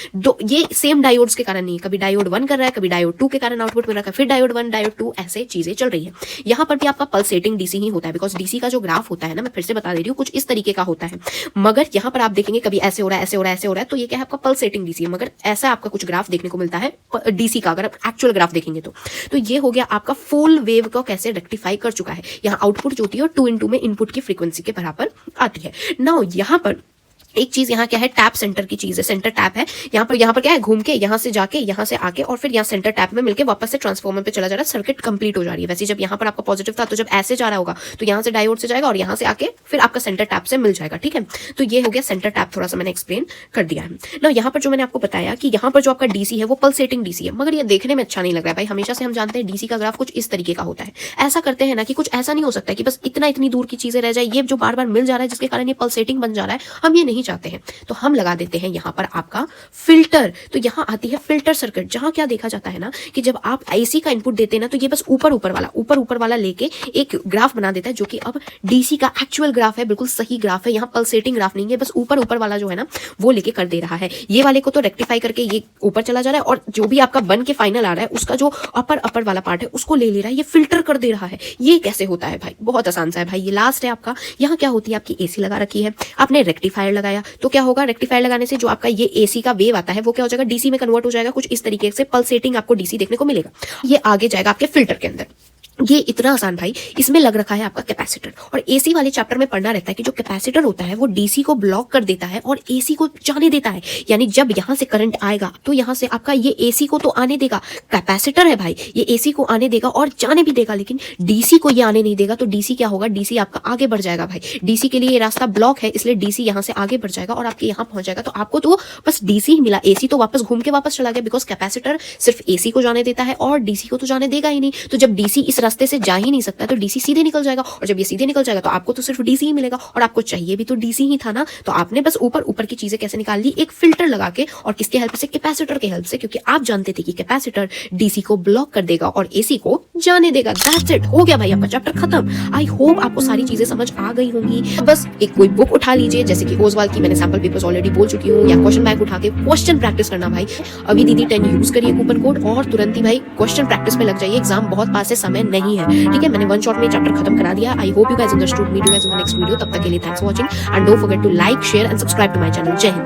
ये सेम डायोड्स के कारण नहीं है। कभी डायोड 1 कर रहा है, कभी डायोड 2 के कारण आउटपुट मिल रहा है, फिर डायोड 1 डायोड 2, ऐसे चीजें चल रही है। यहाँ पर भी आपका पल्सेटिंग डीसी ही होता है, बिकॉज डीसी का जो ग्राफ होता है ना, मैं फिर से बता दे रही हूँ, कुछ इस तरीके का होता है। मगर यहाँ पर आप देखेंगे कभी ऐसे हो रहा है, ऐसे हो रहा है, ऐसे हो रहा है, तो ये क्या है, आपका पल्सेटिंग डीसी है। मगर ऐसा आपका कुछ ग्राफ देखने को मिलता है डीसी का, अगर आप एक्चुअल ग्राफ देखेंगे तो ये हो गया आपका फुल वेव को कैसे रेक्टिफाई कर चुका है। यहाँ आउटपुट जो होती है 2 में इनपुट की फ्रीक्वेंसी के बराबर आती है। नाउ यहाँ पर एक चीज यहाँ क्या है, टैप सेंटर की चीज है, सेंटर टैप है। यहाँ पर क्या है, घूम के यहाँ से जाके यहाँ से आके और फिर यहाँ सेंटर टैप में मिलके वापस से ट्रांसफॉर्मर पे चला जा रहा है, सर्किट कंप्लीट हो जा रही है। वैसे जब यहाँ पर आपका पॉजिटिव था तो जब ऐसे जा रहा होगा तो यहाँ से डायोड से जाएगा और यहाँ से आके फिर आपका सेंटर टैप से मिल जाएगा, ठीक है। तो ये हो गया सेंटर टैप, थोड़ा सा मैंने एक्सप्लेन कर दिया है ना। यहाँ पर जो मैंने आपको बताया कि यहाँ पर जो आपका डीसी है वो पल्सेटिंग डीसी है, मगर ये देखने में अच्छा नहीं लग रहा है भाई। हमेशा से हम जानते हैं डीसी का ग्राफ कुछ इस तरीके का होता है। ऐसा करते हैं ना कि कुछ ऐसा नहीं हो सकता कि बस इतनी दूर की चीजें रह जाए, ये जो बार बार मिल जा रहा है जिसके कारण ये पल्सेटिंग बन जा रहा है, हम ये नहीं चाहते हैं। तो हम लगा देते हैं यहाँ पर आपका फिल्टर। तो यहाँ आती है फिल्टर सर्किट, जहां क्या देखा जाता है ना कि जब आप एसी का इनपुट देते हैं ना तो ये बस ऊपर वाला लेके एक ग्राफ बना देता है, जो कि अब डीसी का एक्चुअल ग्राफ है, बिल्कुल सही ग्राफ है। यहाँ पल्सेटिंग ग्राफ नहीं है, बस ऊपर वाला जो है ना वो लेके कर दे रहा है। ये वाले को तो रेक्टिफाई करके ये ऊपर चला जा रहा है, और जो भी आपका बन के फाइनल आ रहा है उसका जो अपर वाला पार्ट है उसको ले रहा है, ये फिल्टर कर दे रहा है। ये कैसे होता है भाई, बहुत आसान सा है भाई। ये लास्ट है आपका, यहाँ क्या होती है, आपकी एसी लगा रखी है, आपने रेक्टिफायर लगाया, तो क्या होगा, रेक्टिफायर लगाने से जो आपका ये एसी का वेव आता है वो क्या हो जाएगा, डीसी में कन्वर्ट हो जाएगा। कुछ इस तरीके से पल्सेटिंग आपको डीसी देखने को मिलेगा। ये आगे जाएगा आपके फिल्टर के अंदर। ये इतना आसान भाई, इसमें लग रखा है आपका कैपेसिटर। और एसी वाले चैप्टर में पढ़ना रहता है कि जो कैपेसिटर होता है वो डीसी को ब्लॉक कर देता है और एसी को जाने देता है। यानी जब यहां से करंट आएगा तो यहां से आपका ये एसी को तो आने देगा, कैपेसिटर है भाई, ये एसी को आने देगा और जाने भी देगा, लेकिन डीसी को ये आने नहीं देगा। तो डीसी क्या होगा, डीसी आपका आगे बढ़ जाएगा भाई। डीसी के लिए ये रास्ता ब्लॉक है, इसलिए डीसी यहां से आगे बढ़ जाएगा और आपके यहां पहुंच जाएगा। तो आपको तो बस डीसी ही मिला, एसी तो वापस घूम के वापस चला गया, बिकॉज कैपेसिटर सिर्फ एसी को जाने देता है और डीसी को तो जाने देगा ही नहीं। तो जब डीसी इस रास्ते से जा ही नहीं सकता है तो डीसी सीधे निकल जाएगा, और जब ये सीधे निकल जाएगा तो आपको तो सिर्फ डीसी ही मिलेगा, और आपको चाहिए भी तो डीसी ही था ना। तो आपने बस ऊपर ऊपर की चीजें कैसे निकाल ली, एक फिल्टर लगा के, और किसकी हेल्प से, कैपेसिटर की हेल्प से, क्योंकि आप जानते थे कि कैपेसिटर डीसी को ब्लॉक कर देगा और एसी को जाने देगा। दैट्स इट, हो गया भाई आपका चैप्टर खत्म। आई होप आपको सारी चीजें समझ आ गई होंगी। बस एक कोई बुक उठा लीजिए, जैसे कि ओसवाल की, मैंने सैंपल पेपर्स ऑलरेडी बोल चुकी हूँ, या क्वेश्चन बैंक उठा के क्वेश्चन प्रैक्टिस करना भाई। अभी दीदी 10 यूज करिए कूपन कोड, और तुरंत ही भाई क्वेश्चन प्रैक्टिस में लग जाइए, एग्जाम बहुत पास है, समय नहीं है, ठीक है। मैंने वन शॉट में चैप्टर खत्म करा दिया। I hope you guys understood. Meet you guys in the next video, तब तक के लिए thanks for watching and don't forget to like, share and subscribe to my channel. जय हिंद।